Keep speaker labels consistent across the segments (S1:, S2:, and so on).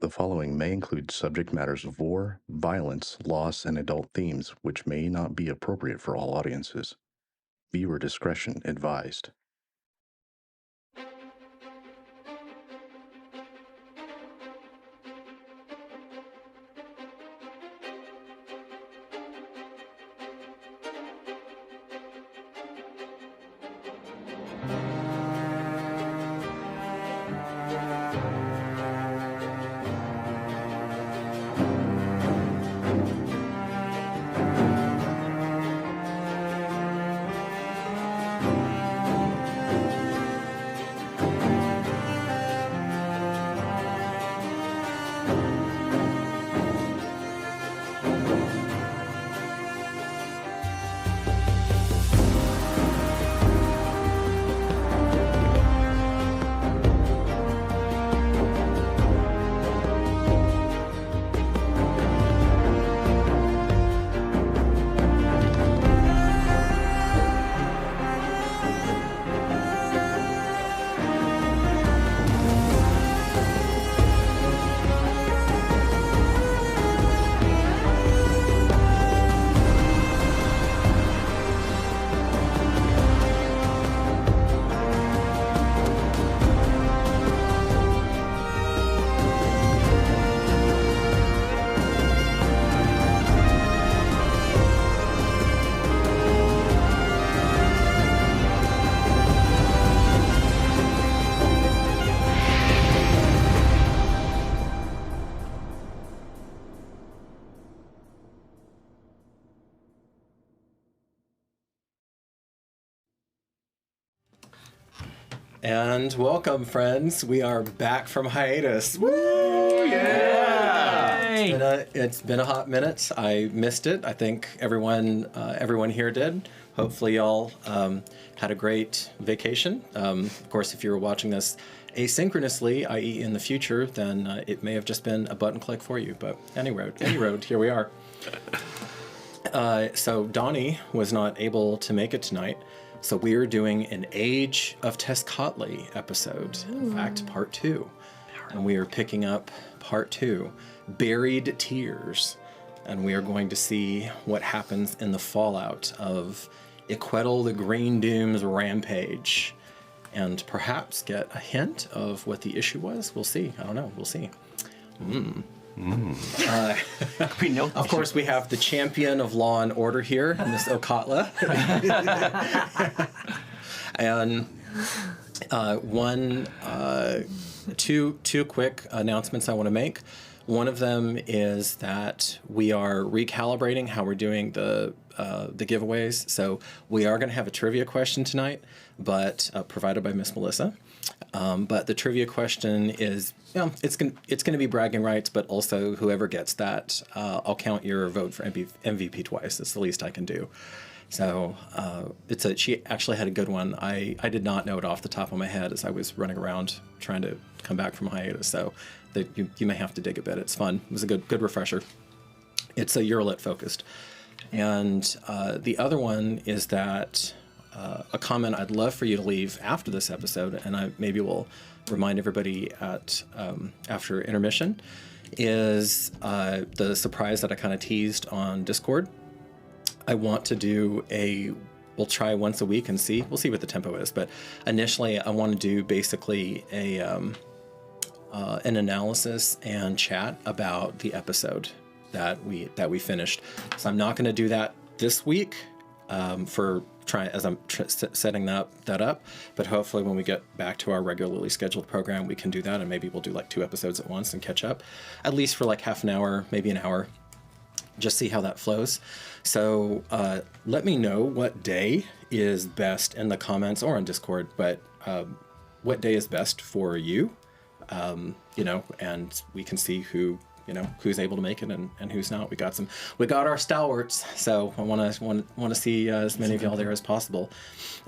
S1: The following may include subject matters of war, violence, loss, and adult themes, which may not be appropriate for all audiences. Viewer discretion advised.
S2: And welcome, friends. We are back from hiatus. Woo! Yeah! It's been a hot minute. I missed it. I think everyone here did. Hopefully, y'all had a great vacation. Of course, if you're watching this asynchronously, i.e., in the future, then it may have just been a button click for you. But any road, here we are. So Donnie was not able to make it tonight. So we're doing an Age of Tezcatli episode, in fact, part 2. And we are picking up part 2, Buried Tears. And we are going to see what happens in the fallout of Iquetl the Green Doom's rampage. And perhaps get a hint of what the issue was. We'll see. I don't know. We'll see.
S3: We know.
S2: Of course, we have the champion of law and order here, Miss Okatla. And two quick announcements I want to make. One of them is that we are recalibrating how we're doing the giveaways. So we are going to have a trivia question tonight, but provided by Miss Melissa. But the trivia question is, it's going to be bragging rights, but also whoever gets that, I'll count your vote for MVP twice. That's the least I can do. So she actually had a good one. I did not know it off the top of my head as I was running around trying to come back from hiatus. So that you may have to dig a bit. It's fun. It was a good refresher. It's a Uralit focused. And the other one is that a comment I'd love for you to leave after this episode, and I maybe will remind everybody at after intermission, is the surprise that I kind of teased on Discord. I want to do we'll try once a week and we'll see what the tempo is, but initially I want to do basically an analysis and chat about the episode that we finished. So I'm not going to do that this week as I'm setting that up, but hopefully when we get back to our regularly scheduled program, we can do that, and maybe we'll do like 2 episodes at once and catch up, at least for like half an hour, maybe an hour, just see how that flows. So let me know what day is best in the comments or on Discord, but what day is best for you, and we can see who's able to make it and who's not. We got our stalwarts, so I want to see as many of y'all there as possible.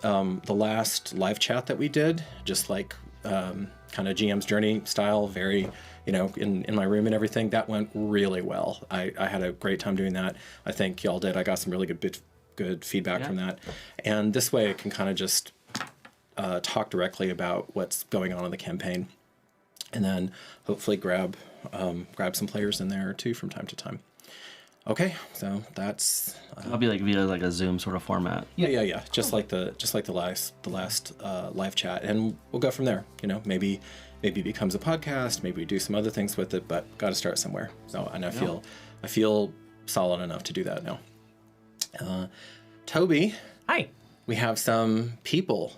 S2: The last live chat that we did, just like kind of GM's Journey style, very in my room and everything, that went really well. I had a great time doing that. I think y'all did. I got some really good feedback from that, and this way I can kind of just talk directly about what's going on in the campaign. and then hopefully grab some players in there too from time to time. Okay, so that's
S3: I'll be like via like a Zoom sort of format.
S2: yeah. Just like the last live chat, and we'll go from there. You know, maybe it becomes a podcast. Maybe we do some other things with it, but got to start somewhere. So, and I feel solid enough to do that now. Toby,
S4: Hi.
S2: we have some people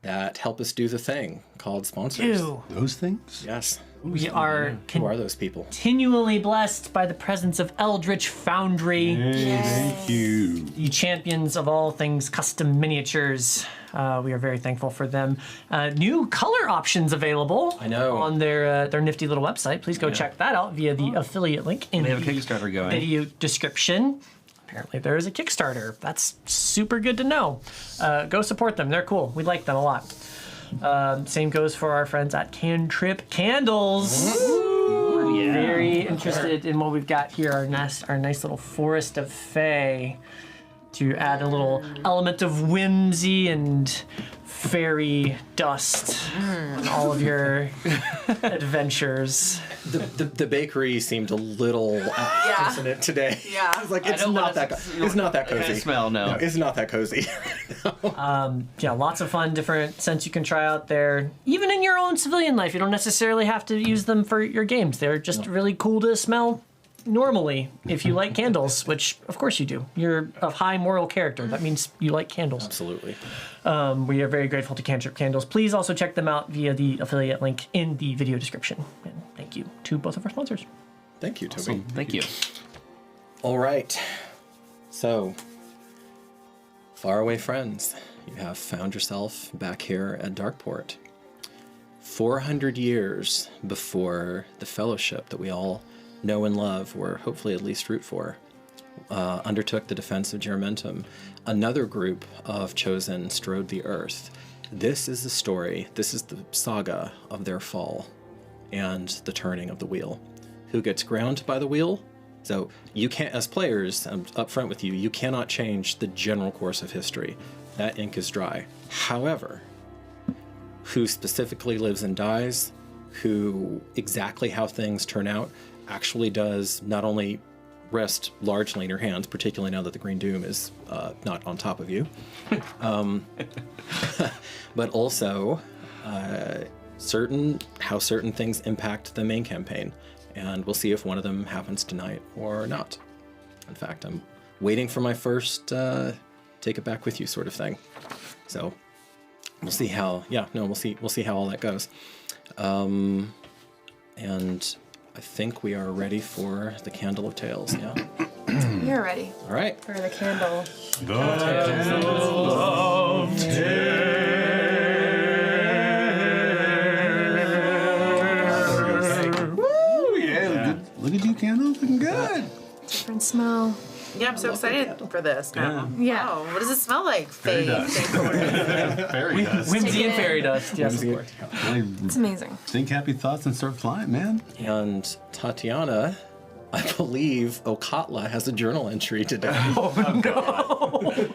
S2: that help us do the thing called sponsors.
S1: Those things?
S2: Yes.
S4: We are
S2: Who are those people?
S4: continually blessed by the presence of Eldritch Foundry,
S1: Thank you.
S4: the champions of all things custom miniatures. We are very thankful for them. New color options available.
S2: I know.
S4: On their nifty little website. Please go check that out via the affiliate link in
S3: They have a
S4: the
S3: Kickstarter going.
S4: video description. Apparently there is a Kickstarter. That's super good to know. Go support them. They're cool. We like them a lot. Same goes for our friends at Cantrip Candles. We're very interested in what we've got here, our nice little Forest of Fae, to add a little element of whimsy and fairy dust on all of your adventures.
S2: The bakery seemed a little dissonant today.
S5: Yeah.
S2: I was like, it's not that cozy.
S3: Smell, no.
S2: It's not that cozy.
S4: Yeah, lots of fun different scents you can try out there. Even in your own civilian life, you don't necessarily have to use them for your games. They're just really cool to smell normally if you like candles, which of course you do. You're a high moral character. That means you like candles.
S2: Absolutely.
S4: We are very grateful to Cantrip Candles. Please also check them out via the affiliate link in the video description. And thank you to both of our sponsors.
S2: Thank you, Toby.
S3: Awesome. Thank you.
S2: All right. So, faraway friends, you have found yourself back here at Darkeport. 400 years before the fellowship that we all know and love, or hopefully at least root for, undertook the defense of Germentum, another group of chosen strode the earth. This is the story, this is the saga of their fall and the turning of the wheel. Who gets ground by the wheel? So you can't, as players, I'm up front with you, you cannot change the general course of history. That ink is dry. However, who specifically lives and dies, who exactly how things turn out, actually does not only rest largely in your hands, particularly now that the Green Doom is not on top of you, but also how certain things impact the main campaign. And we'll see if one of them happens tonight or not. In fact, I'm waiting for my first take it back with you sort of thing. So we'll see how, we'll see how all that goes. And I think we are ready for the Candle of Tales, yeah?
S5: You're ready
S2: All right.
S5: for the candle.
S1: Look at you, Candle, looking good.
S5: Different smell.
S6: Yeah, I'm so excited for this now.
S5: Yeah.
S6: Oh, what does it smell like? Fairy
S1: dust. Fairy dust.
S4: Whimsy
S5: Take
S4: and
S5: it
S4: fairy
S5: in.
S4: dust, yes, of course.
S5: It's amazing.
S1: Think happy thoughts and start flying, man.
S2: And Tatiana, I believe Okatla has a journal entry today.
S4: Oh, no.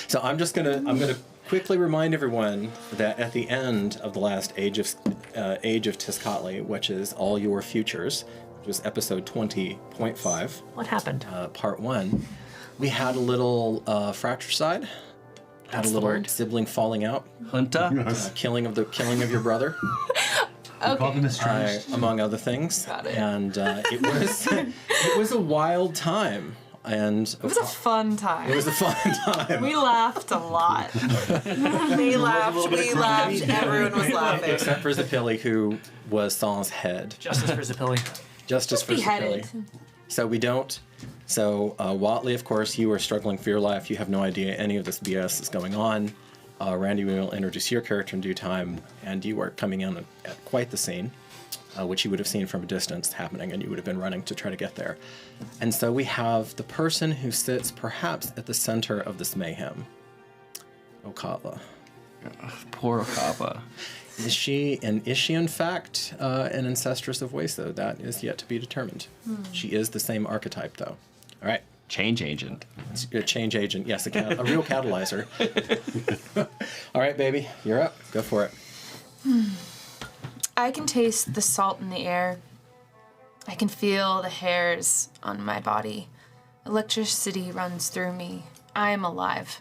S2: So I'm gonna quickly remind everyone that at the end of the last Age of Tezcatli, which is All Your Futures, which was episode 20.5,
S4: What happened?
S2: part 1, we had a little fratricide, had a little sibling falling out,
S3: Hunta?
S2: killing of your brother, among other things.
S5: Got it.
S2: And it was a wild time. And
S5: It was a fun time.
S2: It was a fun time.
S5: We laughed a lot.
S6: They laughed, we laughed, everyone was laughing.
S2: Except for Zapilli, who was Saul's head.
S4: Justice for Zapilli.
S2: Justice for
S5: Beheaded.
S2: Zapilli. So we don't. So Watley, of course, you are struggling for your life. You have no idea any of this BS is going on. Randy, we will introduce your character in due time, and you are coming in at quite the scene, which you would have seen from a distance happening, and you would have been running to try to get there. And so we have the person who sits perhaps at the center of this mayhem, Okatla.
S3: Poor Okapa.
S2: Is she in fact an ancestress of Waso? That is yet to be determined. She is the same archetype, though. All right.
S3: Change agent.
S2: A change agent, yes, a real catalyzer. All right, baby, you're up. Go for it.
S5: I can taste the salt in the air. I can feel the hairs on my body. Electricity runs through me. I am alive.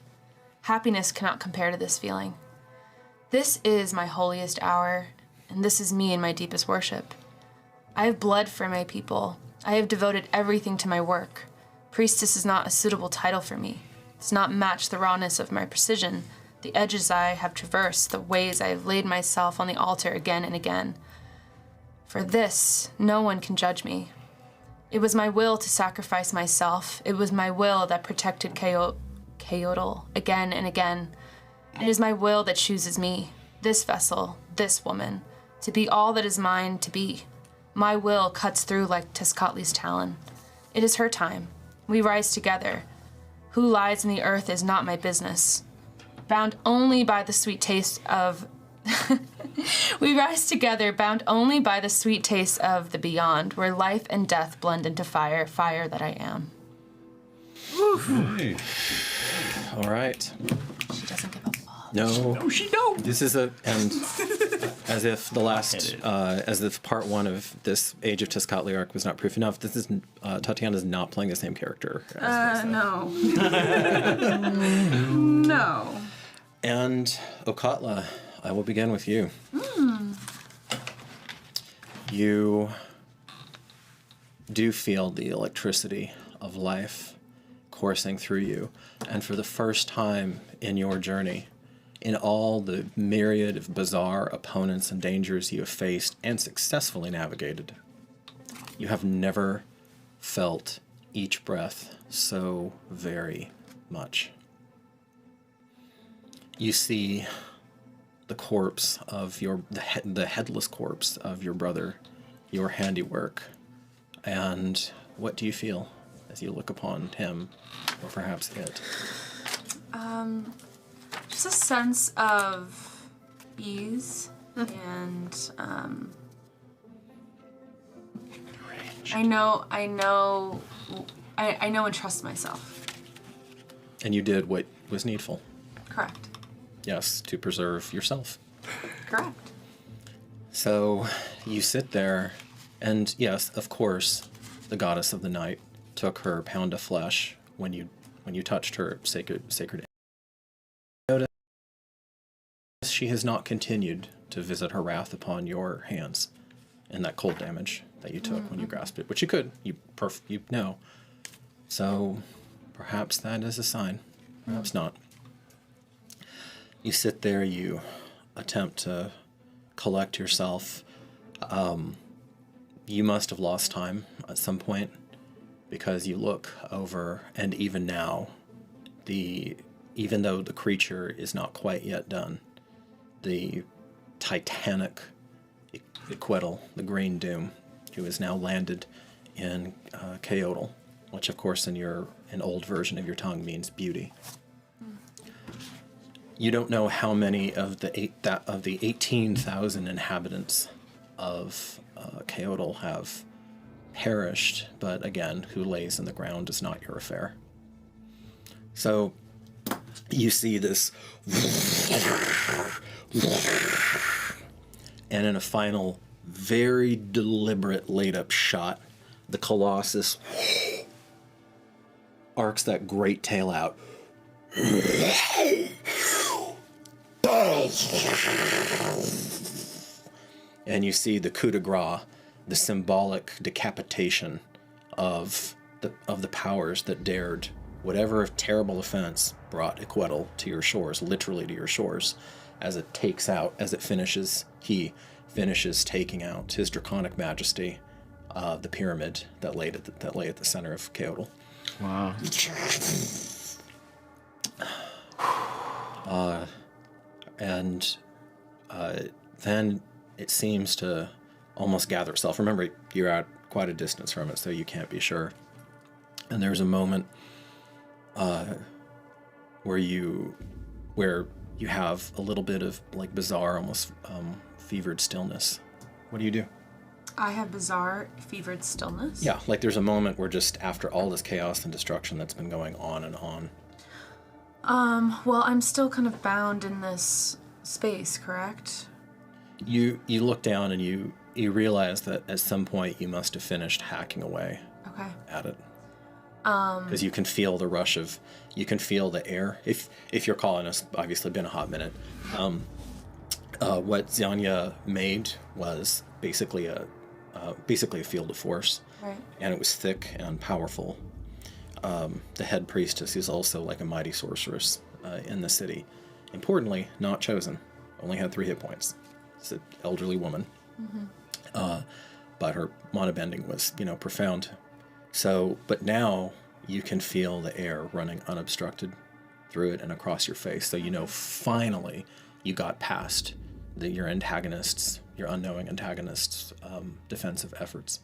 S5: Happiness cannot compare to this feeling. This is my holiest hour, and this is me in my deepest worship. I have bled for my people. I have devoted everything to my work. Priestess is not a suitable title for me. It does not match the rawness of my precision, the edges I have traversed, the ways I have laid myself on the altar again and again. For this, no one can judge me. It was my will to sacrifice myself. It was my will that protected Kayodal again and again. It is my will that chooses me, this vessel, this woman, to be all that is mine to be. My will cuts through like Tezcatli's talon. It is her time. We rise together. Who lies in the earth is not my business. Bound only by the sweet taste of... We rise together, bound only by the sweet taste of the beyond, where life and death blend into fire, fire that I am.
S1: Hey.
S2: All right.
S5: She doesn't give a fuck.
S2: No.
S4: she don't.
S2: This is and as if the last, as if part one of this Age of Tezcatli arc was not proof enough, this is, Tatiana's not playing the same character.
S6: No. No.
S2: And Okatla, I will begin with you. You do feel the electricity of life coursing through you, and for the first time in your journey, in all the myriad of bizarre opponents and dangers you have faced and successfully navigated, you have never felt each breath so very much. You see the corpse of the headless corpse of your brother, your handiwork, and what do you feel as you look upon him, or perhaps it?
S6: Just a sense of ease and I know and trust myself.
S2: And you did what was needful.
S6: Correct.
S2: Yes, to preserve yourself.
S6: Correct.
S2: So you sit there, and yes, of course, the goddess of the night took her pound of flesh when you touched her sacred. Notice she has not continued to visit her wrath upon your hands, and that cold damage that you took when you grasped it, which you could, you know. So perhaps that is a sign, perhaps not. You sit there, you attempt to collect yourself. You must have lost time at some point, because you look over, and even now, even though the creature is not quite yet done, the titanic Equidal, the Green Doom, who has now landed in Kayodal, which of course in an old version of your tongue means beauty. You don't know how many of the 18,000 inhabitants of Kayodal have perished, but again, who lays in the ground is not your affair. So you see this, and in a final, very deliberate laid-up shot, the Colossus arcs that great tail out. And you see the coup de grace, the symbolic decapitation of the powers that dared whatever terrible offense brought Equidal to your shores, literally to your shores, as it finishes taking out his draconic majesty, the pyramid that lay at the center of Kayodal.
S3: Wow.
S2: Then it seems to almost gather itself. Remember, you're at quite a distance from it, so you can't be sure. And there's a moment where you have a little bit of like bizarre, almost fevered stillness. What do you do?
S6: I have bizarre fevered stillness.
S2: Yeah, like there's a moment where just after all this chaos and destruction that's been going on and on.
S6: Well, I'm still kind of bound in this space, correct?
S2: You look down and you realize that at some point you must have finished hacking away
S5: Okay.
S2: at it. Because you can feel the rush of, you can feel the air. If you're calling us, obviously been a hot minute. What Zanya made was basically a field of force,
S5: Right.
S2: and it was thick and powerful. The head priestess is also like a mighty sorceress in the city. Importantly, not chosen. Only had 3 hit points. It's an elderly woman. But her mana bending was, profound. So, but now you can feel the air running unobstructed through it and across your face. So finally you got past your antagonists, your unknowing antagonists' defensive efforts.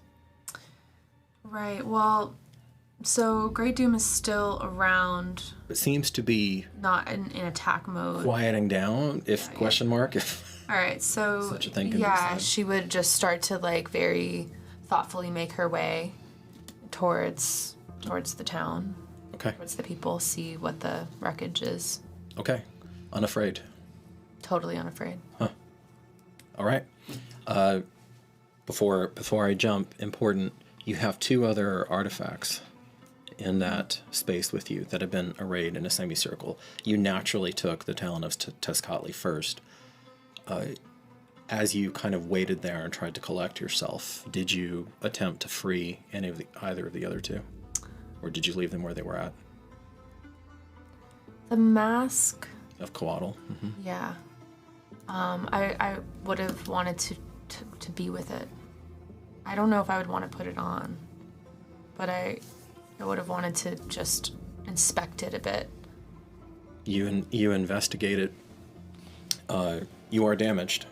S5: Right. Well, so Great Doom is still around,
S2: It seems to be
S5: not in attack mode.
S2: quieting down, if question mark, if
S5: All right. So
S2: Such a thing can be
S5: yeah,
S2: said.
S5: she would just start to very thoughtfully make her way towards the town,
S2: okay,
S5: towards the people, see what the wreckage is.
S2: okay, unafraid.
S5: Totally unafraid.
S2: All right. Before I jump, important, you have 2 other artifacts in that space with you that have been arrayed in a semicircle. You naturally took the talent of Tezcatli first. As you kind of waited there and tried to collect yourself, did you attempt to free either of the other 2? Or did you leave them where they were at?
S5: The mask.
S2: Of Coatl?
S5: Yeah. I would have wanted to be with it. I don't know if I would want to put it on, but I would have wanted to just inspect it a bit.
S2: You investigate it. You are damaged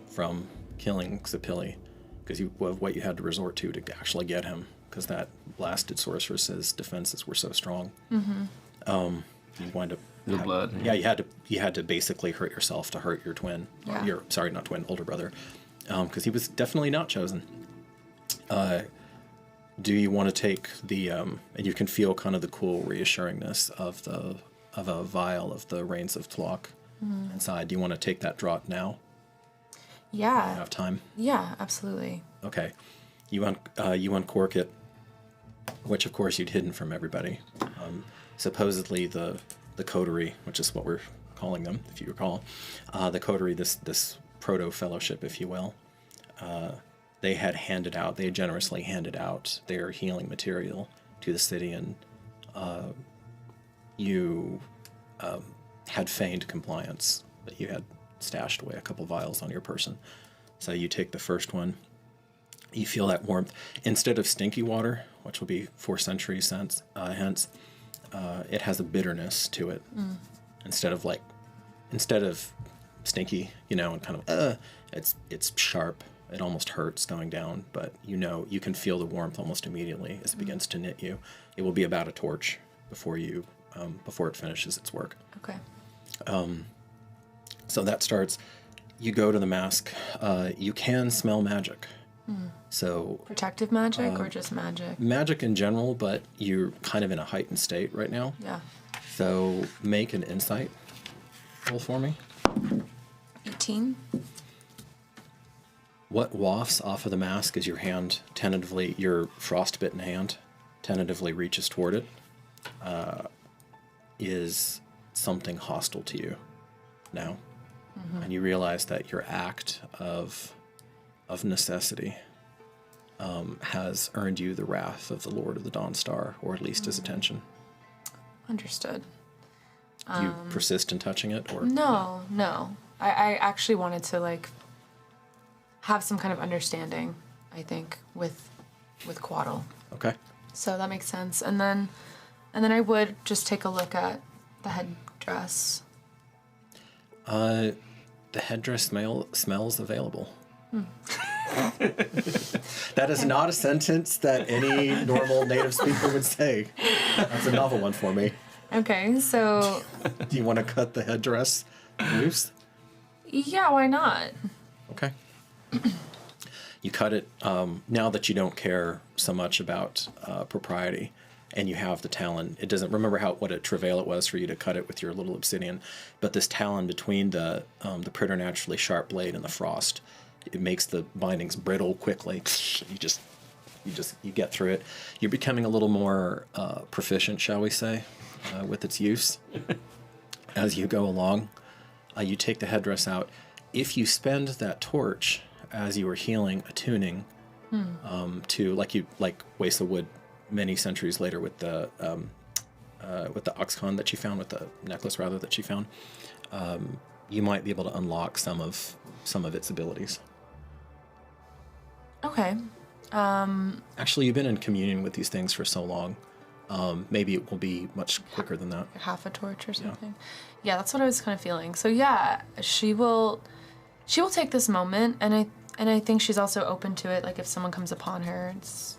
S2: from killing Xapili because of what you had to resort to actually get him, because that blasted sorceress's defenses were so strong. You wind up
S3: The blood.
S2: Yeah, you had to basically hurt yourself to hurt your twin.
S5: Yeah.
S2: Your not twin, older brother, because he was definitely not chosen. Do you want to take the and you can feel kind of the cool reassuringness of a vial of the Rains of Tlaloc inside. Do you want to take that draught now?
S5: Yeah.
S2: Have time?
S5: Yeah, absolutely.
S2: Okay. You uncork it, which of course you'd hidden from everybody. Supposedly the coterie, which is what we're calling them, if you recall, the coterie, this proto-fellowship, if you will, they had generously handed out their healing material to the city, and you had feigned compliance, but you had stashed away a couple vials on your person. So you take the first one. You feel that warmth. Instead of stinky water, which will be 4 centuries hence, it has a bitterness to it. Instead of stinky, and kind of it's sharp. It almost hurts going down, but you can feel the warmth almost immediately as it begins to knit you. It will be about a torch before it finishes its work.
S5: Okay.
S2: So that starts. You go to the mask. You can smell magic. So
S5: Protective magic or just magic?
S2: magic in general, but you're kind of in a heightened state right now.
S5: Yeah.
S2: So make an insight roll for me.
S5: 18.
S2: What wafts off of the mask as your frostbitten hand tentatively reaches toward it is something hostile to you now. And you realize that your act of necessity has earned you the wrath of the Lord of the Dawn Star, or at least his attention.
S5: Understood.
S2: Do you persist in touching it, or
S5: No. I actually wanted to have some kind of understanding, I think, with Coatl.
S2: Okay.
S5: So that makes sense. And then I would just take a look at the headdress.
S2: The headdress smells available. That is not a sentence that any normal native speaker would say. That's a novel one for me.
S5: Okay, so
S2: Do you want to cut the headdress loose?
S5: yeah, why not?
S2: Okay. You cut it now that you don't care so much about propriety, and you have the talon. It doesn't remember what a travail it was for you to cut it with your little obsidian, but this talon between the preternaturally sharp blade and the frost, it makes the bindings brittle quickly. You get through it. You're becoming a little more proficient, shall we say, with its use as you go along. You take the headdress out. If you spend that torch as you are healing, attuning to like Waste of Wood many centuries later with the oxcon that she found, with the necklace rather that she found, you might be able to unlock some of its abilities.
S5: Okay.
S2: Actually, you've been in communion with these things for so long. Maybe it will be much quicker than that.
S5: Half a torch or something. Yeah, that's what I was kind of feeling. So yeah, she will take this moment, and I think she's also open to it. Like if someone comes upon her, it's,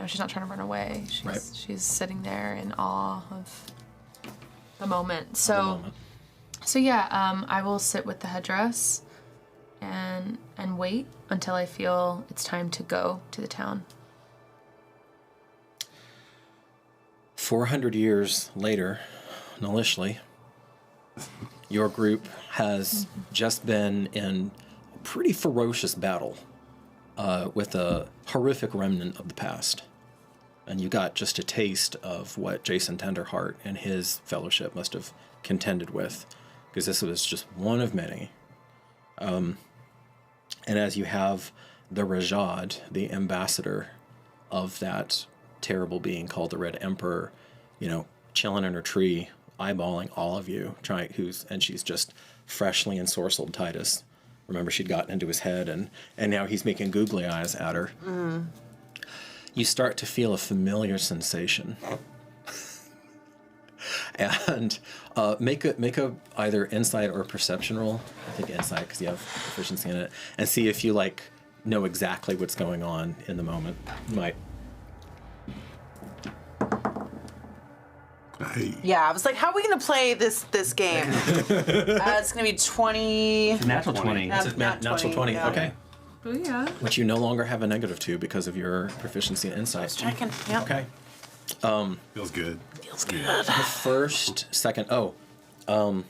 S5: she's not trying to run away. She's sitting there in awe of the moment. So yeah, I will sit with the headdress and wait until I feel it's time to go to the town.
S2: 400 years later, Nalishli, your group has just been in a pretty ferocious battle with a horrific remnant of the past. And you got just a taste of what Jason Tenderheart and his fellowship must have contended with, because this was just one of many. And as you have the Rajad, the ambassador of that terrible being called the Red Emperor, chilling in her tree, eyeballing all of you, and she's just freshly ensorcelled Titus. Remember, she'd gotten into his head, and now he's making googly eyes at her. Mm. You start to feel a familiar sensation. And make a either insight or perception roll. I think insight, because you have proficiency in it, and see if you know exactly what's going on in the moment. You might.
S6: Yeah, I was like, how are we going to play this game? It's going to be 20.
S3: Natural 20.
S2: Natural 20.
S6: Yeah.
S2: Okay.
S5: Oh yeah.
S2: Which you no longer have a negative to because of your proficiency in insight.
S6: Just checking. Yep.
S2: Okay.
S7: Feels good.
S2: The first, second. You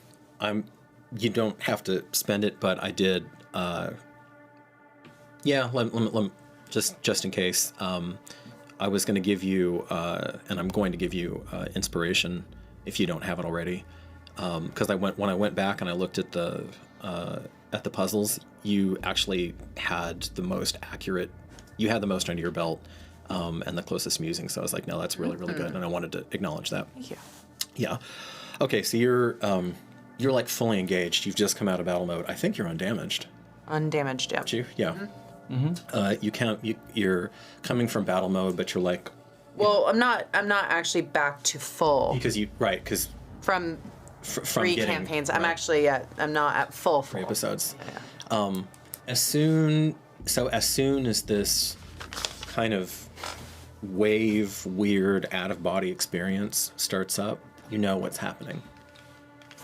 S2: don't have to spend it, but I did. Just in case. I was going to give you, and I'm going to give you inspiration if you don't have it already, because when I went back and I looked at the puzzles, you actually had the most accurate. You had the most under your belt, and the closest musing. So I was like, no, that's really really good, and I wanted to acknowledge that.
S6: Thank you.
S2: Yeah. Okay, so you're like fully engaged. You've just come out of battle mode. I think you're undamaged.
S6: Undamaged, yeah.
S2: Aren't you? Yeah. Mm-hmm. You're coming from battle mode, but you're like.
S6: Well, I'm not actually back to full.
S2: Because
S6: from three campaigns,
S2: right.
S6: I'm not at full.
S2: 3 episodes. Yeah. As soon as this kind of weird out of body experience starts up, you know what's happening.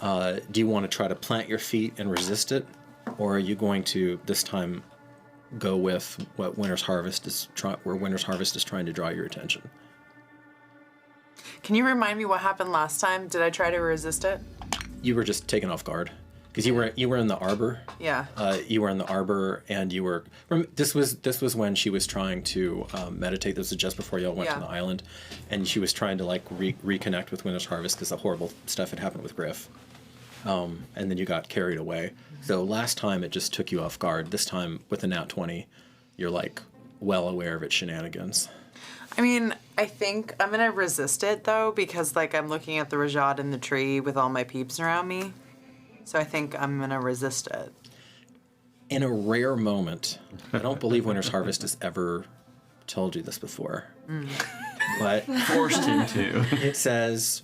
S2: Do you want to try to plant your feet and resist it, or are you going to this time go with what Winter's Harvest is trying to draw your attention?
S6: Can you remind me what happened last time? Did I try to resist it?
S2: You were just taken off guard because you were in the arbor.
S6: Yeah.
S2: You were in the arbor, and you were. This was when she was trying to meditate. This was just before y'all went to the island, and she was trying to reconnect with Winter's Harvest because the horrible stuff had happened with Griff. And then you got carried away. So last time it just took you off guard. This time with the nat 20, you're well aware of its shenanigans.
S6: I mean, I think I'm gonna resist it though, because I'm looking at the Rajad in the tree with all my peeps around me. So I think I'm gonna resist it.
S2: In a rare moment, I don't believe Winter's Harvest has ever told you this before, but
S3: Forced him to.
S2: It says,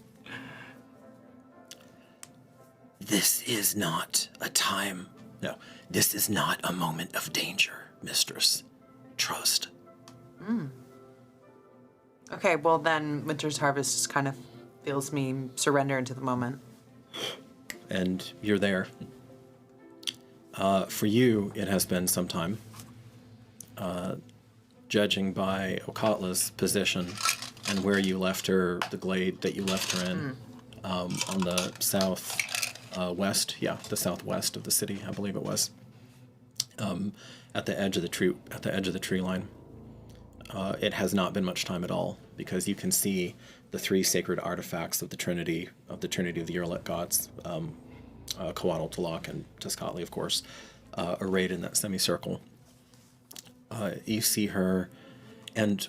S2: "This is not a time. No, this is not a moment of danger, mistress. Trust."
S6: Okay, well then Winter's Harvest just kind of feels me surrender into the moment.
S2: And you're there. For you, it has been some time. Judging by Okatla's position, and where you left her, the glade that you left her in, on the south west, the southwest of the city, I believe it was, at the edge of the tree line. It has not been much time at all, because you can see the 3 sacred artifacts of the Trinity of the Uralit gods, Coatl, Talak, and Tezcatli, of course, arrayed in that semicircle. You see her, and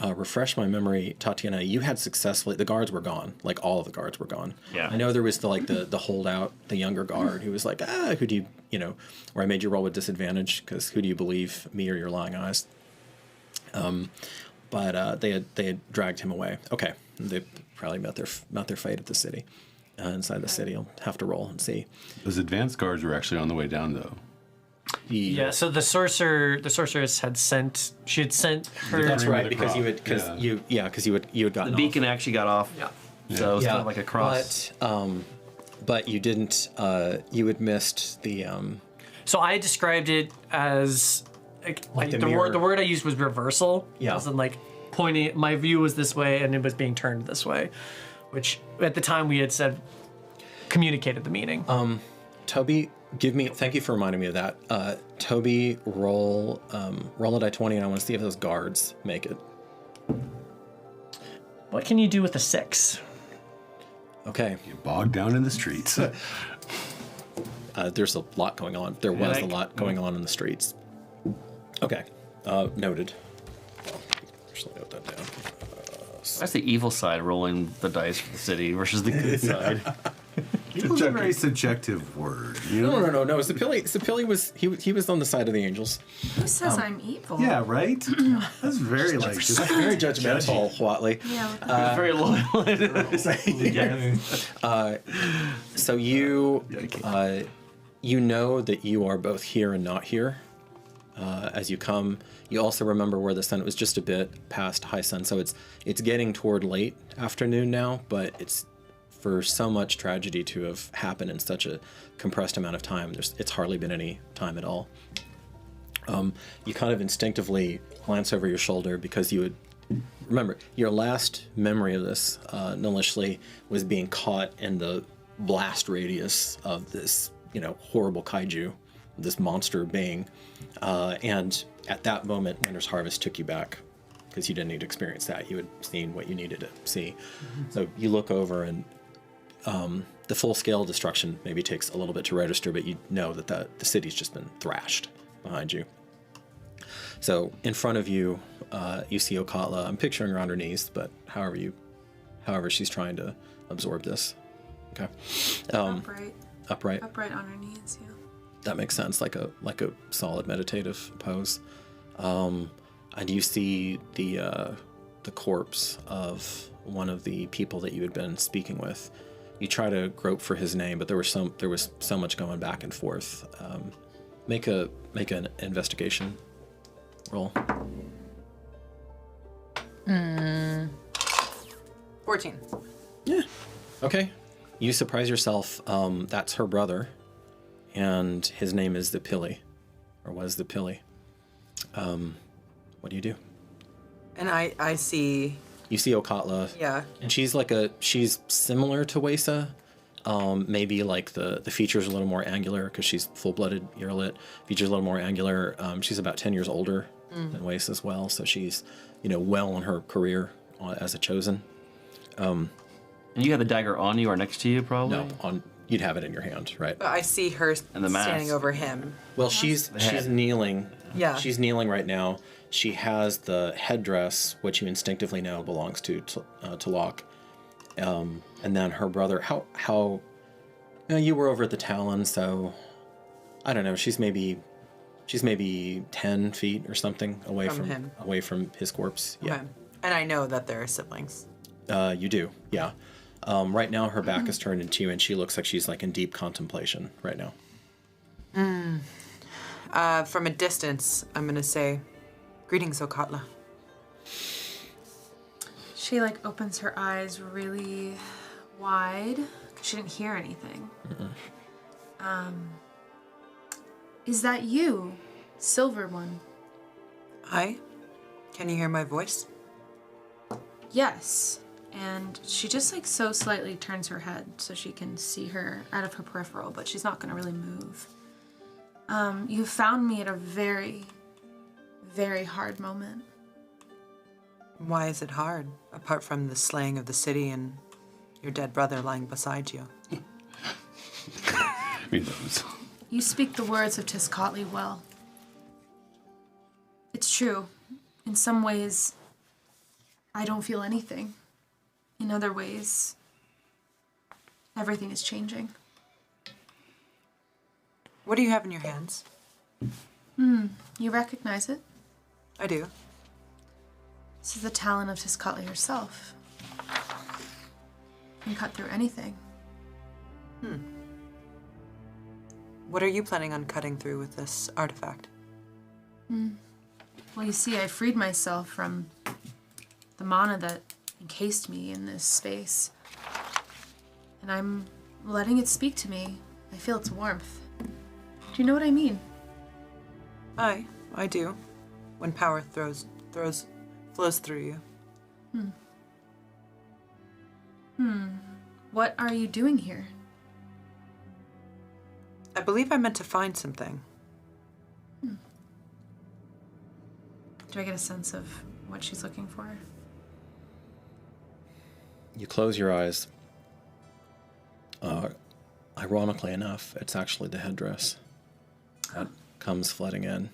S2: refresh my memory, Tatiana, you had successfully, the guards were gone, like all of the guards were gone.
S3: Yeah.
S2: I know there was the holdout, the younger guard, who was like, who do you, or I made you roll with disadvantage, because who do you believe, me or your lying eyes? But they had dragged him away. Okay, they probably met their fate at the city. Inside the city, I'll have to roll and see.
S7: Those advanced guards were actually on the way down, though.
S4: Yeah, so the sorceress had sent her.
S2: That's right, because
S7: cross.
S2: you had gotten
S3: The beacon actually got off.
S4: Yeah.
S3: So it was kind of like a cross.
S2: But you didn't. You had missed the.
S4: So I described it as like
S2: the
S4: the
S2: mirror.
S4: word I used was reversal.
S2: Yeah.
S4: As in like pointing. My view was this way, and it was being turned this way, which at the time we had said communicated the meaning.
S2: Toby, thank you for reminding me of that. Toby, roll a die 20, and I want to see if those guards make it.
S4: What can you do with a 6?
S2: Okay.
S7: You bogged down in the streets.
S2: There's a lot going on. There was a lot going on in the streets. Okay. Noted. Actually, note that down.
S3: That's the evil side rolling the dice for the city versus the good side.
S7: It was a very subjective word. You know?
S2: No. Sapili was he was on the side of the angels.
S5: Who says I'm evil?
S7: Yeah, right? That's very like just
S2: Very judgmental, Watley.
S5: Yeah.
S3: Very loyal.
S2: So you you know that you are both here and not here. As you come, you also remember where the sun. It was just a bit past high sun, so it's getting toward late afternoon now. But it's for so much tragedy to have happened in such a compressed amount of time. It's hardly been any time at all. You kind of instinctively glance over your shoulder because you would remember your last memory of this, Nilishli, was being caught in the blast radius of this, horrible kaiju, this monster being. And at that moment, Winter's Harvest took you back because you didn't need to experience that. You had seen what you needed to see. Mm-hmm. So you look over and the full-scale destruction maybe takes a little bit to register, but you know that the city's just been thrashed behind you. So in front of you, you see Okatla. I'm picturing her on her knees, but however she's trying to absorb this. Okay. Upright.
S5: Upright on her knees, yeah.
S2: That makes sense, like a solid meditative pose. And you see the corpse of one of the people that you had been speaking with. You try to grope for his name, but there was so much going back and forth. Make an investigation roll.
S6: 14.
S2: Yeah. Okay. You surprise yourself. That's her brother, and his name is the Pilly, or was the Pilly. What do you do?
S6: And I see.
S2: You see Okatla.
S6: Yeah.
S2: And she's similar to Wesa. Maybe like the features are a little more angular because she's full-blooded Uralit. Features a little more angular. She's about 10 years older than Wesa as well, so she's well in her career as a chosen.
S3: And you have the dagger on you or next to you, probably?
S2: No, you'd have it in your hand, right?
S6: But I see her
S3: And the mask.
S6: standing over him.
S2: Well, she's kneeling.
S6: Yeah.
S2: She's kneeling right now. She has the headdress, which you instinctively know belongs to Talak. And then her brother. How? You were over at the Talon, so I don't know. She's maybe 10 feet or something away
S6: From him.
S2: away from his corpse. Yeah.
S6: Okay. And I know that they're siblings.
S2: You do. Yeah. Right now, her back is turned into you, and she looks like she's like in deep contemplation right now.
S6: From a distance, I'm gonna say, "Greetings, Okatla."
S5: She opens her eyes really wide because she didn't hear anything. Is that you, Silver One?
S6: Hi. Can you hear my voice?
S5: Yes. And she just like so slightly turns her head so she can see her out of her peripheral, but she's not going to really move. You found me at a very, very hard moment.
S6: Why is it hard, apart from the slaying of the city and your dead brother lying beside you?
S5: You speak the words of Tezcatli well. It's true. In some ways, I don't feel anything. In other ways, everything is changing.
S6: What do you have in your hands?
S5: You recognize it?
S6: I do.
S5: This is the talent of Tezcatli herself. Can cut through anything.
S6: What are you planning on cutting through with this artifact?
S5: Well, you see, I freed myself from the mana that encased me in this space. And I'm letting it speak to me. I feel its warmth. Do you know what I mean?
S6: I do. When power flows through you.
S5: What are you doing here?
S6: I believe I meant to find something.
S5: Do I get a sense of what she's looking for?
S2: You close your eyes. Ironically enough, it's actually the headdress that comes flooding in.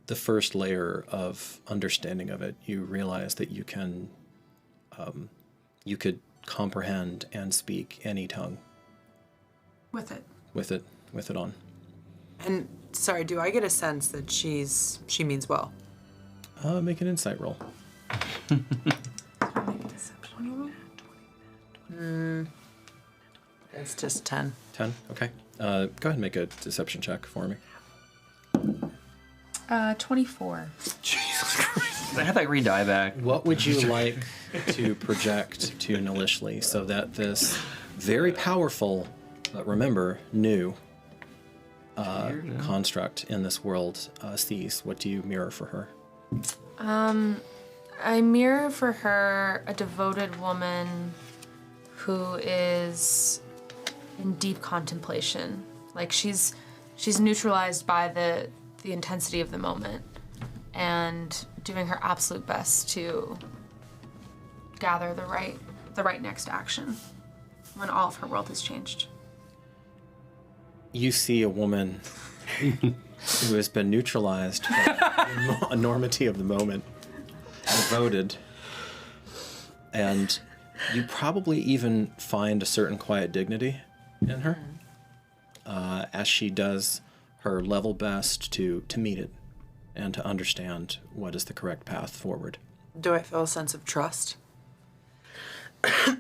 S2: The first layer of understanding of it, you realize that you can, you could comprehend and speak any tongue.
S5: With it.
S2: With it on.
S6: And sorry, do I get a sense that she means well?
S2: Make an insight roll.
S5: Do I make a deception roll?
S6: It's just 10.
S2: 10? Okay. Go ahead and make a deception check for me.
S5: 24.
S3: Can I have that re-die back?
S2: What would you like to project to Nalishli so that this very powerful, but remember, new construct in this world sees? What do you mirror for her?
S5: I mirror for her a devoted woman who is in deep contemplation. Like she's neutralized by the intensity of the moment and doing her absolute best to gather the right next action when all of her world has changed.
S2: You see a woman who has been neutralized by the enormity of the moment, devoted, and you probably even find a certain quiet dignity in her as she does her level best to meet it and to understand what is the correct path forward.
S6: Do I feel a sense of trust?
S2: I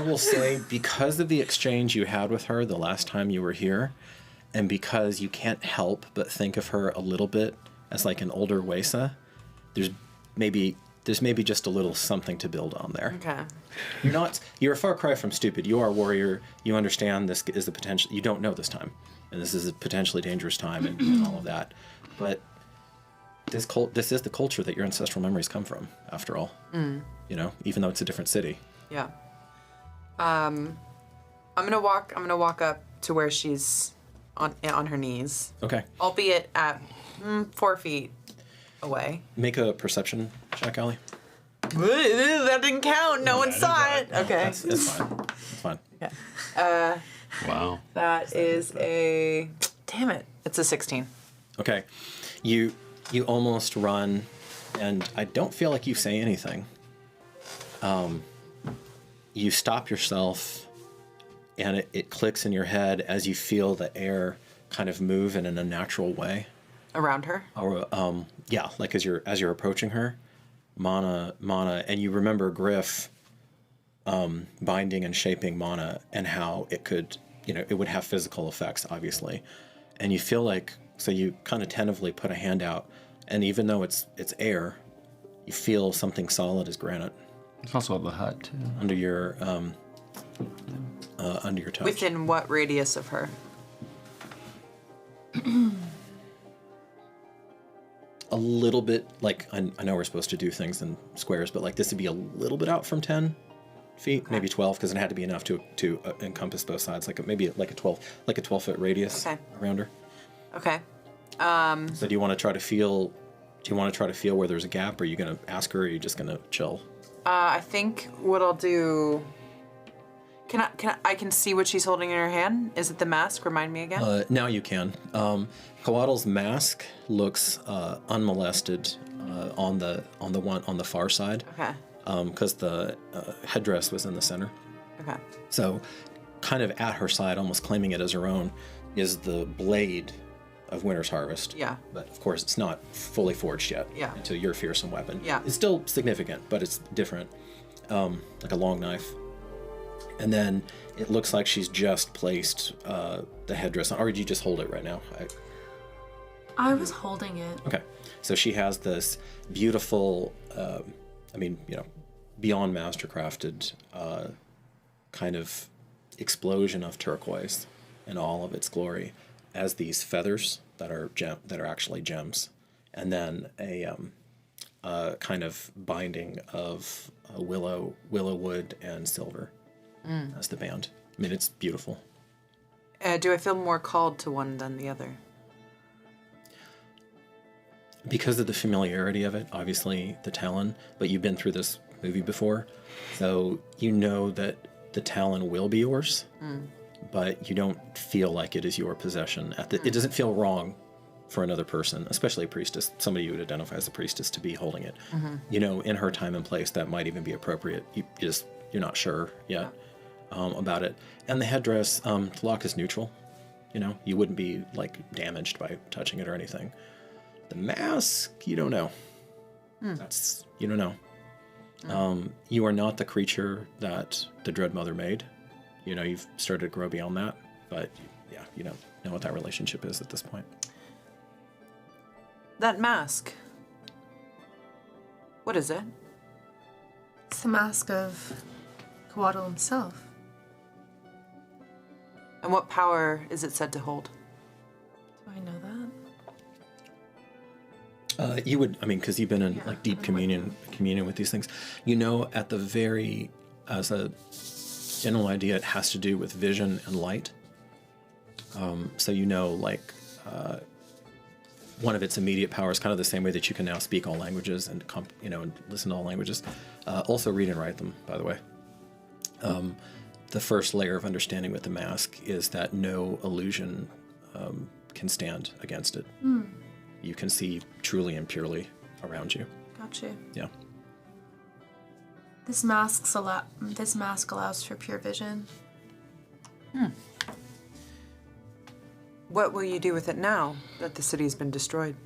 S2: will say, because of the exchange you had with her the last time you were here, and because you can't help but think of her a little bit as like an older Wesa, there's maybe just a little something to build on there.
S6: Okay.
S2: You're a far cry from stupid. You are a warrior. You understand this is the potential. You don't know this time, and this is a potentially dangerous time, and all of that. But this is the culture that your ancestral memories come from, after all. You know, even though it's a different city.
S6: Yeah. I'm gonna walk up to where she's on her knees.
S2: Okay.
S6: Albeit at 4 feet away.
S2: Make a perception check, Allie.
S6: That didn't count. No one saw it. Okay.
S2: It's fine. It's fine.
S6: Okay.
S7: Wow.
S6: That is a. Damn it. It's a 16.
S2: Okay. You almost run, and I don't feel like you say anything. You stop yourself, and it clicks in your head as you feel the air kind of move in an unnatural way.
S6: Around her?
S2: Or yeah, like as you're approaching her, mana, and you remember Griff binding and shaping mana and how it could, it would have physical effects, obviously. And you feel like, so you kind of tentatively put a hand out, and even though it's air, you feel something solid as granite.
S3: It's also the hut too.
S2: Under your touch.
S6: Within what radius of her?
S2: A little bit, like, I know we're supposed to do things in squares, but like this would be a little bit out from 10 feet, maybe 12, because it had to be enough to encompass both sides, like maybe like a 12-foot radius around her.
S6: Okay.
S2: So do you want to try to feel where there's a gap? Or are you going to ask her, or are you just going to chill?
S6: I think what I'll do. I can see what she's holding in her hand. Is it the mask? Remind me again.
S2: Now you can. Coatl's mask looks unmolested on the far side.
S6: Okay.
S2: Because the headdress was in the center.
S6: Okay.
S2: So, kind of at her side, almost claiming it as her own, is the blade of Winter's Harvest.
S6: Yeah.
S2: But of course, it's not fully forged yet.
S6: Yeah.
S2: Into your fearsome weapon.
S6: Yeah.
S2: It's still significant, but it's different. Like a long knife. And then it looks like she's just placed the headdress on. Or did you just hold it right now?
S5: I was holding it.
S2: Okay. So she has this beautiful, beyond mastercrafted kind of explosion of turquoise in all of its glory, as these feathers that are actually gems, and then a kind of binding of willow wood and silver as the band. I mean, it's beautiful.
S6: Do I feel more called to one than the other?
S2: Because of the familiarity of it, obviously the Talon, but you've been through this movie before, so you know that the Talon will be yours, but you don't feel like it is your possession. It doesn't feel wrong for another person, especially a priestess, somebody you would identify as a priestess, to be holding it. You know, in her time and place, that might even be appropriate. You're not sure yet about it. And the headdress, the lock is neutral. You know, you wouldn't be like damaged by touching it or anything. The mask, you don't know. You don't know. You are not the creature that the Dread Mother made. You know, you've started to grow beyond that, but yeah, you don't know what that relationship is at this point.
S6: That mask. What is it?
S5: It's the mask of Koatl himself.
S6: And what power is it said to hold?
S5: Do I know that?
S2: You would, because you've been in like deep communion with these things. You know, as a general idea, it has to do with vision and light. So you know, like, one of its immediate powers, kind of the same way that you can now speak all languages and and listen to all languages. Also read and write them, by the way. The first layer of understanding with the mask is that no illusion can stand against it. You can see truly and purely around you.
S5: Got you.
S2: Yeah.
S5: This mask allows for pure vision.
S6: What will you do with it now that the city's been destroyed?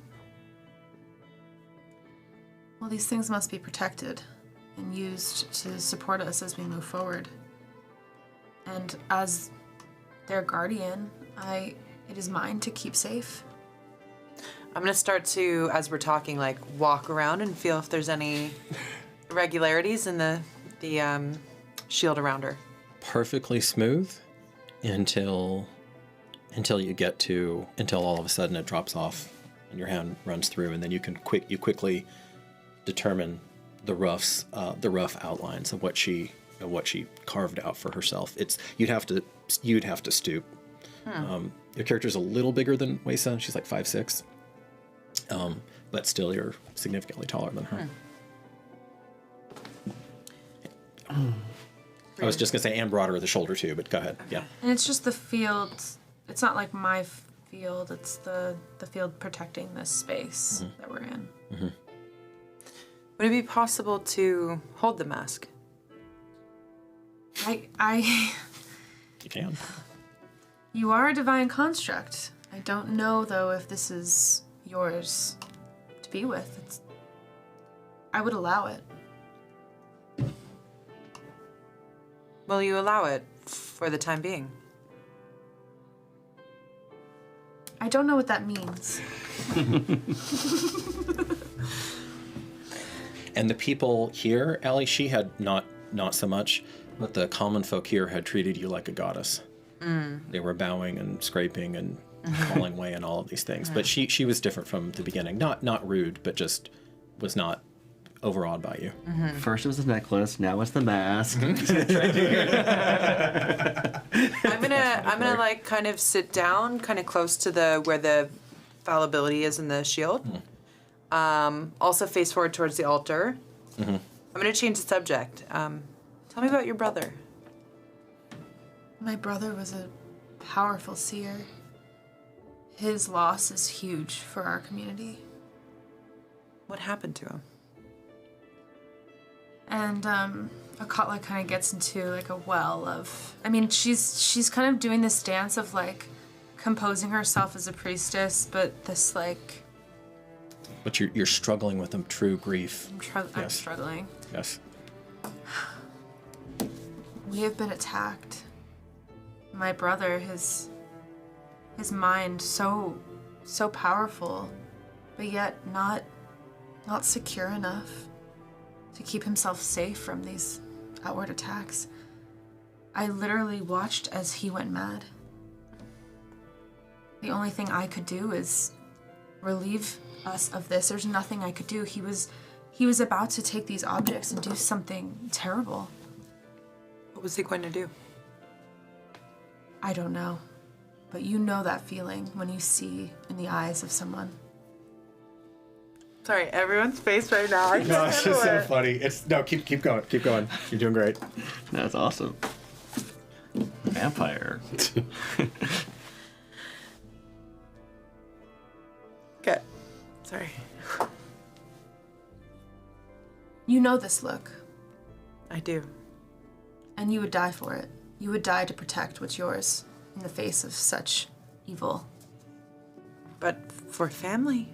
S5: Well, these things must be protected and used to support us as we move forward. And as their guardian, it is mine to keep safe.
S6: I'm gonna start to, as we're talking, like walk around and feel if there's any irregularities in the shield around her.
S2: Perfectly smooth until all of a sudden it drops off and your hand runs through, and then you quickly determine the rough outlines of what she carved out for herself. You'd have to stoop. Your character's a little bigger than Wesa. She's like 5'6". But still, you're significantly taller than her. I was just gonna say, and broader at the shoulder too, but go ahead. Yeah.
S5: And it's just the field. It's not like my field. It's the field protecting this space that we're in.
S6: Would it be possible to hold the mask?
S5: I
S2: You can.
S5: You are a divine construct. I don't know though if this is yours to be with. I would allow it.
S6: Will you allow it for the time being?
S5: I don't know what that means.
S2: And the people here, Allie, she had not so much, but the common folk here had treated you like a goddess. They were bowing and scraping and falling away and all of these things. But she was different from the beginning. Not rude, but just was not overawed by you.
S3: First it was the necklace, now it's the mask.
S6: I'm gonna like kind of sit down, kind of close to where the fallibility is in the shield. Also face forward towards the altar. I'm gonna change the subject. Tell me about your brother.
S5: My brother was a powerful seer. His loss is huge for our community.
S6: What happened to him?
S5: And Akatla kind of gets into like a well of, I mean, she's kind of doing this dance of like composing herself as a priestess, but this like.
S2: But you're struggling with a true grief.
S5: I'm struggling.
S2: Yes.
S5: We have been attacked. My brother, his mind so powerful, but yet not secure enough to keep himself safe from these outward attacks. I literally watched as he went mad. The only thing I could do is relieve us of this. There's nothing I could do. He was about to take these objects and do something terrible.
S6: What was he going to do?
S5: I don't know. But you know that feeling when you see in the eyes of someone.
S6: Sorry, everyone's face right now. I
S2: No, it's just so funny. Keep going. Keep going. You're doing great.
S3: That's awesome. Vampire.
S6: Okay. Sorry.
S5: You know this look,
S6: I do.
S5: and you would die for it. You would die to protect what's yours in the face of such evil.
S6: But for family.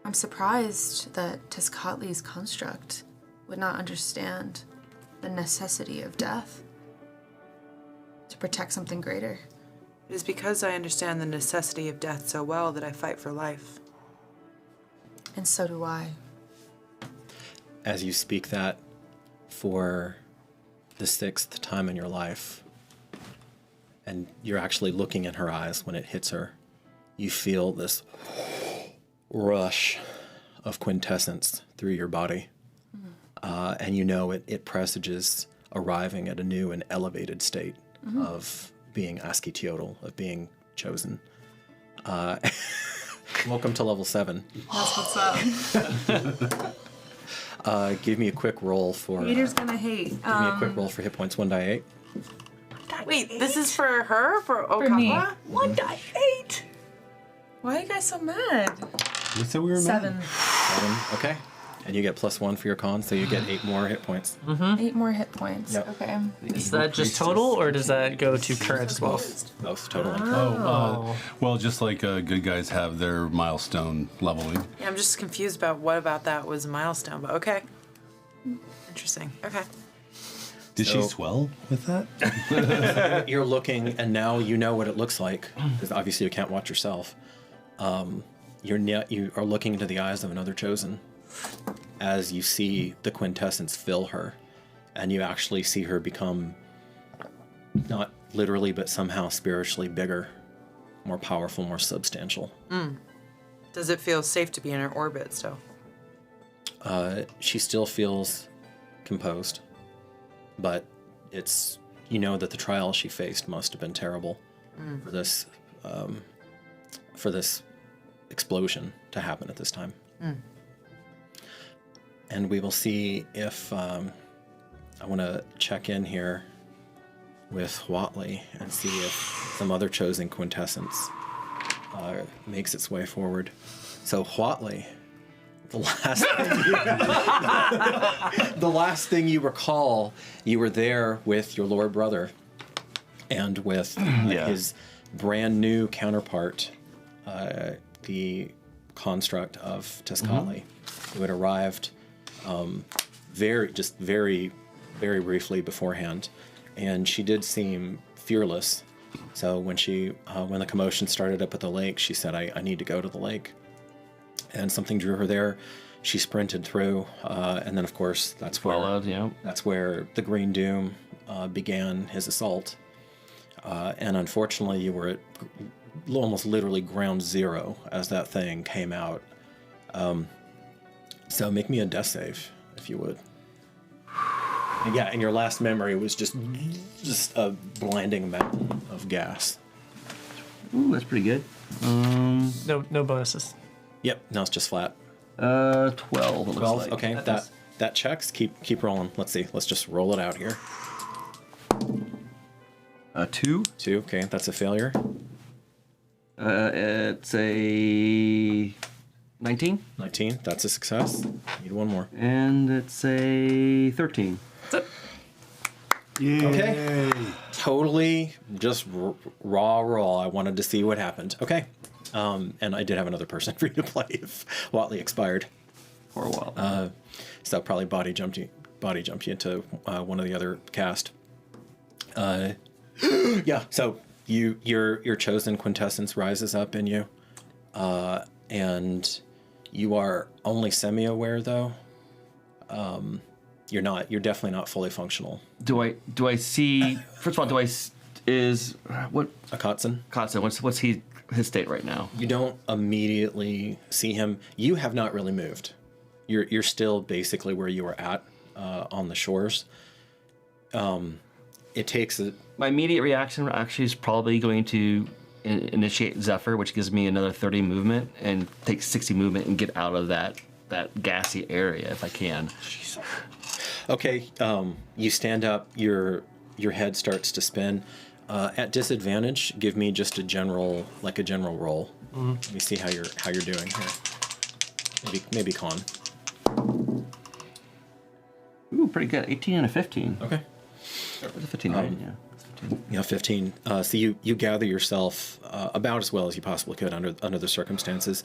S5: I'm surprised that Tezcatli's construct would not understand the necessity of death to protect something greater.
S6: It is because I understand the necessity of death so well that I fight for life.
S5: And so do I.
S2: As you speak that for the 6th time in your life, and you're actually looking in her eyes when it hits her, you feel this rush of quintessence through your body. And you know it presages arriving at a new and elevated state of being Asketiodal, of being chosen. Welcome to level 7.
S5: That's what's up.
S2: Give me a quick roll for...
S5: Peter's gonna hate.
S2: Give me a quick roll for hit points, 1d8.
S6: Wait, this is for her? For
S5: For me.
S6: Okama?
S5: 1d8. Why are you guys so mad?
S7: We said we were
S5: 7.
S2: 7, okay. And you get +1 for your con, so you get 8 more hit points.
S5: 8 more hit points.
S2: Yep.
S5: Okay.
S4: Is that just total, or does that go to current as well?
S2: Both total.
S7: Well, just like good guys have their milestone leveling.
S6: Yeah, I'm just confused about what about that was a milestone, but okay. Interesting. Okay.
S7: Did she
S2: So-
S7: swell with that?
S2: You're looking, and now you know what it looks like, because obviously you can't watch yourself. You are looking into the eyes of another chosen as you see the quintessence fill her, and you actually see her become, not literally, but somehow spiritually bigger, more powerful, more substantial.
S6: Does it feel safe to be in her orbit still?
S2: She still feels composed, but it's, you know that the trial she faced must have been terrible for this explosion to happen at this time. And we will see if I want to check in here with Huatley and see if some other chosen quintessence makes its way forward. So Huatley, the last thing you recall, you were there with your Lord Brother and with his brand new counterpart, the construct of Tezcatli, who had arrived very briefly beforehand, and she did seem fearless. So when when the commotion started up at the lake, she said, I need to go to the lake. And something drew her there. She sprinted through, and then of course that's where
S3: Followed, yeah.
S2: that's where the Green Doom began his assault. and unfortunately you were at almost literally ground zero as that thing came out. So make me a death save, if you would. And yeah, and your last memory was just a blinding mountain of gas.
S3: Ooh, that's pretty good.
S4: No bonuses.
S2: Yep, now it's just flat.
S3: 12. It looks
S2: 12.
S3: like.
S2: Okay, that checks. Keep rolling. Let's see. Let's just roll it out here.
S3: 2.
S2: 2. Okay, that's a failure.
S3: It's a 19.
S2: 19. That's a success. Need one more.
S3: And it's a 13.
S7: Yay.
S2: Okay. Totally just raw roll. I wanted to see what happened. Okay. And I did have another person for you to play if Watley expired.
S3: For a while.
S2: So probably body jumped you into one of the other cast. Yeah. So your chosen quintessence rises up in you, and you are only semi-aware though. You're definitely not fully functional.
S3: Do I see? First of all, is what
S2: A Kotson.
S3: What's his state right now?
S2: You don't immediately see him. You have not really moved. You're still basically where you were at on the shores. It takes
S3: My immediate reaction actually is probably going to initiate Zephyr, which gives me another 30 movement and take 60 movement and get out of that gassy area if I can.
S2: Okay. You stand up. Your head starts to spin. At disadvantage, give me just a general roll. Mm-hmm. Let me see how you're doing here. Maybe con.
S3: Ooh, pretty good. 18 and a 15.
S2: Okay.
S3: It was a 15, right? Yeah. 15.
S2: Yeah, 15. So you gather yourself about as well as you possibly could under the circumstances.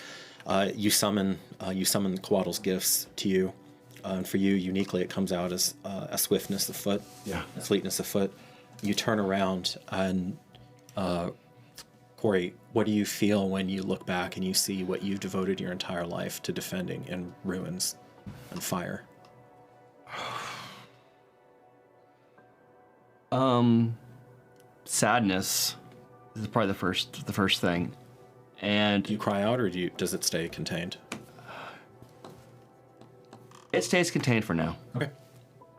S2: You summon Quaddle's gifts to you, and for you uniquely, it comes out as a swiftness of foot, a fleetness of foot. You turn around and Corey, what do you feel when you look back and you see what you've devoted your entire life to defending in ruins and fire?
S3: Sadness is probably the first thing. And
S2: Do you cry out, or does it stay contained?
S3: it stays contained for now.
S2: Okay.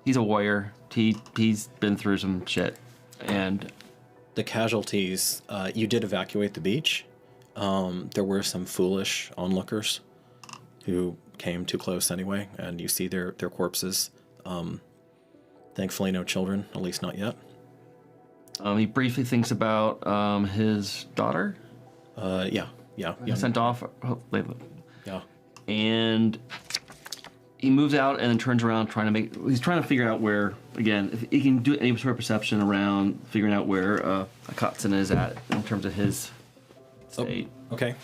S3: He's a warrior. He's been through some shit. And
S2: The casualties, you did evacuate the beach. There were some foolish onlookers who came too close anyway, and you see their corpses. Thankfully, no children, at least not yet.
S3: he briefly thinks about his daughter.
S2: Yeah.
S3: Sent off.
S2: Yeah.
S3: And he moves out and then turns around he's trying to figure out where, again, if he can do any sort of perception around figuring out where Akatsun is at in terms of his state.
S2: Okay.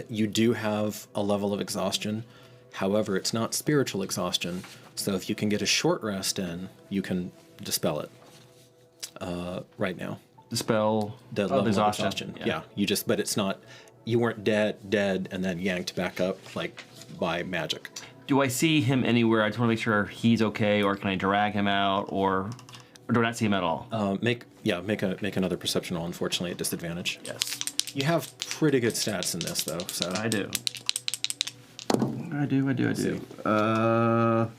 S2: You do have a level of exhaustion. However, it's not spiritual exhaustion. So if you can get a short rest in, you can dispel it right now.
S3: Dispel
S2: The
S3: of
S2: level
S3: exhaustion.
S2: of exhaustion. Yeah. But it's not, you weren't dead, and then yanked back up like by magic.
S3: Do I see him anywhere? I just want to make sure he's okay, or can I drag him out, or do I not see him at all?
S2: Make another perception roll, unfortunately, at disadvantage.
S3: Yes.
S2: You have pretty good stats in this, though, so.
S3: I do.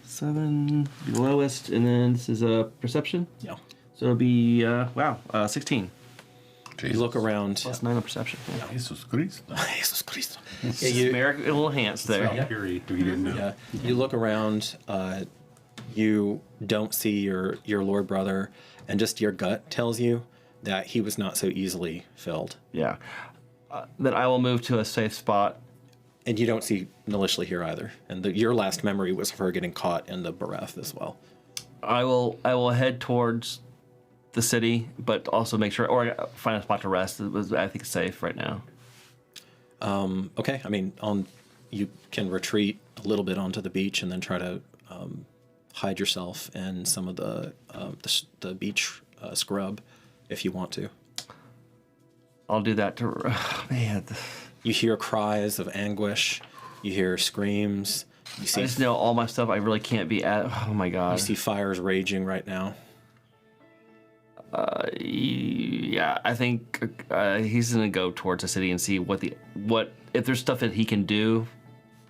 S3: 7, the lowest, and then this is a perception.
S2: Yeah.
S3: So it'll be 16.
S2: You look around.
S3: Plus 9 on perception. Yeah.
S7: Jesus Christ.
S2: Jesus Christ.
S3: American little hands there.
S7: Fury, we didn't know.
S2: Yeah. You look around. You don't see your Lord Brother, and just your gut tells you that he was not so easily filled.
S3: Yeah. Then I will move to a safe spot.
S2: And you don't see Nalishli here either. And your last memory was of her getting caught in the Bareth as well.
S3: I will head towards the city, but also make sure, or find a spot to rest. I think it's safe right now.
S2: Okay. I mean, you can retreat a little bit onto the beach and then try to hide yourself in some of the beach scrub if you want to.
S3: I'll do that man.
S2: You hear cries of anguish. You hear screams. You
S3: I
S2: see,
S3: just know all my stuff I really can't be at. Oh my god.
S2: you see fires raging right now.
S3: Yeah, I think he's gonna go towards the city and see what if there's stuff that he can do.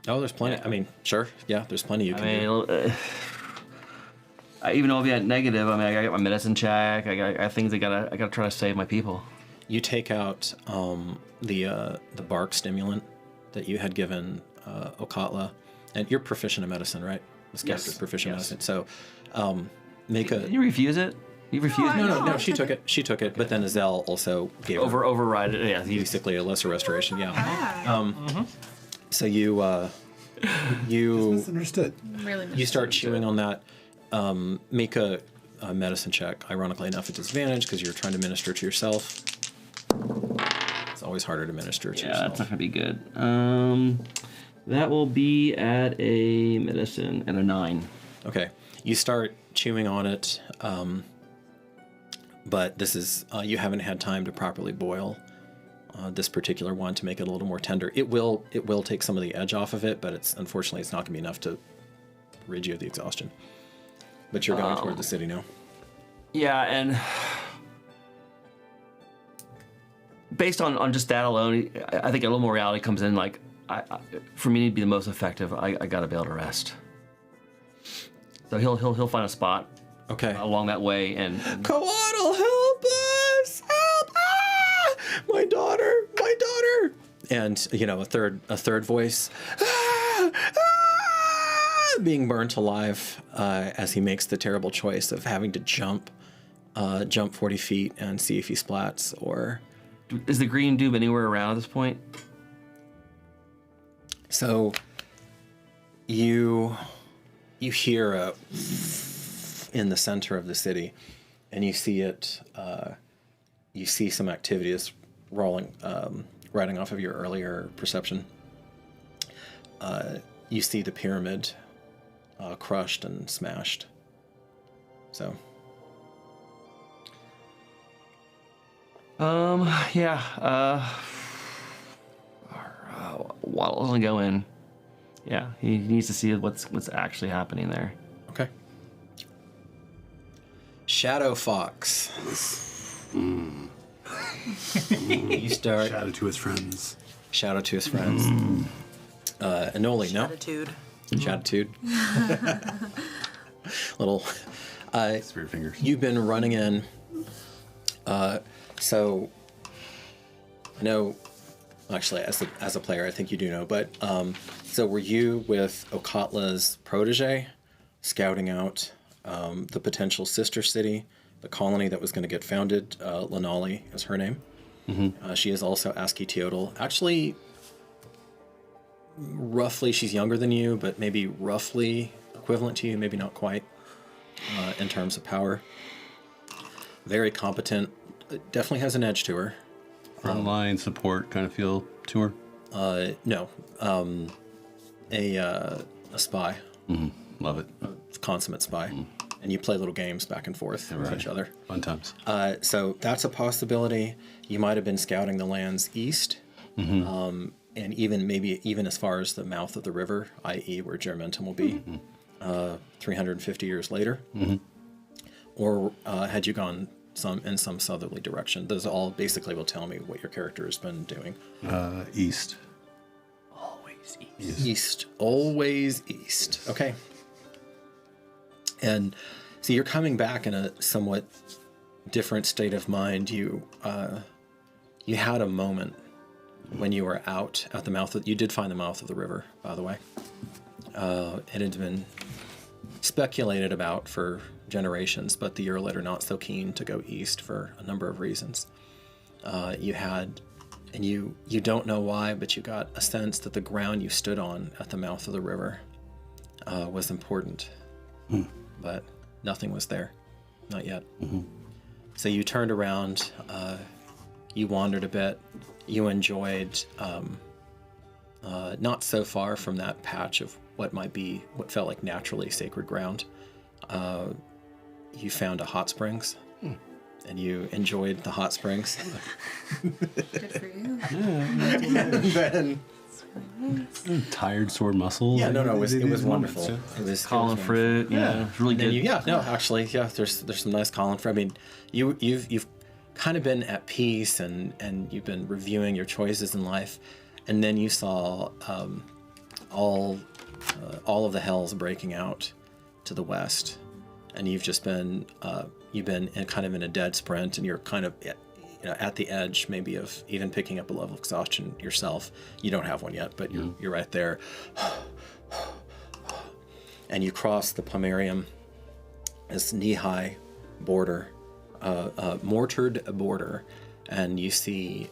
S2: Oh, there's plenty. I mean, sure. Yeah, there's plenty you can do.
S3: Even though I'll be at negative, I got my medicine check. I got things I gotta try to save my people.
S2: You take out the bark stimulant that you had given Okatla, and you're proficient in medicine, right? This character's proficient in medicine. So make a.
S3: Did you refuse it? You refused?
S2: No. She took it. She took it. But then Azel also gave her
S3: override it. Yeah,
S2: basically a lesser restoration. Yeah. So you
S8: Misunderstood.
S5: Really
S2: you start chewing on that. Make a medicine check. Ironically enough, at disadvantage because you're trying to minister to yourself. It's always harder to minister to yourself.
S3: Yeah, that's not gonna be good. That will be at a medicine at a 9.
S2: Okay. You start chewing on it, but this is you haven't had time to properly boil this particular one to make it a little more tender. It will take some of the edge off of it, but unfortunately it's not going to be enough to rid you of the exhaustion. But you're going toward the city now.
S3: Yeah, and based on just that alone, I think a little more reality comes in. Like, for me to be the most effective, I got to be able to rest. So he'll find a spot, along that way, and
S2: Coatl, help us! Help! Ah! My daughter! And a third voice, being burnt alive as he makes the terrible choice of having to jump 40 feet and see if he splats or.
S3: Is the green dube anywhere around at this point?
S2: So you hear in the center of the city, and you see it. You see some activity is rolling, riding off of your earlier perception. You see the pyramid crushed and smashed. So.
S3: Waddle's gonna go in. Yeah, he needs to see what's actually happening there.
S2: Okay. Shadow Fox. You start.
S8: Shout out to his friends.
S2: Shout out to his friends. Anoli, no? Shatitude. Little.
S8: Spirit fingers.
S2: You've been running in. So, I know, actually, as a player, I think you do know, but so were you with Okatla's protege scouting out the potential sister city, the colony that was going to get founded? Lanali is her name. Mm-hmm. She is also Teotl. Actually, roughly, she's younger than you, but maybe roughly equivalent to you, maybe not quite, in terms of power. Very competent. Definitely has an edge to her.
S7: Frontline support kind of feel to her?
S2: No. A spy.
S7: Mm-hmm. Love it.
S2: A consummate spy. Mm-hmm. And you play little games back and forth with each other.
S7: Fun times.
S2: So that's a possibility. You might have been scouting the lands east. Mm-hmm. And even as far as the mouth of the river, i.e. where Germentum will be, 350 years later. Mm-hmm. Or had you gone in some southerly direction? Those all basically will tell me what your character has been doing.
S7: East.
S3: Always east.
S7: Yes.
S2: East. Always east. Okay. And so you're coming back in a somewhat different state of mind. You had a moment when you were out at the mouth you did find the mouth of the river, by the way. It had been speculated about for generations, but the Uralit are not so keen to go east for a number of reasons. You don't know why, but you got a sense that the ground you stood on at the mouth of the river was important, but nothing was there, not yet. Mm-hmm. So you turned around, you wandered a bit, you enjoyed not so far from that patch of what felt like naturally sacred ground. You found a hot springs, and you enjoyed the hot springs.
S5: Good for you.
S2: And then
S7: Tired, sore muscles.
S2: Yeah, no, it was
S7: These
S2: wonderful.
S7: moments,
S2: It was
S3: Colin
S2: wonderful.
S3: fruit. Yeah, it's really
S2: And then
S3: good.
S2: actually, there's some nice Colin fruit. I mean, you've kind of been at peace and you've been reviewing your choices in life, and then you saw all of the hells breaking out to the west, and you've just been kind of in a dead sprint, and you're kind of at the edge maybe of even picking up a level of exhaustion yourself. You don't have one yet, but you're right there. And you cross the Pomerium, this knee-high border, mortared border, and you see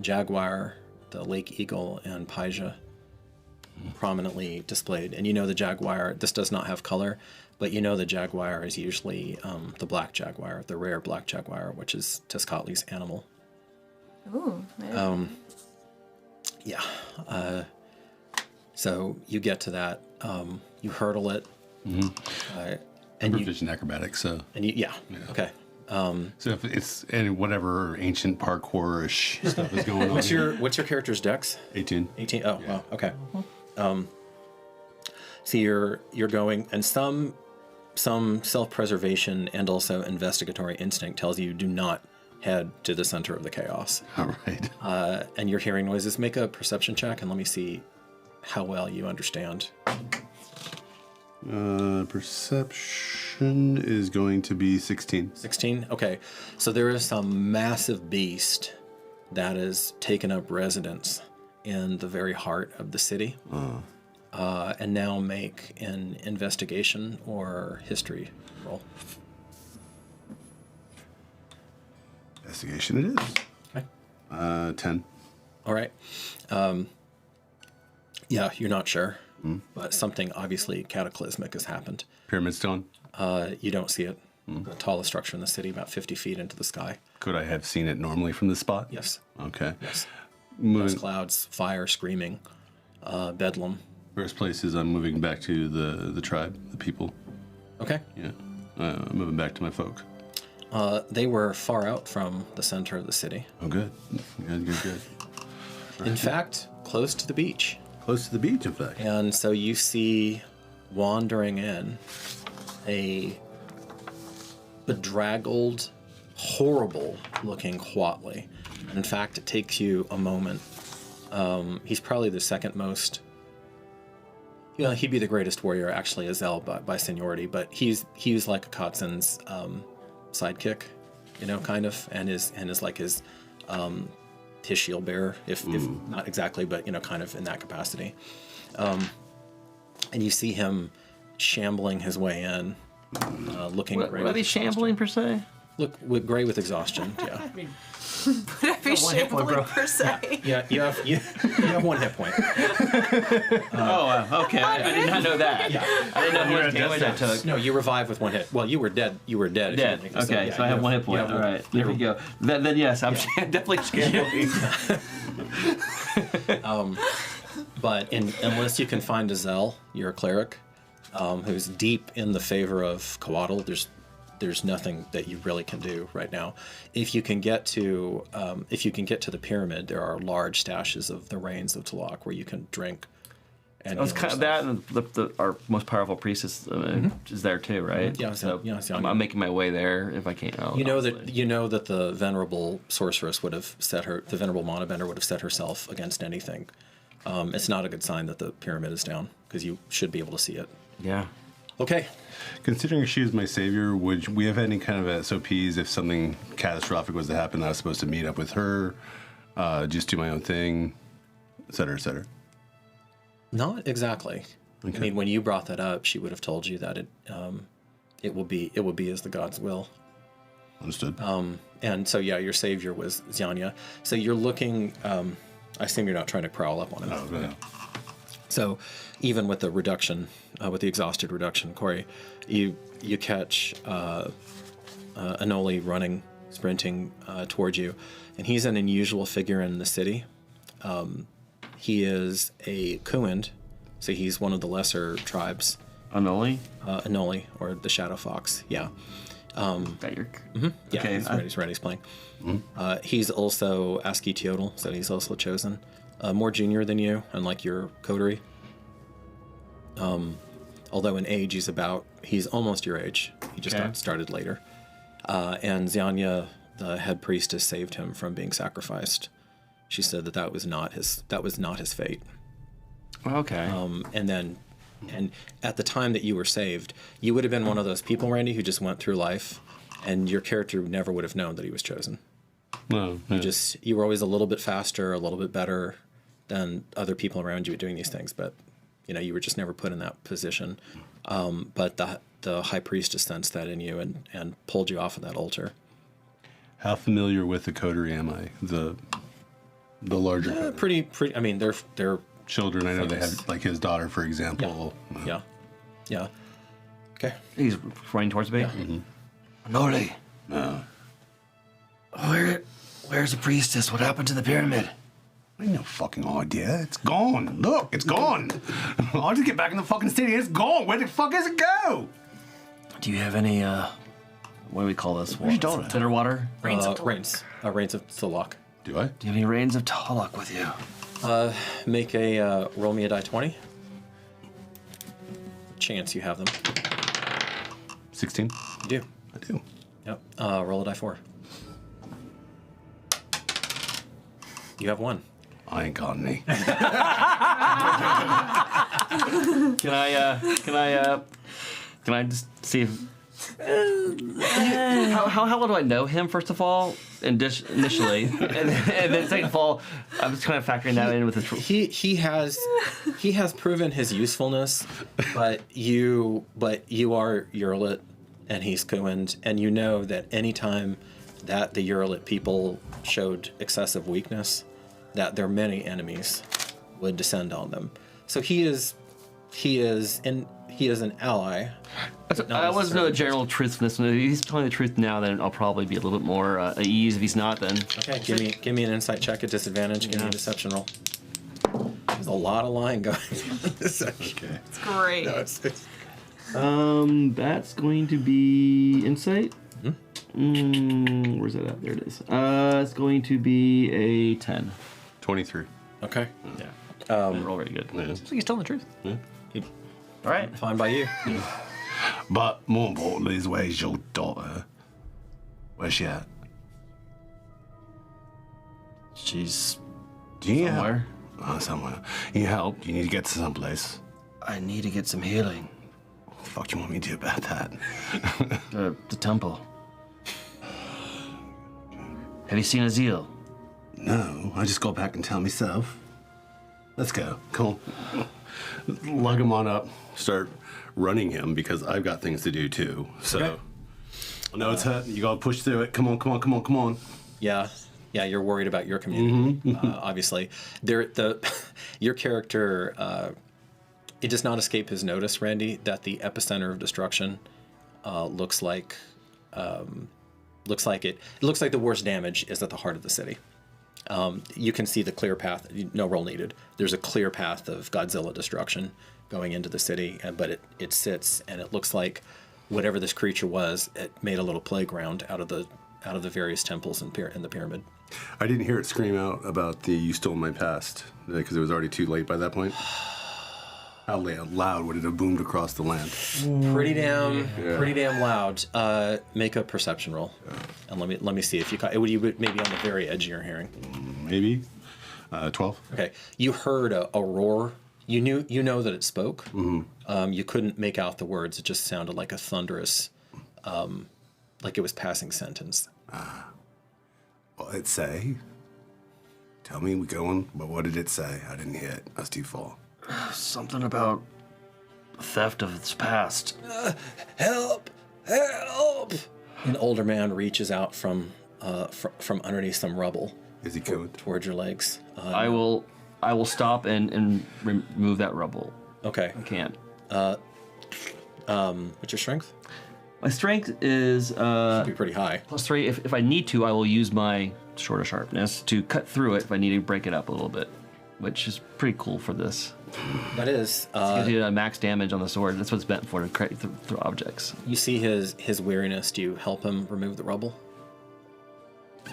S2: jaguar, the lake eagle, and Paija prominently displayed. And you know the jaguar, this does not have color, but you know the jaguar is usually the black jaguar, the rare black jaguar, which is Tezcatli's animal.
S5: Ooh.
S2: Yeah. So you get to that, you hurdle it, and
S7: I'm
S2: you,
S7: proficient in acrobatics, so.
S2: and you, okay.
S7: So if it's any whatever ancient parkour-ish stuff is going on.
S2: What's your character's dex?
S7: 18.
S2: 18. Oh, wow. Okay. So you're going, and some self-preservation and also investigatory instinct tells you do not head to the center of the chaos.
S7: All right.
S2: And you're hearing noises. Make a perception check, and let me see how well you understand.
S7: Perception is going to be 16.
S2: 16? Okay. So there is some massive beast that has taken up residence in the very heart of the city. And now make an investigation or history roll.
S7: Investigation it is.
S2: Okay.
S7: 10.
S2: All right. Yeah, you're not sure, but something obviously cataclysmic has happened.
S7: Pyramid stone.
S2: You don't see it. The tallest structure in the city, about 50 feet into the sky.
S7: Could I have seen it normally from this spot?
S2: Yes.
S7: Okay.
S2: Yes.
S7: Moving.
S2: Dust clouds, fire, screaming, bedlam.
S7: First place is I'm moving back to the tribe, the people.
S2: Okay.
S7: Yeah. I'm moving back to my folk.
S2: They were far out from the center of the city.
S7: Oh, good. Good.
S2: In fact, close to the beach.
S7: Close to the beach, in fact.
S2: And so you see wandering in a bedraggled, horrible-looking Huatli. In fact, it takes you a moment. He's probably the second most... he'd be the greatest warrior, actually, Azel, by seniority, but he's like a Kotzin's sidekick, kind of, and is like his shield bearer, if not exactly, but kind of in that capacity. And you see him shambling his way in, looking
S3: What
S2: gray.
S3: are they shambling per se?
S2: Look, gray with exhaustion. Yeah.
S6: Would I be
S4: one hit point,
S6: shambling
S4: bro.
S6: per se?
S2: Yeah, you have 1 hit point.
S3: Okay. I did not know that.
S2: Yeah.
S3: I didn't know how much damage I took.
S2: No, you revive with 1 hit. Well, you were dead. You were dead. if you
S3: Dead.
S2: didn't think
S3: Okay, so I have 1 hit point. All right, there we go. Then yes, I'm definitely shambling.
S2: But unless you can find Azel, you're a cleric, who's deep in the favor of Coatl, there's nothing that you really can do right now. If you can get to the pyramid, there are large stashes of the rains of Talak where you can drink. And
S3: It was
S2: heal
S3: kind of
S2: yourself.
S3: that, and our most powerful priestess is there too, right?
S2: Yeah,
S3: so
S2: yeah,
S3: I'm making my way there if I can.
S2: You know that the venerable sorceress would have the venerable Monobender would have set herself against anything. It's not a good sign that the pyramid is down because you should be able to see it.
S3: Yeah.
S2: Okay.
S7: Considering she is my savior, would we have any kind of SOPs if something catastrophic was to happen? I was supposed to meet up with her, just do my own thing, et cetera, et cetera.
S2: Not exactly.
S7: Okay.
S2: I mean, when you brought that up, she would have told you that it will be as the gods will.
S7: Understood.
S2: And so yeah, your savior was Zyanya. So you're looking. I assume you're not trying to prowl up on it.
S7: Oh, no.
S2: So even with the reduction, with the exhausted reduction, Corey, you catch Anoli sprinting towards you, and he's an unusual figure in the city. He is a Kuind, so he's one of the lesser tribes.
S3: Anoli?
S2: Anoli, or the Shadow Fox, yeah.
S3: Got your...
S2: Yeah,
S3: Okay,
S2: he's ready, he's playing. He's also ASCII Teodal, so he's also chosen. more junior than you, unlike your coterie. Although in age he's almost your age. He just got started later. And Xianya, the head priestess, saved him from being sacrificed. She said that was not his fate.
S3: Okay.
S2: And at the time that you were saved, you would have been one of those people, Randy, who just went through life, and your character never would have known that he was chosen.
S7: No, yeah.
S2: You were always a little bit faster, a little bit better than other people around you at doing these things, but you were just never put in that position. But the high priestess sensed that in you and pulled you off of that altar.
S7: How familiar with the coterie am I? The larger coterie?
S2: Pretty. I mean, they're
S7: children. I know they
S2: famous.
S7: have, like his daughter, for example.
S2: Yeah. Okay.
S3: He's running towards me.
S2: Yeah.
S3: Mm-hmm. Nori. Where's the priestess? What happened to the pyramid?
S7: I have no fucking idea. It's gone. Look, it's gone. I'll just get back in the fucking city. It's gone. Where the fuck does it go?
S3: Do you have any, what do we call this?
S7: Where's your daughter?
S3: Bitter water?
S2: Rains of Tolok.
S7: Do I?
S3: Do you have any rains of Tolok with you?
S2: Make a roll me a die 20. Chance you have them.
S7: 16.
S2: You do.
S7: I do.
S2: Yep. Roll a die 4. You have 1.
S7: I ain't got any.
S3: Can I just see if... how well do I know him, first of all, initially? and then second of all, I'm just kind of factoring that in with his...
S2: He has proven his usefulness, but you are Uralit and he's Kuind, and you know that anytime that the Uralit people showed excessive weakness, that their many enemies would descend on them. So he is an ally.
S3: I want to know the general truth from this. If he's telling the truth now, then I'll probably be a little bit more at ease. If he's not, then...
S2: Okay, give me an insight check at disadvantage. Give me a deception roll. There's a lot of lying going on in this section.
S7: Okay.
S6: It's great.
S2: No, it's
S3: that's going to be insight. Where's that at? There it is. It's going to be a 10.
S7: 23.
S2: okay.
S3: Yeah. Roll very good.
S7: Yeah.
S4: So he's telling the truth.
S7: Yeah.
S3: All right.
S2: Fine by you.
S7: But more importantly is, where's your daughter? Where's she at?
S3: She's
S7: Yeah.
S3: somewhere.
S7: Somewhere. You need help. You need to get to someplace.
S3: I need to get some healing.
S7: What the fuck do you want me to do about that?
S3: The temple. Have you seen Azil?
S7: No, I just go back and tell myself. Let's go. Come on. Lug him on up. Start running him because I've got things to do too. So,
S2: Okay.
S7: I know it's hurt. You gotta push through it. Come on, come on, come on, come on.
S2: Yeah, you're worried about your community. Obviously, your character. It does not escape his notice, Randy, that the epicenter of destruction looks like the worst damage is at the heart of the city. You can see the clear path. No roll needed. There's a clear path of Godzilla destruction going into the city, but it sits, and it looks like whatever this creature was, it made a little playground out of the various temples in the pyramid.
S7: I didn't hear it scream out about the "you stole my past" because it was already too late by that point. How loud would it have boomed across the land?
S2: Pretty damn loud. Make a perception roll, and let me see if you caught. Would you maybe on the very edge of your hearing?
S7: Maybe 12.
S2: Okay, you heard a roar. You know that it spoke. Mm-hmm. You couldn't make out the words. It just sounded like a thunderous, like it was passing sentence.
S7: What did it say? Tell me, we going. But what did it say? I didn't hear it. I was too far.
S3: Something about theft of its past.
S2: Help! Help! An older man reaches out from underneath some rubble.
S7: Is he going?
S2: Towards your legs.
S3: I will stop and remove that rubble.
S2: Okay.
S3: I can't.
S2: What's your strength?
S3: My strength is
S2: Should be pretty high.
S3: +3. If I need to, I will use my sword of sharpness to cut through it if I need to break it up a little bit, which is pretty cool for this.
S2: That is.
S3: Gives you a max damage on the sword. That's what it's meant for, to cut through objects.
S2: You see his weariness. Do you help him remove the rubble?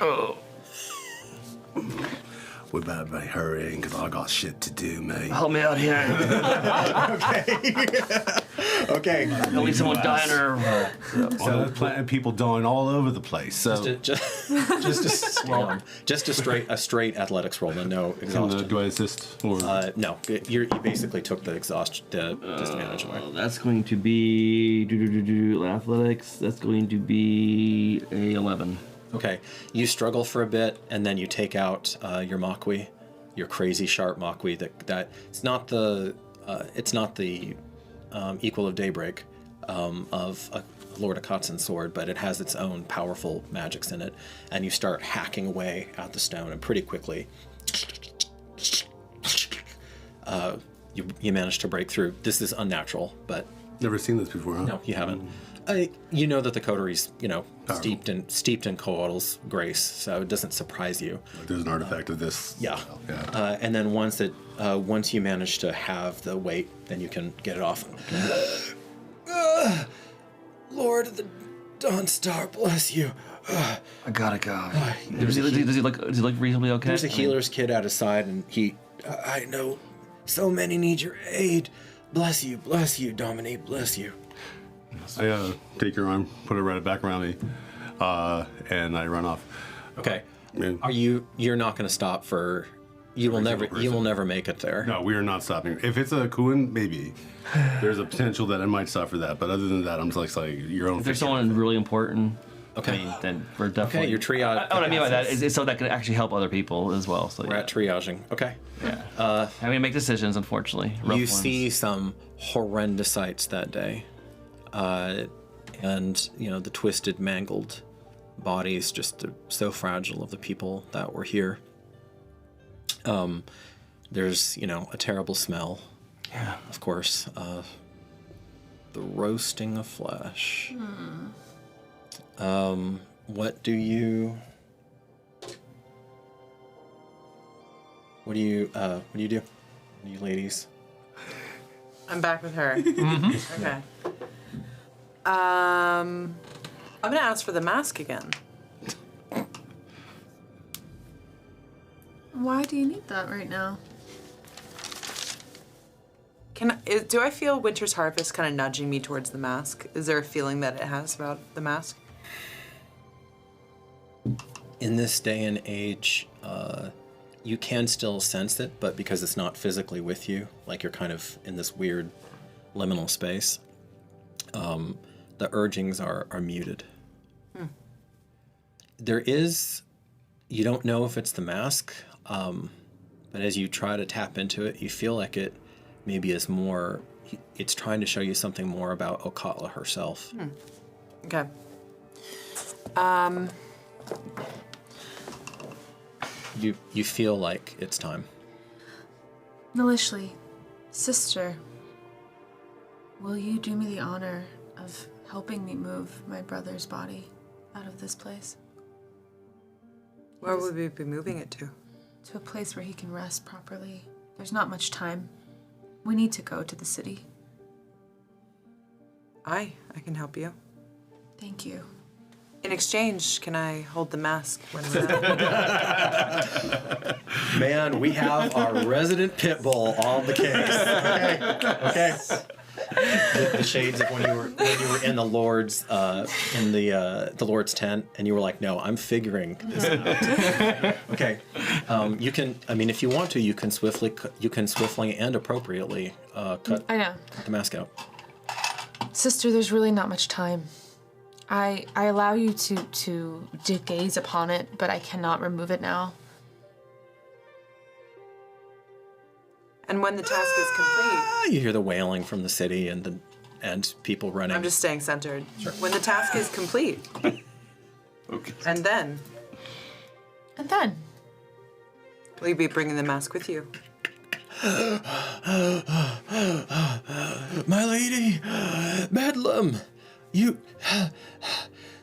S3: Oh.
S7: We better be hurrying because I got shit to do, mate.
S3: Help me out here.
S2: Okay.
S3: Don't leave someone dying or...
S7: So people dying all over the place. So
S2: Just a straight athletics roll, and no exhaustion.
S7: do I assist? Or?
S2: No, you basically took the disadvantage away.
S3: That's going to be athletics. That's going to be a 11.
S2: Okay, you struggle for a bit, and then you take out your Makwi, your crazy sharp Makwi. That it's not the equal of Daybreak of a Lord Akatsun's sword, but it has its own powerful magics in it. And you start hacking away at the stone, and pretty quickly, you manage to break through. This is unnatural, but
S7: Never seen this before, huh?
S2: no, you haven't. You know that the coteries, steeped in Coatl's grace, so it doesn't surprise you.
S7: Like there's an artifact of this.
S2: Yeah.
S7: Yeah.
S2: And then once you manage to have the weight, then you can get it off. Lord of the Dawnstar, bless you.
S3: I gotta go. Does he look reasonably okay?
S2: There's a healer's kid at his side, and I know so many need your aid. Bless you, Dominique, bless you.
S7: I take your arm, put it right back around me, and I run off.
S2: Okay.
S7: Yeah.
S2: You're not going to stop for... You will never make it there.
S7: No, we are not stopping. If it's a Kuin, maybe. There's a potential that I might stop for that, but other than that, I'm just like your own.
S3: If there's someone really important,
S2: Okay.
S3: I mean, then we're definitely...
S2: Okay, you're triage.
S3: What I mean by that is so that can actually help other people as well. So
S2: We're at triaging. Okay.
S3: yeah. Having to make decisions, unfortunately. Rough
S2: You
S3: ones.
S2: see some horrendous sights that day. And, the twisted, mangled bodies, just so fragile of the people that were here. There's, a terrible smell.
S3: Yeah.
S2: Of course. The roasting of flesh. What do you do? What do you ladies?
S6: I'm back with her. Okay. I'm gonna ask for the mask again.
S5: Why do you need that right now?
S6: Do I feel Winter's Harvest kind of nudging me towards the mask? Is there a feeling that it has about the mask?
S2: In this day and age, you can still sense it, but because it's not physically with you, like you're kind of in this weird liminal space, the urgings are muted. There is, you don't know if it's the mask, but as you try to tap into it, you feel like it maybe is more, it's trying to show you something more about Okatla herself.
S6: Okay.
S2: You feel like it's time.
S5: Nalishli, sister, will you do me the honor of helping me move my brother's body out of this place?
S6: Where would we be moving it to?
S5: To a place where he can rest properly. There's not much time. We need to go to the city.
S6: I can help you.
S5: Thank you.
S6: In exchange, can I hold the mask when we're done?
S2: Man, we have our resident pit bull on the case. Okay. The shades of when you were in the Lord's the Lord's tent, and you were like, "No, I'm figuring this out." Okay. You can. I mean, if you want to, you can swiftly and appropriately cut
S5: I know.
S2: the mask out.
S5: Sister, there's really not much time. I allow you to gaze upon it, but I cannot remove it now.
S6: And when the task is complete,
S2: You hear the wailing from the city and people running.
S6: I'm just staying centered. Sure. When the task is complete,
S7: Okay.
S6: and then
S5: And then?
S6: will you be bringing the mask with you?
S2: My lady, Bedlam, you,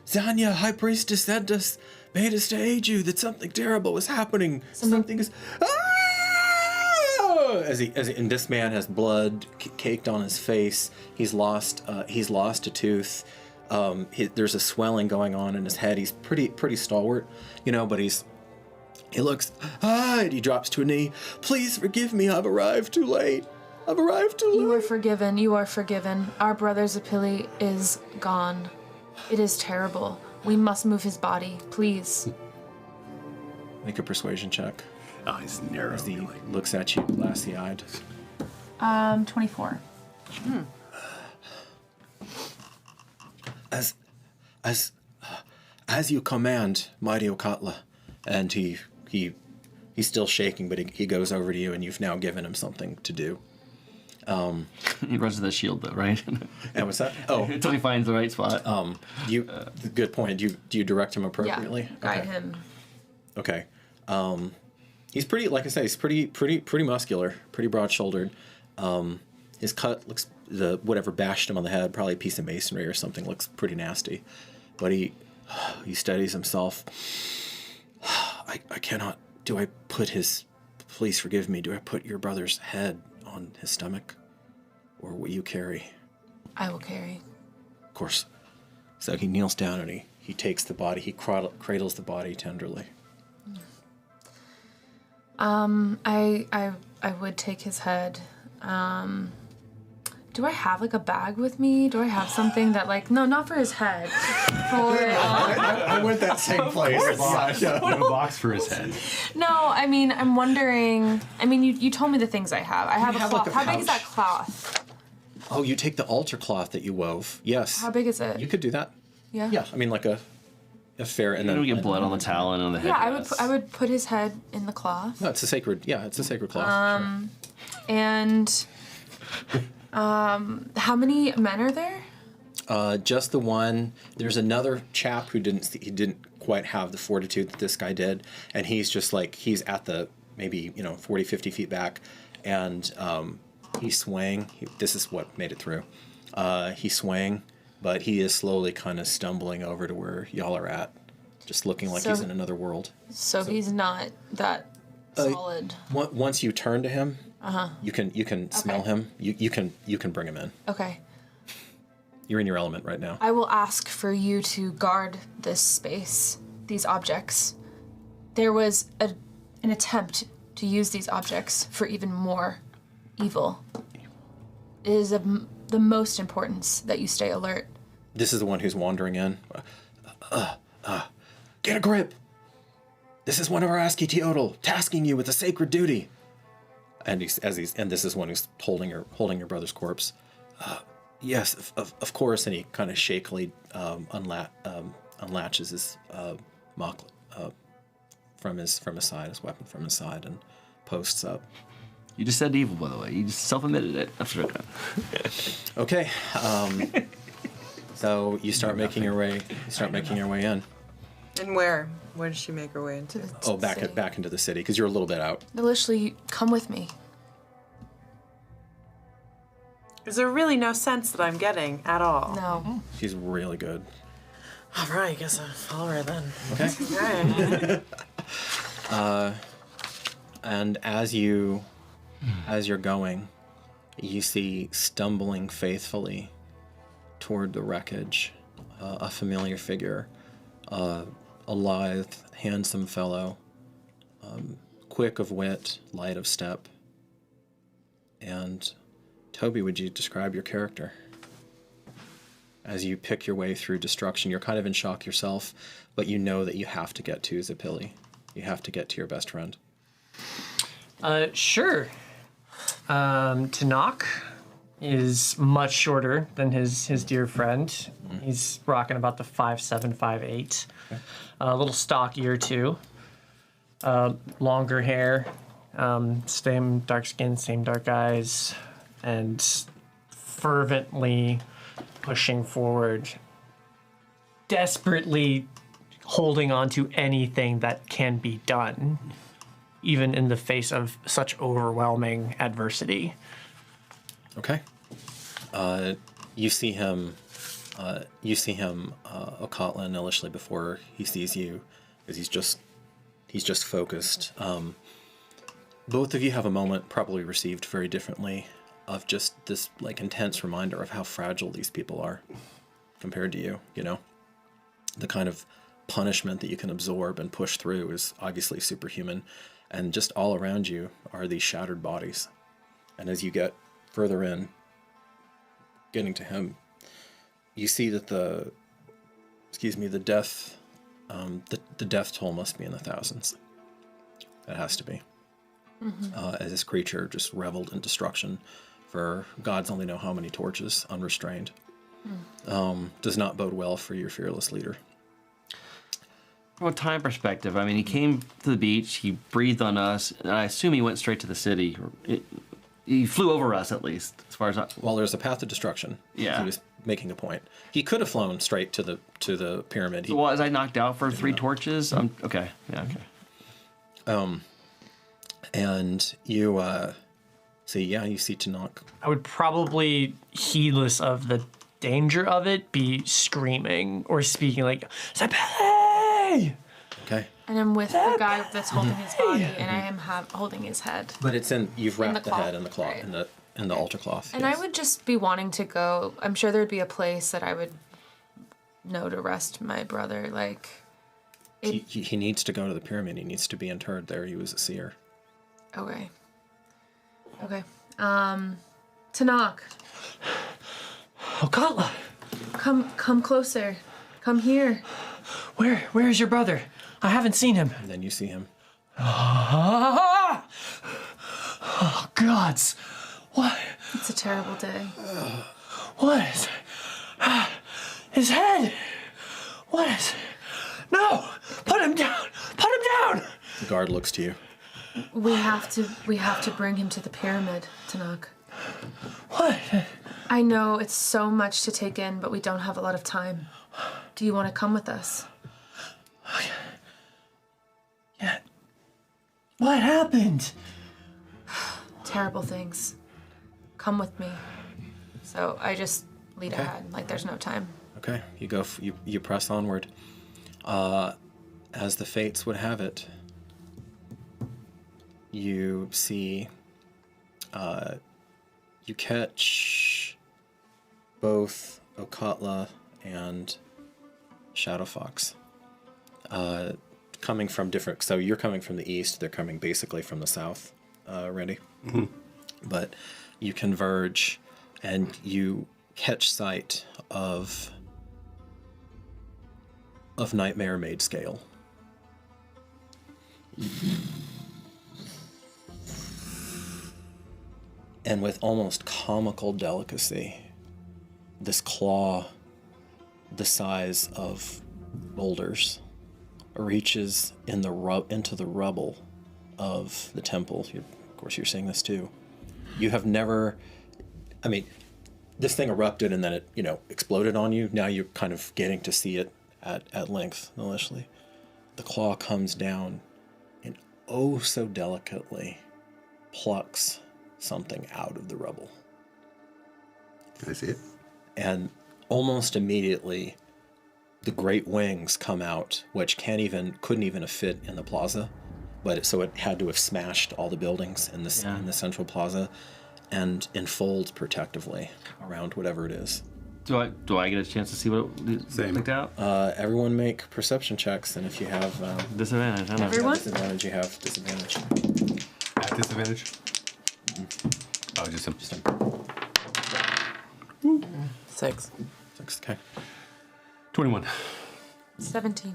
S2: Zanya, High Priestess, made us to aid you that something terrible was happening. Something is. And this man has blood caked on his face. He's lost a tooth. There's a swelling going on in his head. He's pretty stalwart, but He looks, and he drops to a knee. Please forgive me, I've arrived too late.
S5: You are forgiven, you are forgiven. Our brother Zapili is gone. It is terrible. We must move his body, please.
S2: Make a persuasion check.
S7: Oh, he's narrow.
S2: As he looks at you, glassy-eyed.
S5: 24.
S2: As you command, mighty Okatla. And he's still shaking, but he goes over to you, and you've now given him something to do.
S3: He runs to the shield, though, right?
S2: And what's that? Oh,
S3: Until he finds the right spot.
S2: good point. Do you direct him appropriately?
S5: Yeah, guide him.
S2: Okay. He's pretty, like I say, he's pretty muscular, pretty broad-shouldered. His cut looks, whatever bashed him on the head, probably a piece of masonry or something, looks pretty nasty. But he steadies himself. I cannot. Do I put his? Please forgive me. Do I put your brother's head on his stomach, or will you carry?
S5: I will carry.
S2: Of course. So he kneels down and he takes the body. He cradles the body tenderly.
S5: I would take his head. Do I have like a bag with me? Do I have something that like no, not for his head.
S2: I went that same place.
S7: No box for his head.
S5: No, I mean I'm wondering. I mean you told me the things I have. I have a
S2: have,
S5: cloth.
S2: like, a
S5: How big is
S2: pouch.
S5: that cloth?
S2: Oh, you take the altar cloth that you wove. Yes.
S5: How big is it?
S2: You could do that.
S5: Yeah.
S2: Yeah. I mean, like a fair, and
S3: You don't
S2: then
S3: get blood on the towel and on the head.
S5: Yeah, I would put his head in the cloth.
S2: no, it's a sacred. Yeah, it's a sacred cloth. Sure.
S5: And how many men are there?
S2: Just the one. There's another chap who didn't quite have the fortitude that this guy did, and he's just like he's at the maybe 40, 50 feet back, and he's swaying. This is what made it through. He's swaying, but he is slowly kind of stumbling over to where y'all are at, just looking like
S5: So-
S2: he's in another world.
S5: So he's not that solid.
S2: Once you turn to him, you can smell
S5: Okay.
S2: him. You can bring him in.
S5: Okay.
S2: You're in your element right now.
S5: I will ask for you to guard this space, these objects. There was an attempt to use these objects for even more evil. It is of the most importance that you stay alert.
S2: This is the one who's wandering in. Get a grip. This is one of our ASCII Teodal tasking you with a sacred duty. And this is one who's holding your brother's corpse. Yes, of course. And he kind of shakily unlatches his mock from his side, his weapon from his side, and posts up.
S3: You just said evil, by the way. You just self-admitted it. I'm sure.
S2: Okay. So you start making your way. You start making your way in.
S6: And where? Where does she make her way into?
S2: Oh, back into the city because you're a little bit out.
S5: Literally, come with me.
S6: Is there really no sense that I'm getting at all?
S5: No.
S2: She's really good.
S6: All right, I guess I'll follow her then.
S2: Okay.
S6: All right.
S2: And as you're going, you see stumbling faithfully toward the wreckage a familiar figure, a lithe, handsome fellow, quick of wit, light of step. And Toby, would you describe your character? As you pick your way through destruction, you're kind of in shock yourself, but you know that you have to get to Zapili. You have to get to your best friend.
S4: Sure. Tanakh is much shorter than his dear friend. Mm-hmm. He's rocking about the 5'7", 5'8". Okay. A little stockier too. Longer hair, same dark skin, same dark eyes, and fervently pushing forward, desperately holding on to anything that can be done, even in the face of such overwhelming adversity.
S2: Okay. You see him, Okatla, initially before he sees you, because he's just focused. Both of you have a moment, probably received very differently, of just this like intense reminder of how fragile these people are compared to you. You know, the kind of punishment that you can absorb and push through is obviously superhuman. And just all around you are these shattered bodies. And as you get further in, getting to him, you see that the death, the death toll must be in the thousands. It has to be. As this creature just reveled in destruction for gods only know how many torches, unrestrained. Does not bode well for your fearless leader.
S3: From a time perspective, I mean, he came to the beach, he breathed on us, and I assume he went straight to the city. He flew over us, at least, as far as
S2: Well, there's a path of destruction.
S3: Yeah.
S2: He was making a point. He could have flown straight to the pyramid.
S3: Well, as I knocked out for 3 torches, okay. Yeah, okay.
S2: And you you see Tanakh.
S4: I would probably, heedless of the danger of it, be screaming or speaking like, Tezcatli!
S2: Okay.
S5: And I'm with the guy that's holding his body, and I am holding his head.
S2: But you've wrapped the
S5: cloth,
S2: head in the cloth,
S5: right.
S2: in the altar cloth.
S5: And I would just be wanting to go. I'm sure there'd be a place that I would know to rest my brother. Like,
S2: He needs to go to the pyramid. He needs to be interred there. He was a seer.
S5: okay. Tanakh,
S4: Okatla,
S5: come closer. Come here.
S4: where's your brother? I haven't seen him.
S2: And then you see him.
S4: Ah! Oh, gods. What?
S5: It's a terrible day.
S4: What is... His head! What is... No! Put him down! Put him down!
S2: The guard looks to you.
S5: We have to bring him to the pyramid, Tanakh.
S4: What?
S5: I know it's so much to take in, but we don't have a lot of time. Do you want to come with us?
S4: Yeah. What happened?
S5: Terrible things. Come with me. So I just lead ahead, like there's no time.
S2: Okay, you go. You press onward. As the fates would have it, you see. You catch both Okatla and Shadowfox coming from different. So you're coming from the east. They're coming basically from the south, Randy. Mm-hmm. But you converge, and you catch sight of Nightmare Maid Scale. And with almost comical delicacy, this claw, the size of boulders, reaches into the rubble of the temple. Of course, you're seeing this too. You have never... I mean, this thing erupted and then it, exploded on you. Now you're kind of getting to see it at length, initially. The claw comes down and oh so delicately plucks something out of the rubble.
S8: Can I see it?
S2: And almost immediately, the great wings come out, which couldn't even have fit in the plaza, so it had to have smashed all the buildings in the central plaza, and enfolds protectively around whatever it is.
S3: Do I get a chance to see what it picked out?
S2: Everyone make perception checks, and if you have
S3: Disadvantage. I don't know.
S5: Everyone?
S2: disadvantage, you have disadvantage.
S7: At disadvantage? Oh, just him.
S6: 6.
S2: 6, okay.
S7: 21.
S5: 17.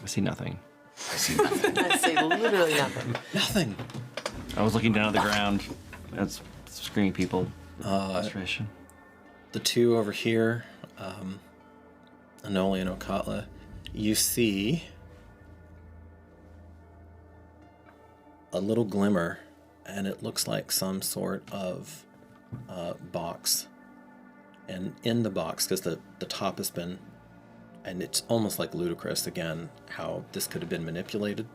S3: I see nothing.
S6: I say literally nothing.
S2: Nothing.
S3: I was looking down at the ground. That's screaming people. Frustration.
S2: The two over here, Anoli and Okatla, you see a little glimmer, and it looks like some sort of box. And in the box, because the top has been, and it's almost like ludicrous again how this could have been manipulated.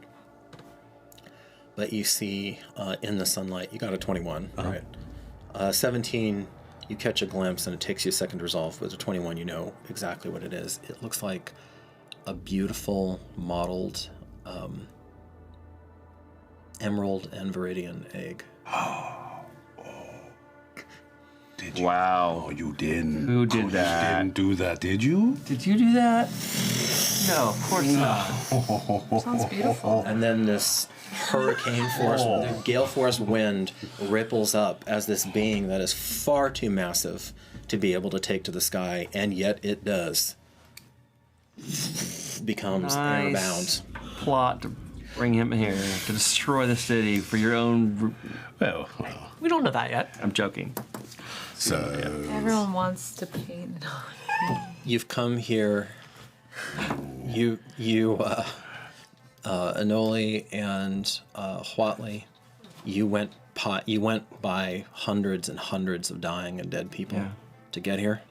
S2: But you see in the sunlight, you got a 21, right? 17, you catch a glimpse, and it takes you a second to resolve. With a 21, you know exactly what it is. It looks like a beautiful mottled emerald and viridian egg.
S7: Did you?
S3: Wow.
S7: Oh, you didn't.
S3: Who did that?
S7: You didn't do that, did you?
S3: Did you do that? No, of course not.
S5: Sounds beautiful.
S2: And then this hurricane force, the gale force wind ripples up as this being that is far too massive to be able to take to the sky, and yet it does. Becomes airbound.
S3: Plot to bring him here to destroy the city for your own.
S7: Well,
S4: We don't know that yet.
S3: I'm joking.
S7: so
S5: Everyone wants to paint.
S2: You've come here. You, Anoli and Huatley, you went by hundreds and hundreds of dying and dead people to get here.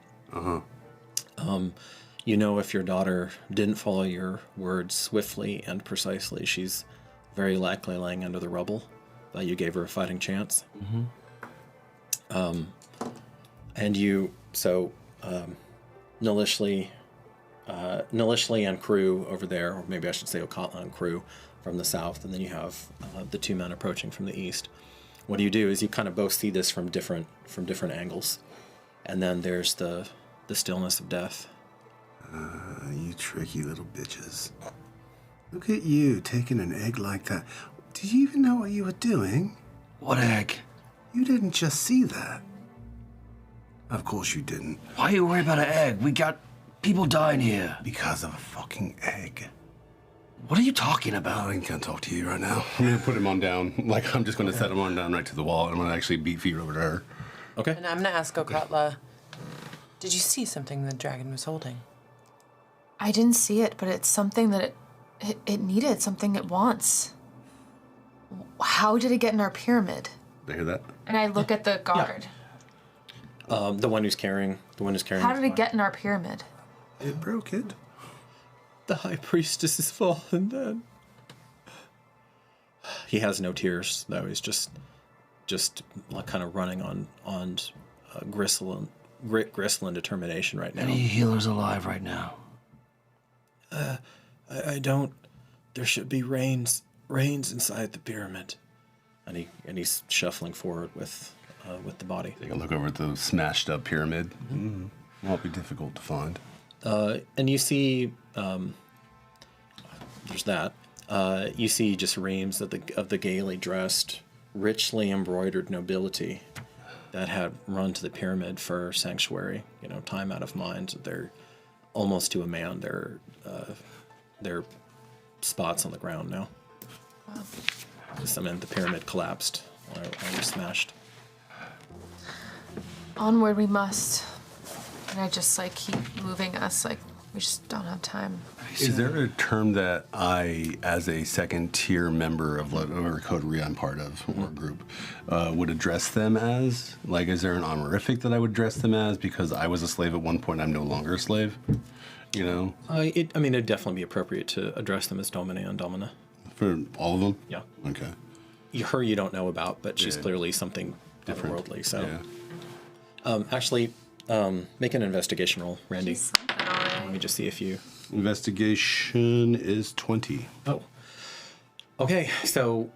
S2: You know, if your daughter didn't follow your words swiftly and precisely, she's very likely laying under the rubble. That you gave her a fighting chance. And you, so Nilishli and crew over there, or maybe I should say Okatla and crew from the south, and then you have the two men approaching from the east. What you do is you kind of both see this from different angles, and then there's the stillness of death.
S8: You tricky little bitches. Look at you taking an egg like that. Did you even know what you were doing?
S3: What egg?
S8: You didn't just see that. Of course you didn't.
S3: Why are you worried about an egg? We got people dying here.
S8: Because of a fucking egg.
S3: What are you talking about?
S8: I can't talk to you right now.
S7: I'm gonna put him on down. Like I'm just gonna set him on down right to the wall, and I'm gonna actually beat feet over to her.
S2: Okay.
S6: And I'm gonna ask Okatla, did you see something the dragon was holding?
S5: I didn't see it, but it's something that it needed, something it wants. How did it get in our pyramid?
S7: Did I hear that?
S5: And I look at the guard.
S2: The one who's carrying.
S5: How did it get in our pyramid?
S8: It broke it.
S2: The high priestess is fallen then. He has no tears, though. He's just like kind of running on gristle and determination right now.
S3: Any healers alive right now?
S2: I don't. There should be rains inside the pyramid. And he's shuffling forward with the body.
S7: Take a look over at the smashed up pyramid. Won't be difficult to find.
S2: And you see, there's that. You see just reams of the gaily dressed, richly embroidered nobility that had run to the pyramid for sanctuary. You know, time out of mind. They're almost to a man. They're spots on the ground now. Wow. The pyramid collapsed when I was smashed.
S5: Onward we must. And I just keep moving us, we just don't have time.
S7: Is there a term that I, as a second tier member of whatever coterie I'm part of or group, would address them as? Like, is there an honorific that I would address them as because I was a slave at one point? I'm no longer a slave. You know.
S2: It'd definitely be appropriate to address them as Domine and Domina.
S7: For all of them.
S2: Yeah.
S7: Okay.
S2: Her you don't know about, but she's clearly something
S7: Different.
S2: otherworldly. So,
S7: Yeah.
S2: actually, make an investigation roll, Randy. Let me just see if you.
S7: Investigation is 20.
S2: Oh. Okay, so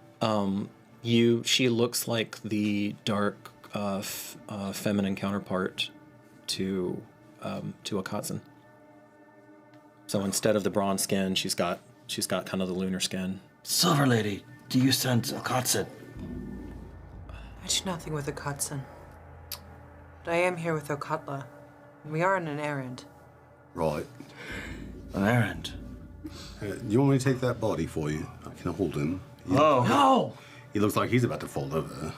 S2: she looks like the dark, feminine counterpart to Akatzen. So instead of the bronze skin, she's got kind of the lunar skin.
S3: Silver Lady, do you sense Akatzen?
S6: I do nothing with Okatsun. But I am here with Okatla. And we are on an errand.
S8: Right.
S3: An errand.
S8: You want me to take that body for you? I can hold him.
S3: Oh.
S4: No!
S8: He looks like he's about to fall over.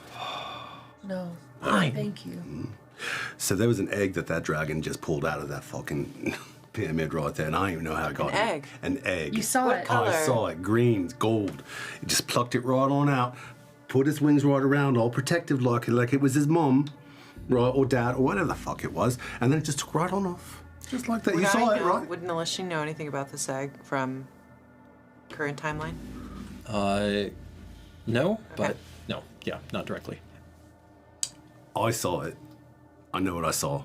S5: No.
S4: Fine.
S5: Thank you.
S8: So there was an egg that dragon just pulled out of that fucking pyramid right there, and I don't even know how it got
S6: An
S8: in.
S6: egg?
S8: An egg.
S5: You saw
S6: What
S5: it.
S6: color?
S8: I saw it. Green, gold. He just plucked it right on out, put his wings right around, all protective like it was his mom, right, or dad, or whatever the fuck it was, and then it just took right on off. Just like that. You saw it, right?
S6: Would Nilishi know anything about this egg from current timeline?
S2: No, but no, yeah, not directly.
S8: I saw it. I know what I saw.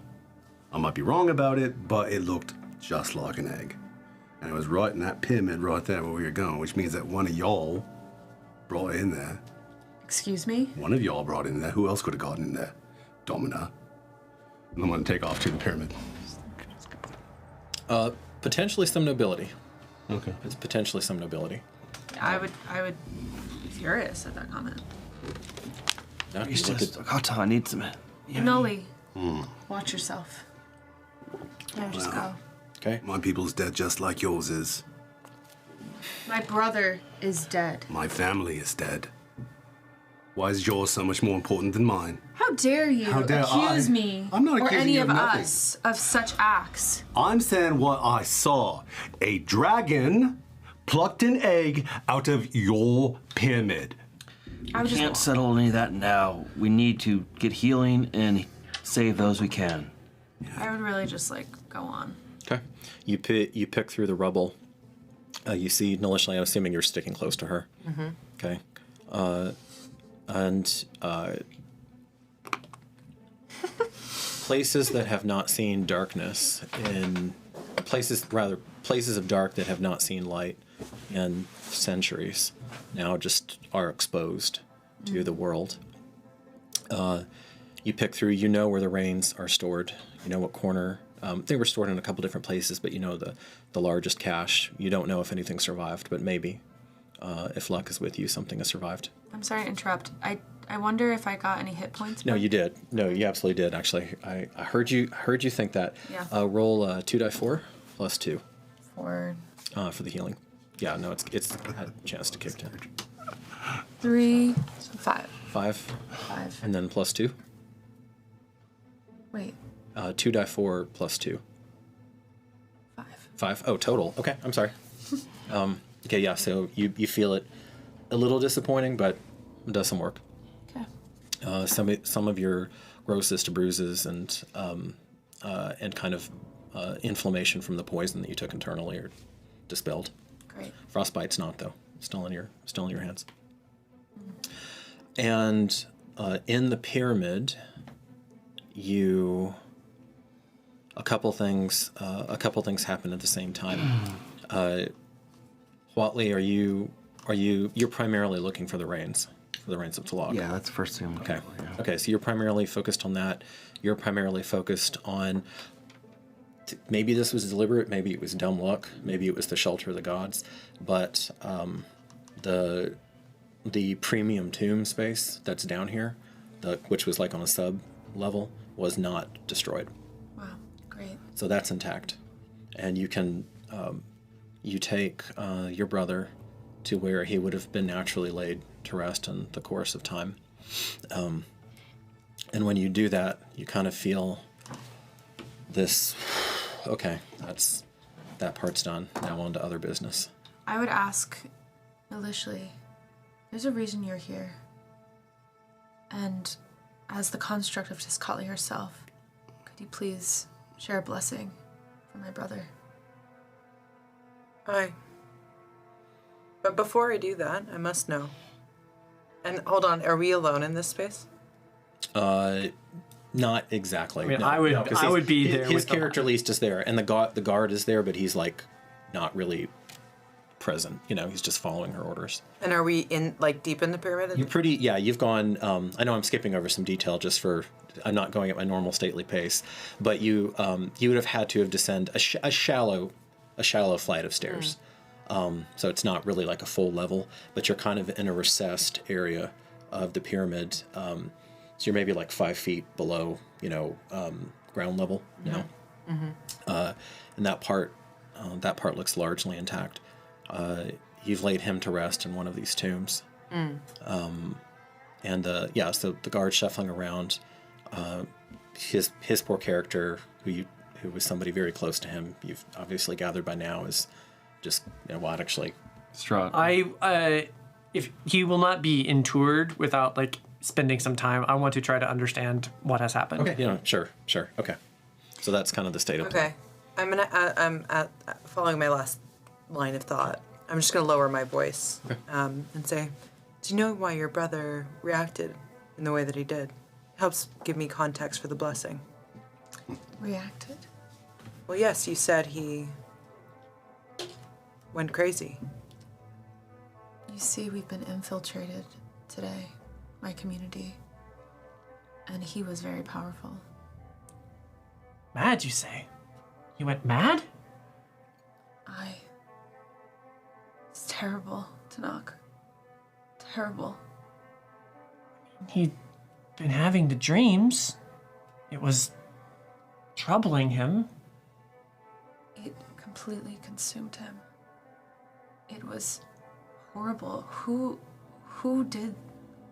S8: I might be wrong about it, but it looked just like an egg. And it was right in that pyramid right there where we were going, which means that one of y'all brought it in there.
S5: Excuse me?
S8: One of y'all brought it in there. Who else could have gotten in there? Domina. And I'm going to take off to the pyramid.
S2: Potentially some nobility.
S8: Okay.
S2: It's potentially some nobility.
S5: I would be furious at that comment.
S2: No,
S3: He's
S2: you look
S3: just,
S2: at-
S3: Akata, I need some.
S5: Noli, watch yourself. Yeah, just go.
S2: okay.
S8: My people's dead just like yours is.
S5: My brother is dead.
S8: My family is dead. Why is yours so much more important than mine?
S5: How dare you
S8: How dare
S5: accuse
S8: I?
S5: me
S8: I'm not
S5: or
S8: accusing
S5: any
S8: you
S5: of
S8: of nothing.
S5: us of such acts?
S8: I'm saying what I saw. A dragon plucked an egg out of your pyramid.
S5: I would
S3: Can't
S5: just
S3: settle any of that now. We need to get healing and save those we can.
S5: I would really just like go on.
S2: Okay. You pick through the rubble. You see Nalishli, I'm assuming you're sticking close to her. Mm-hmm. Okay. And places that have not seen darkness in places of dark that have not seen light in centuries now just are exposed to the world. You pick through, you know where the reins are stored. You know what corner. They were stored in a couple different places, but you know the largest cache. You don't know if anything survived, but maybe, if luck is with you, something has survived.
S5: I'm sorry to interrupt. I wonder if I got any hit points.
S2: No,
S5: back?
S2: you did. No, you absolutely did. Actually, I heard you think that.
S5: Yeah.
S2: Roll 2d4 plus 2
S5: 4,
S2: for the healing. Yeah, no, it's had a chance to kick in.
S5: 3, 5.
S2: 5,
S5: 5.
S2: and then plus 2.
S5: Wait,
S2: 2d4 plus 2.
S5: 5.
S2: 5. Oh, total. Okay, I'm sorry. Okay, yeah. So you feel it a little disappointing, but it does some work.
S5: Okay.
S2: Some of your grossest bruises and kind of inflammation from the poison that you took internally are dispelled.
S5: Great.
S2: Frostbite's not though. Still in your hands. And in the pyramid, a couple things happen at the same time. Watley, you're primarily looking for the reins of Talag.
S3: Yeah, that's the first thing I'm looking
S2: Okay.
S3: for. Yeah.
S2: Okay, so you're primarily focused on that. You're primarily focused on maybe this was deliberate, maybe it was dumb luck, maybe it was the shelter of the gods, but the premium tomb space that's down here, which was like on a sub level, was not destroyed.
S5: Wow. Great.
S2: So that's intact, and you can you take your brother to where he would have been naturally laid to rest in the course of time. And when you do that, you kind of feel this, okay, that part's done. Now on to other business.
S5: I would ask Nalishli, there's a reason you're here. And as the construct of Tezcatli herself, could you please share a blessing for my brother?
S6: Aye. But before I do that, I must know. And hold on, are we alone in this space?
S2: Not exactly.
S4: I mean,
S2: no.
S4: I would-
S2: No, 'cause
S4: I would be there
S2: His
S4: with the-
S2: character least is there, and the guard is there, but he's like not really present. You know, he's just following her orders.
S6: And are we in deep in the pyramid?
S2: You've gone, I know I'm skipping over some detail just for, I'm not going at my normal stately pace, but you would have had to have descended a shallow flight of stairs. So it's not really like a full level, but you're kind of in a recessed area of the pyramid. So you're maybe like 5 feet below, ground level now. And that part looks largely intact. You've laid him to rest in one of these tombs. So the guard shuffling around, his poor character, who was somebody very close to him, you've obviously gathered by now, is just actually.
S3: Strahd.
S4: If he will not be interred without spending some time, I want to try to understand what has happened.
S2: Okay, sure, okay. So that's kind of the state of play.
S6: Okay. I'm following my last line of thought. I'm just going to lower my voice and say, do you know why your brother reacted in the way that he did? Helps give me context for the blessing.
S5: Reacted?
S6: Well, yes, you said he went crazy.
S5: You see, we've been infiltrated today, my community, and he was very powerful.
S4: Mad, you say? He went mad?
S5: It's terrible, Tanakh. Terrible.
S4: He'd been having the dreams. It was troubling him.
S5: It completely consumed him. It was horrible. Who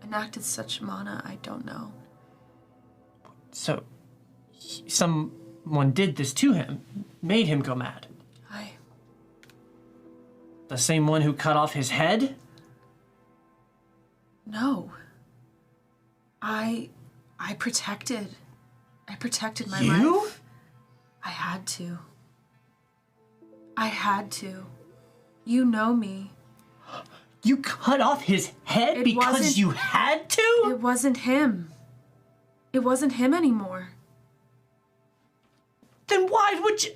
S5: enacted such mana? I don't know.
S4: So, someone did this to him, made him go mad. The same one who cut off his head?
S5: No. I protected my
S4: You?
S5: life. I had to. I had to. You know me.
S4: You cut off his head
S5: It
S4: because
S5: wasn't-
S4: you had to?
S5: It wasn't him. It wasn't him anymore.
S4: Then why would you?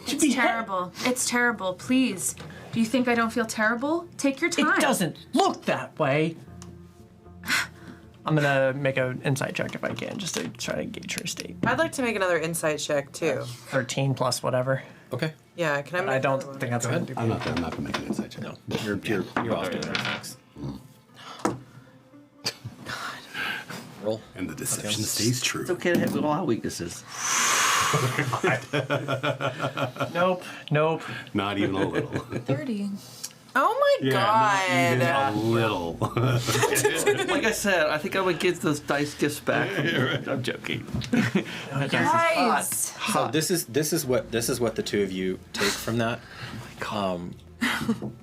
S5: It's terrible. It's terrible. Please. Do you think I don't feel terrible? Take your time.
S4: It doesn't look that way. I'm gonna make an insight check if I can, just to try to gauge her state.
S6: I'd like to make another insight check too.
S4: 13 plus whatever.
S2: Okay.
S6: Yeah, can I make
S4: I don't
S6: another one?
S4: think that's
S2: Go
S4: gonna
S2: ahead.
S4: do.
S7: I'm not gonna make an insight check.
S2: No, you're off doing things. Roll.
S8: And the deception stays true.
S3: It's okay to have all our weaknesses.
S4: Nope.
S7: Not even a little.
S5: 30.
S6: Oh my
S7: Not
S6: god.
S7: even a little.
S3: Like I said, I think I would get those dice gifts back. I'm joking.
S5: Guys.
S2: So this is what the two of you take from that.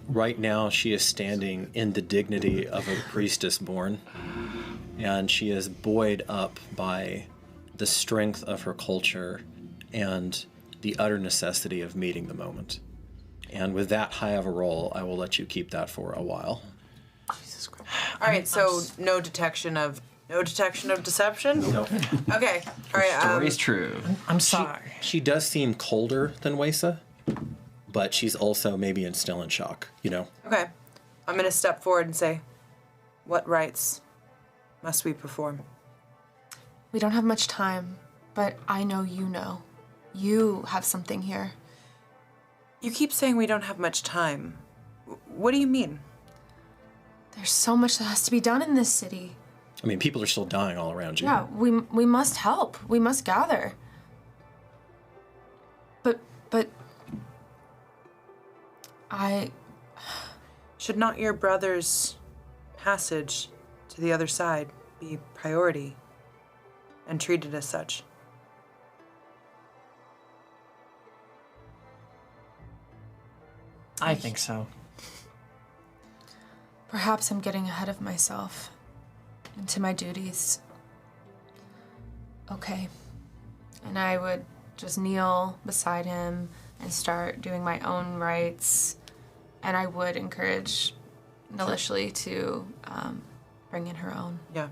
S2: Right now, she is standing in the dignity of a priestess born, and she is buoyed up by the strength of her culture and the utter necessity of meeting the moment. And with that high of a roll, I will let you keep that for a while.
S6: All right, so no detection of deception?
S2: Nope.
S6: Okay. All right.
S3: Story's true.
S4: I'm sorry.
S2: She does seem colder than Wesa, but she's also maybe still in shock, you know?
S6: Okay. I'm going to step forward and say, what rites must we perform?
S5: We don't have much time, but I know you know. You have something here.
S6: You keep saying we don't have much time. What do you mean?
S5: There's so much that has to be done in this city.
S2: I mean, people are still dying all around you.
S5: Yeah, we must help. We must gather. But I
S6: Should not your brother's passage to the other side be priority and treated as such?
S4: I think so.
S5: perhaps I'm getting ahead of myself into my duties. Okay. And I would just kneel beside him and start doing my own rites. And I would encourage Nalishli to bring in her own.
S6: Yeah.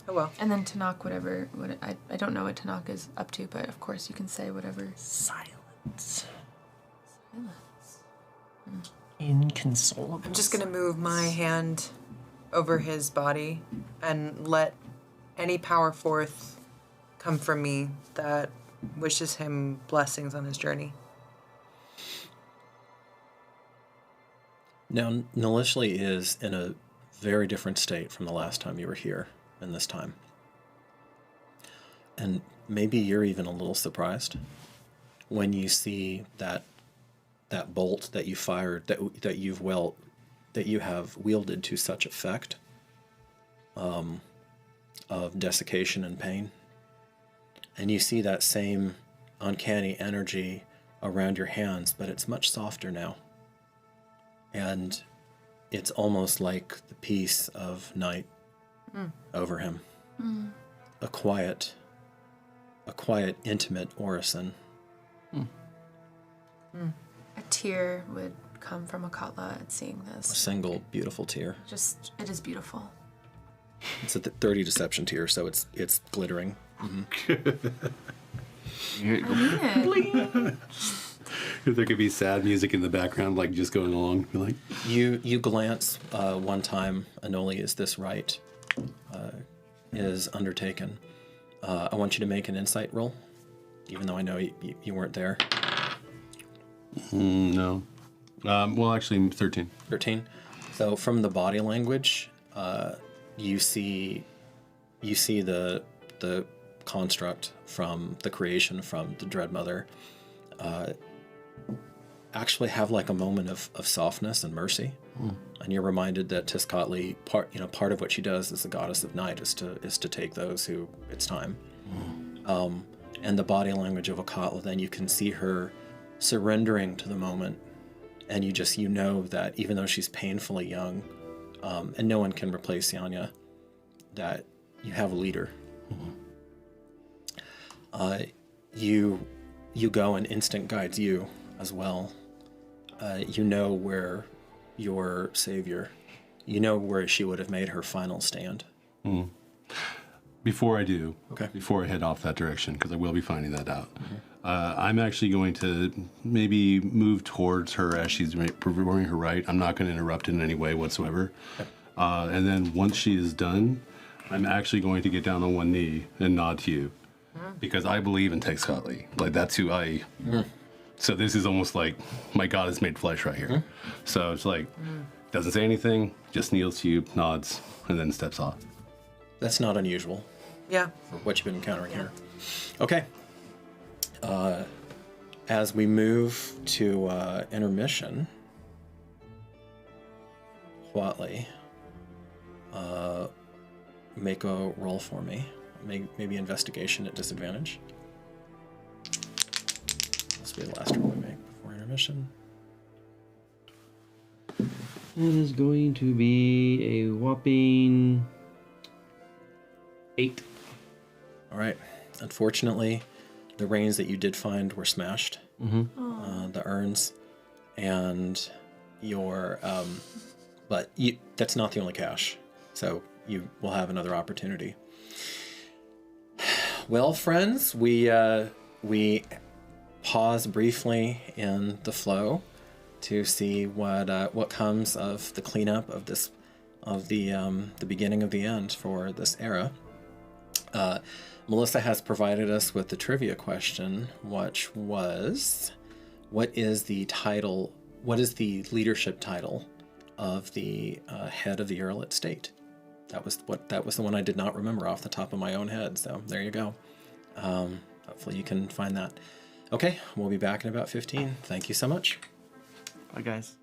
S6: Oh well.
S5: And then Tanakh, whatever. I don't know what Tanakh is up to, but of course you can say whatever.
S4: Silence.
S5: Silence.
S4: Inconsolable.
S6: I'm just gonna move my hand over his body and let any power forth come from me that wishes him blessings on his journey.
S2: Now, Nalishli is in a very different state from the last time you were here and this time. And maybe you're even a little surprised when you see that bolt that you fired, that you have wielded to such effect of desiccation and pain. And you see that same uncanny energy around your hands, but it's much softer now. And it's almost like the peace of night over him. A quiet, intimate orison.
S5: A tear would come from Akatla at seeing
S2: A
S5: this.
S2: single beautiful tear.
S5: Just, it is beautiful.
S2: It's a 30 deception tear, so it's glittering.
S3: Here it
S5: I
S3: goes.
S5: mean it.
S7: If there could be sad music in the background, like just going along, be like,
S2: You glance one time, Anoli, is this right? Is undertaken. I want you to make an insight roll, even though I know you weren't there.
S7: No. Well, actually, 13.
S2: 13. So from the body language, you see the construct from the creation from the Dread Mother actually have like a moment of softness and mercy. And you're reminded that Tezcatli, part of what she does as the goddess of night is to take those who it's time. And the body language of Okatla, then you can see her surrendering to the moment, and you know that even though she's painfully young, and no one can replace Yanya, that you have a leader. You go, and instinct guides you as well. You know where your savior, you know where she would have made her final stand.
S7: Before I do,
S2: Okay.
S7: before I head off that direction, because I will be finding that out, I'm actually going to maybe move towards her as she's performing her rite. I'm not going to interrupt in any way whatsoever. And then once she is done, I'm actually going to get down on one knee and nod to you, because I believe in Tezcatli. Like, that's who I... So this is almost like my God is made flesh right here. So it's like, doesn't say anything, just kneels to you, nods, and then steps off.
S2: That's not unusual
S6: Yeah.
S2: for what you've been encountering here. Okay. As we move to intermission, Huatli, make a roll for me. Maybe investigation at disadvantage. This will be the last roll we make before intermission.
S3: It is going to be a whopping 8.
S2: All right. Unfortunately, the reins that you did find were smashed. The urns, and your but that's not the only cache, so you will have another opportunity. Well, friends, we pause briefly in the flow to see what comes of the cleanup of this, of the beginning of the end for this era. Melissa has provided us with the trivia question, which was, what is the title? What is the leadership title of the head of the Uralit state? That was the one I did not remember off the top of my own head. So there you go. Hopefully you can find that. Okay, we'll be back in about 15. Thank you so much.
S3: Bye, guys.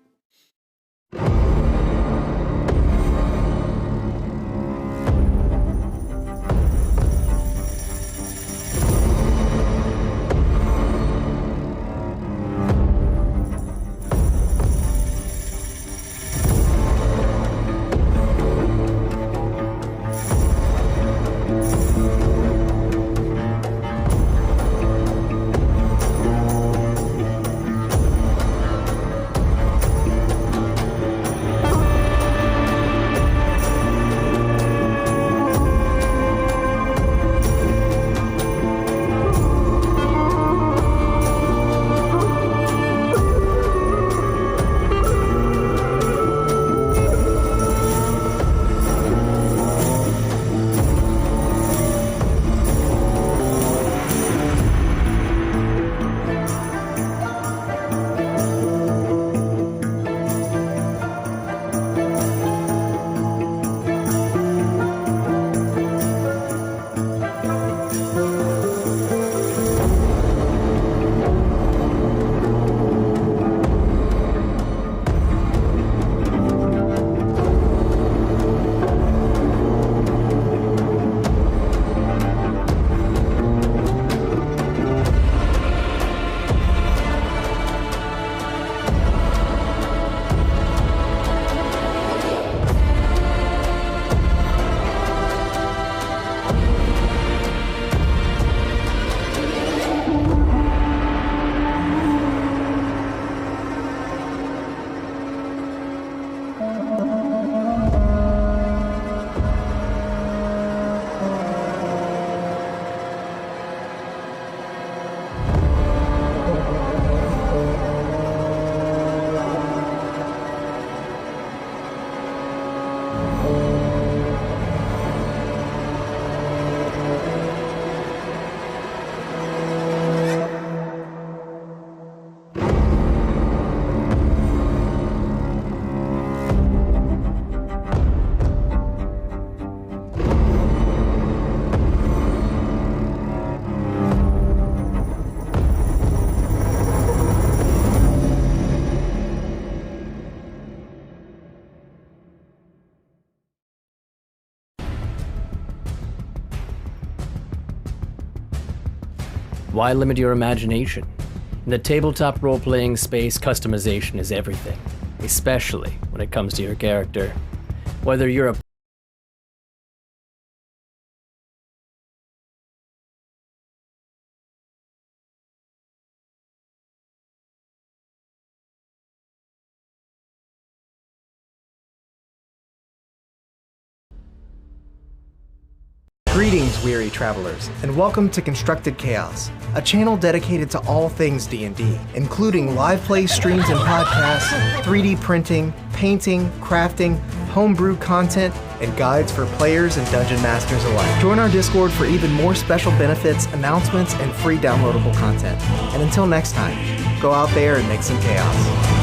S9: Why limit your imagination? In the tabletop role-playing space, customization is everything, especially when it comes to your character. Whether you're a
S10: Greetings, weary travelers, and welcome to Constructed Chaos, a channel dedicated to all things D&D, including live play streams and podcasts, 3D printing, painting, crafting, homebrew content, and guides for players and dungeon masters alike. Join our Discord for even more special benefits, announcements, and free downloadable content. And until next time, go out there and make some chaos.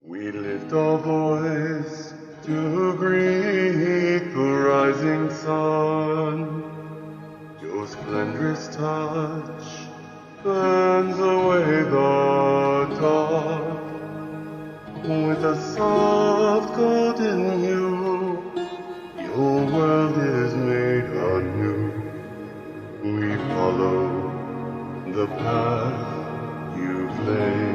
S11: We lift our voice to greet the rising sun. Your splendorous touch burns away the dark. With a soft golden hue, your world is made anew. We follow the path you've laid.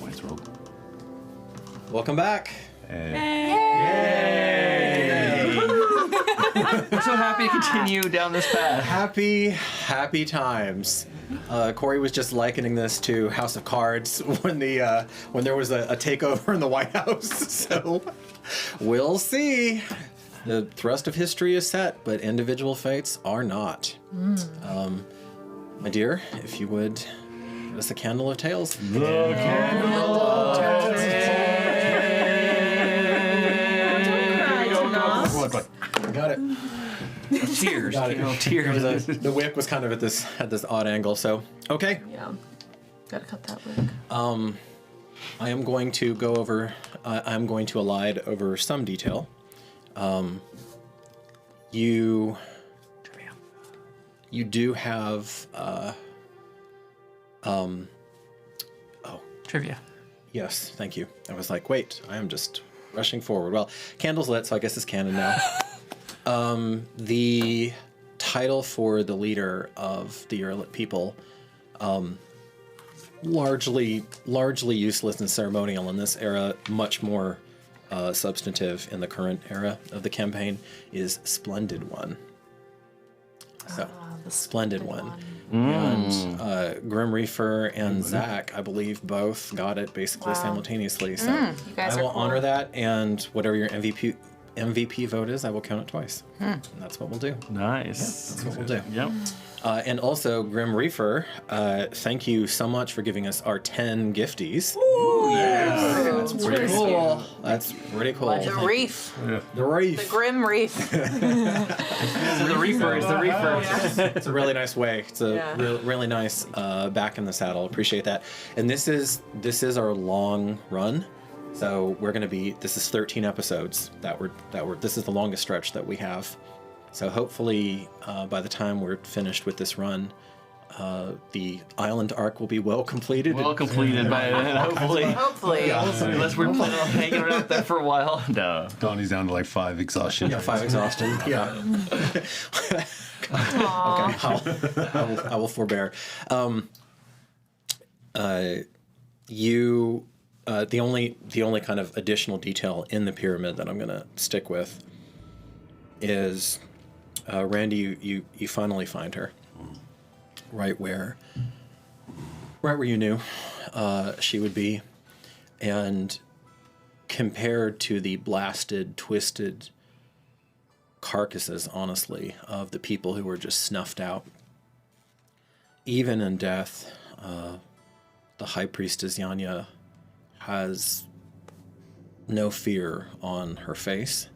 S7: Twice rolled.
S2: Welcome back.
S3: We're so happy to continue down this path.
S2: Happy times. Corey was just likening this to House of Cards when there was a takeover in the White House. So we'll see. The thrust of history is set, but individual fates are not. My dear, if you would give us a candle of tales. Got it.
S3: Tears.
S2: Got it.
S3: You know, tears.
S2: The wick was kind of at this odd angle, so okay.
S5: Yeah. Gotta cut that wick.
S2: I am going to go over. I'm going to elide over some detail. You do have.
S4: Trivia.
S2: Yes, thank you. I was like, wait, I am just rushing forward. Well, candle's lit, so I guess it's canon now. The title for the leader of the Uralit people, largely useless and ceremonial in this era, much more substantive in the current era of the campaign, is Splendid One. So,
S5: The
S2: Splendid One. And Grim Reaper and Zach, I believe, both got it basically simultaneously. So
S5: you guys
S2: I will
S5: are cool.
S2: honor that, and whatever your MVP vote is, I will count it twice. And that's what we'll do.
S3: Nice.
S2: That's what we'll do.
S3: Yep.
S2: And also, Grim Reaper, thank you so much for giving us our 10 gifties.
S3: Ooh, yes.
S2: That's pretty cool. That's pretty cool.
S5: The reef.
S2: The reef.
S5: The grim reef.
S3: The Reaper is the Reaper.
S2: It's a really nice way. It's a
S6: Yeah.
S2: really nice back in the saddle. Appreciate that. And this is our long run. So we're going to be, this is 13 episodes this is the longest stretch that we have. So hopefully by the time we're finished with this run, the island arc will be well completed.
S3: Well completed by then, hopefully.
S6: Hopefully.
S3: Unless we're planning on hanging it out there for a while. No.
S7: Donnie's down to like 5 exhaustion.
S2: Yeah, 5 exhaustion. Yeah. Okay, I will forbear. The only kind of additional detail in the pyramid that I'm going to stick with is Randy. You finally find her right where you knew she would be, and compared to the blasted, twisted carcasses, honestly, of the people who were just snuffed out, even in death, the High Priestess Yanya has no fear on her face.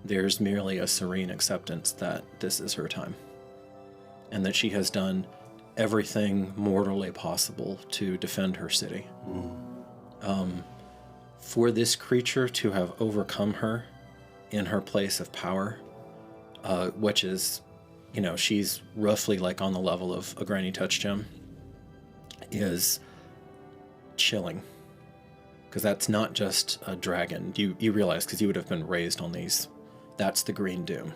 S2: There's merely a serene acceptance that this is her time, and that she has done everything mortally possible to defend her city. For this creature to have overcome her in her place of power, which is, she's roughly like on the level of a Granny Touch Gem, is chilling. Because that's not just a dragon. You realize, because you would have been raised on these, that's the Green Doom.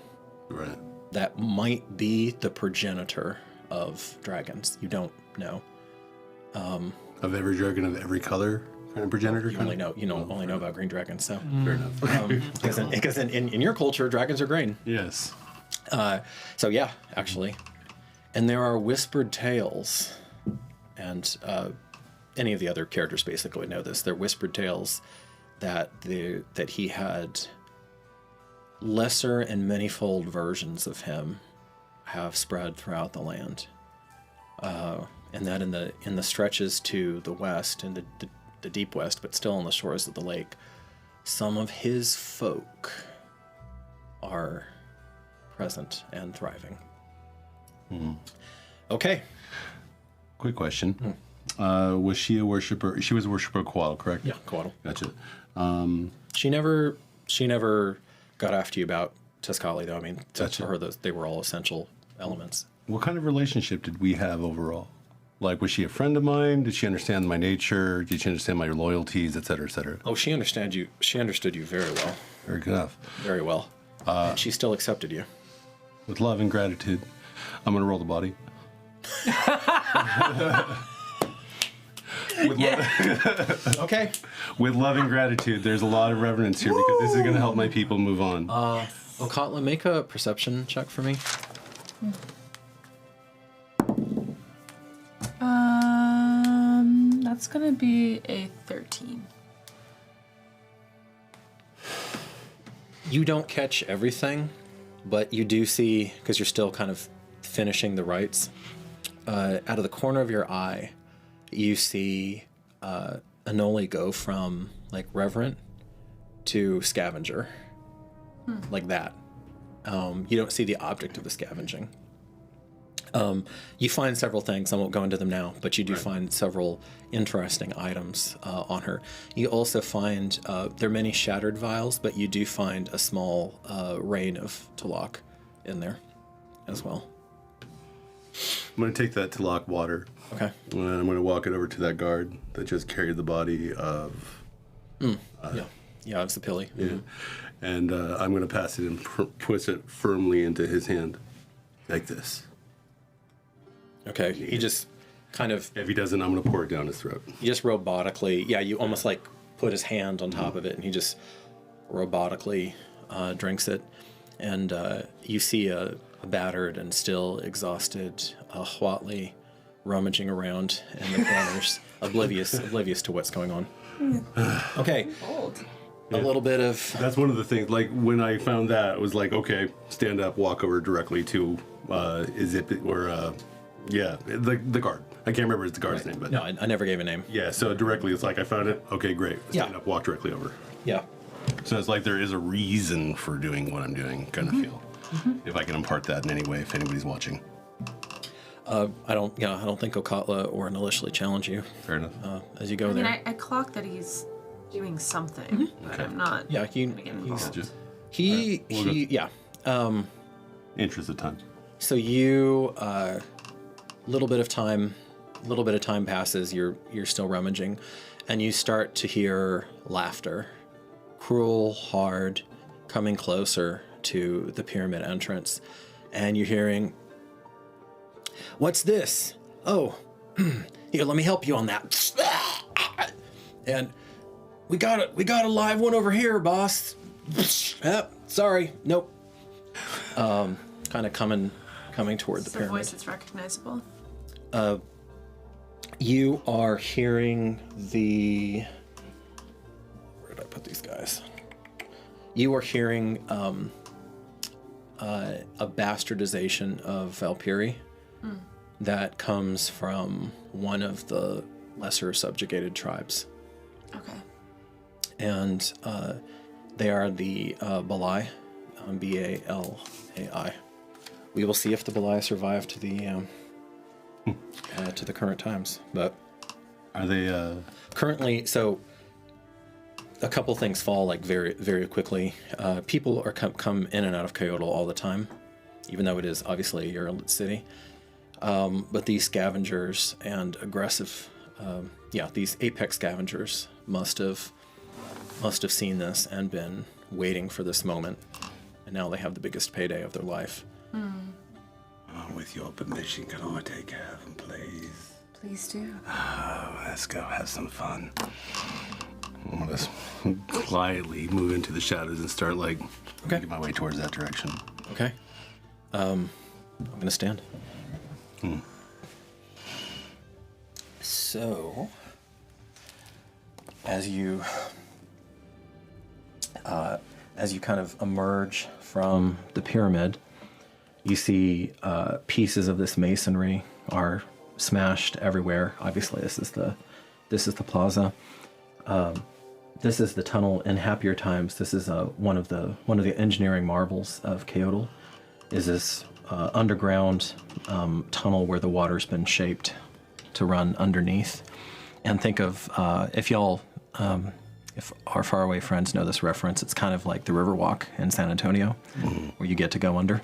S7: Right.
S2: That might be the progenitor of dragons. You don't know.
S7: Of every dragon of every color kind of progenitor?
S2: You only know about green dragons, so.
S7: Fair enough.
S2: Because in your culture, dragons are green.
S7: Yes.
S2: So yeah, actually. And there are whispered tales, and any of the other characters basically would know this. They're whispered tales that he had lesser and manifold versions of him have spread throughout the land, and that in the stretches to the west, in the deep west, but still on the shores of the lake, some of his folk are present and thriving. Okay.
S7: Quick question. Was she a worshiper? She was a worshiper of Coatl, correct?
S2: Yeah, Coatl.
S7: Gotcha.
S2: She never got after you about Tezcatli, though. I mean,
S7: Gotcha.
S2: to her, they were all essential elements.
S7: What kind of relationship did we have overall? Like, was she a friend of mine? Did she understand my nature? Did she understand my loyalties, et cetera, et cetera?
S2: Oh, she understood you very well.
S7: Very good enough.
S2: Very well. And she still accepted you.
S7: With love and gratitude, I'm going to roll the body.
S2: Okay.
S7: With love and gratitude, there's a lot of reverence here because this is going to help my people move on.
S2: Okatla, make a perception check for me.
S5: That's gonna be a 13.
S2: You don't catch everything, but you do see, because you're still kind of finishing the rites, out of the corner of your eye, you see Anoli go from like reverent to scavenger, like that. You don't see the object of the scavenging. You find several things. I won't go into them now, but you do find several interesting items on her. You also find there are many shattered vials, but you do find a small rain of Talak in there as well.
S7: I'm going to take that Talak water.
S2: Okay.
S7: And I'm going to walk it over to that guard that just carried the body of...
S2: Yeah, it's the pilly.
S7: Yeah. Mm-hmm. And I'm going to pass it and push it firmly into his hand. Like this.
S2: Okay, he just kind of...
S7: If he doesn't, I'm going to pour it down his throat.
S2: You just robotically... Yeah, you almost like put his hand on top of it, and he just robotically drinks it. And you see a battered and still exhausted Huatli rummaging around in the corners, oblivious to what's going on. Okay.
S5: Old.
S2: A little bit of...
S7: That's one of the things, like, when I found that, it was like, okay, stand up, walk over directly to, the guard. I can't remember the guard's name, but...
S2: No, I never gave a name.
S7: Yeah, so directly, it's like, I found it, okay, great. Stand up, walk directly over.
S2: Yeah.
S7: So it's like there is a reason for doing what I'm doing, kind of feel. If I can impart that in any way, if anybody's watching.
S2: I don't think Okatla or Nalishli challenge you.
S7: Fair enough.
S2: As you go
S6: I mean,
S2: there.
S6: I clock that he's doing something, but I'm not.
S2: Yeah,
S7: Interest of time.
S2: So you, little bit of time passes. You're still rummaging, and you start to hear laughter, cruel, hard, coming closer to the pyramid entrance, and you're hearing, "What's this? Oh, here, let me help you on that." And we got a live one over here, boss. Sorry, nope. Kind of coming toward the pyramid.
S5: It's a voice that's recognizable.
S2: You are hearing the... Where did I put these guys? You are hearing a bastardization of Valkyrie that comes from one of the lesser subjugated tribes.
S5: Okay.
S2: And they are the Balai, Balai. We will see if the Balai survive to the current times. But
S7: are they
S2: currently? So a couple things fall like very, very quickly. People are come in and out of Kyoto all the time, even though it is obviously a Uralit city. But these scavengers and aggressive, these apex scavengers must have seen this and been waiting for this moment, and now they have the biggest payday of their life.
S8: With your permission, can I take care of them, please?
S5: Please do.
S8: Let's go have some fun.
S7: I'm gonna quietly move into the shadows and start making my way towards that direction.
S2: Okay. I'm gonna stand. So, as you kind of emerge from the pyramid, you see pieces of this masonry are smashed everywhere. Obviously, this is the plaza. This is the tunnel. In happier times, this is one of the engineering marvels of Kyoto. Is this underground tunnel where the water's been shaped to run underneath? And think of if y'all. If our faraway friends know this reference, it's kind of like the Riverwalk in San Antonio, where you get to go under.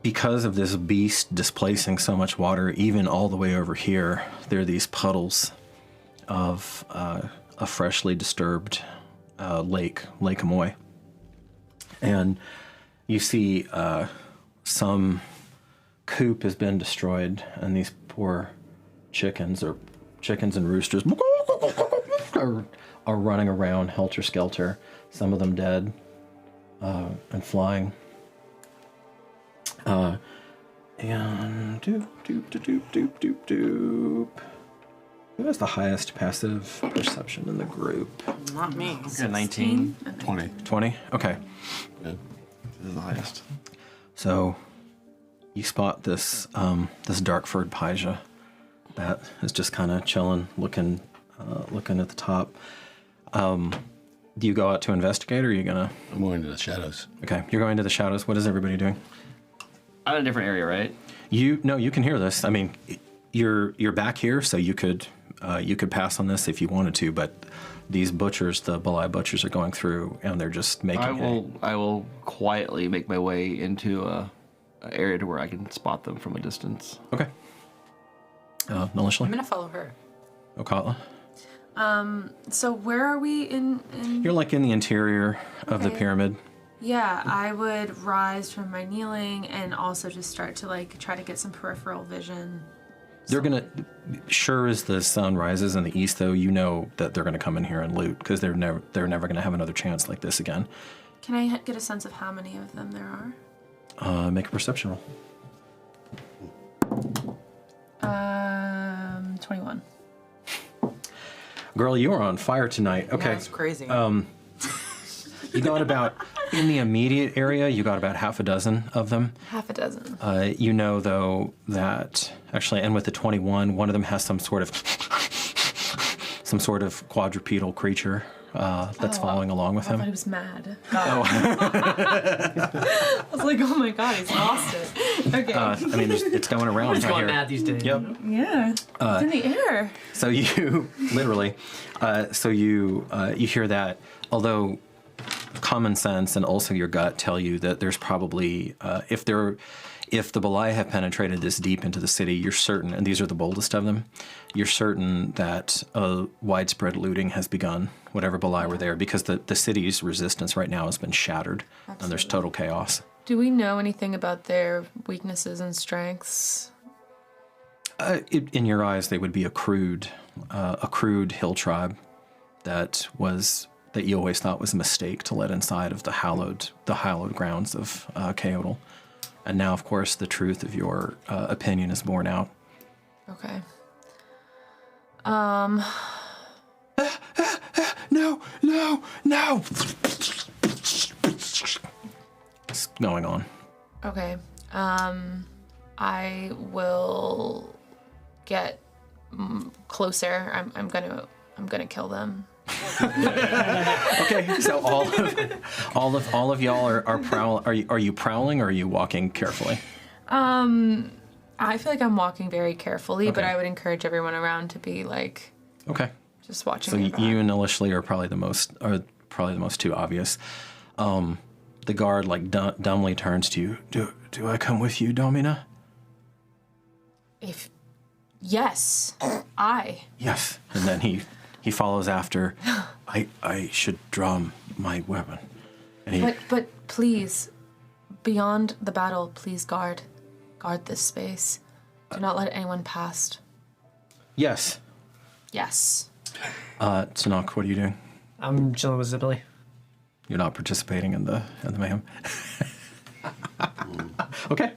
S2: Because of this beast displacing so much water, even all the way over here, there are these puddles of a freshly disturbed Lake Amoy. And you see some coop has been destroyed, and these poor chickens and roosters are running around helter-skelter, some of them dead and flying. And doop. Who has the highest passive perception in the group?
S6: Not me.
S3: Got 19.
S7: 20.
S2: 20? Okay.
S7: Yeah.
S3: This is the highest.
S2: So you spot this this dark furred Pyja that is just kind of chilling, looking at the top. Do you go out to investigate, or are you gonna?
S7: I'm going to the shadows.
S2: Okay, you're going to the shadows. What is everybody doing?
S3: I'm in a different area, right?
S2: You can hear this. I mean, you're back here, so you could pass on this if you wanted to, but these butchers, the Belai butchers, are going through, and they're just making.
S3: I will quietly make my way into a area to where I can spot them from a distance.
S2: Okay. Nalishli?
S6: I'm gonna follow her.
S2: Okatla?
S5: So where are we in?
S2: You're like in the interior of the
S5: Okay.
S2: pyramid.
S5: Yeah, I would rise from my kneeling and also just start to like try to get some peripheral vision.
S2: They're gonna, sure as the sun rises in the east, though, you know that they're gonna come in here and loot because they're never gonna have another chance like this again.
S5: Can I get a sense of how many of them there are?
S2: Make a perception roll.
S5: 21.
S2: Girl, you are on fire tonight. Okay.
S6: Yeah, it's crazy.
S2: You got about, in the immediate area, you got about half a dozen of them.
S5: Half a dozen.
S2: You know, though, that actually, and with the 21, one of them has some sort of quadrupedal creature that's following along with
S5: I thought he
S2: him.
S5: was mad. I was like, oh my god, he's lost it. Okay.
S2: I mean, it's going around.
S4: It's
S2: right
S4: going
S2: here.
S4: mad these days.
S2: Yep.
S5: yeah. It's in the air.
S2: So you literally, you hear that. Although common sense and also your gut tell you that there's probably if the Belai have penetrated this deep into the city, you're certain, and these are the boldest of them, you're certain that widespread looting has begun. Whatever Belai were there, because the city's resistance right now has been shattered, and there's total chaos.
S5: Do we know anything about their weaknesses and strengths?
S2: In your eyes, they would be a crude hill tribe that you always thought was a mistake to let inside of the hallowed grounds of Kaodal. And now, of course, the truth of your opinion is borne out.
S5: Okay.
S2: No! It's going on.
S5: Okay. I will get closer. I'm gonna kill them.
S2: Okay, so all of y'all are prowl. Are you prowling or are you walking carefully?
S5: I feel like I'm walking very carefully, but
S2: Okay.
S5: I would encourage everyone around to be like
S2: Okay.
S5: just watching.
S2: So
S5: their
S2: you
S5: back.
S2: and Alishli are probably the most two obvious. The guard like dumbly turns to you. Do I come with you, Domina?
S5: Yes, I.
S2: Yes. And then he follows after. I should draw my weapon. And he
S5: But please, beyond the battle, please guard this space. Do not let anyone past.
S2: yes.
S5: Yes.
S2: Tanakh, what are you doing?
S4: I'm chilling with Zibbly.
S2: You're not participating in the mayhem. Okay.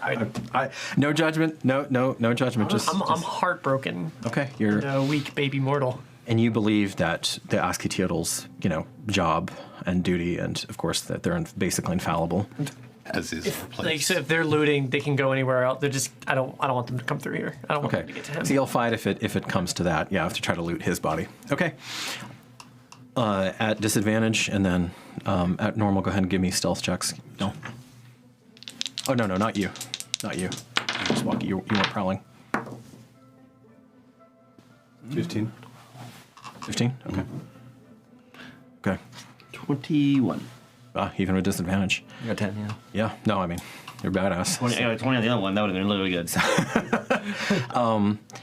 S2: I no judgment. No judgment.
S4: I'm heartbroken.
S2: okay. You're
S4: A weak baby mortal.
S2: and you believe that the Asketiatl's job and duty, and of course that they're basically infallible.
S7: As is her place.
S4: Like, so if they're looting, they can go anywhere else. They're just I don't want them to come through here. I don't want
S2: Okay.
S4: them to get to him.
S2: So you'll fight if it comes to that. Yeah, have to try to loot his body. Okay. At disadvantage, and then at normal, go ahead and give me stealth checks. No. Oh no, not you. Not you. You just walk. You weren't prowling.
S7: 15.
S2: 15? Okay. Okay.
S3: 21.
S2: Even with disadvantage.
S3: I got 10, yeah.
S2: Yeah. No, I mean, you're badass.
S3: 20 on the other one, that would have been really good.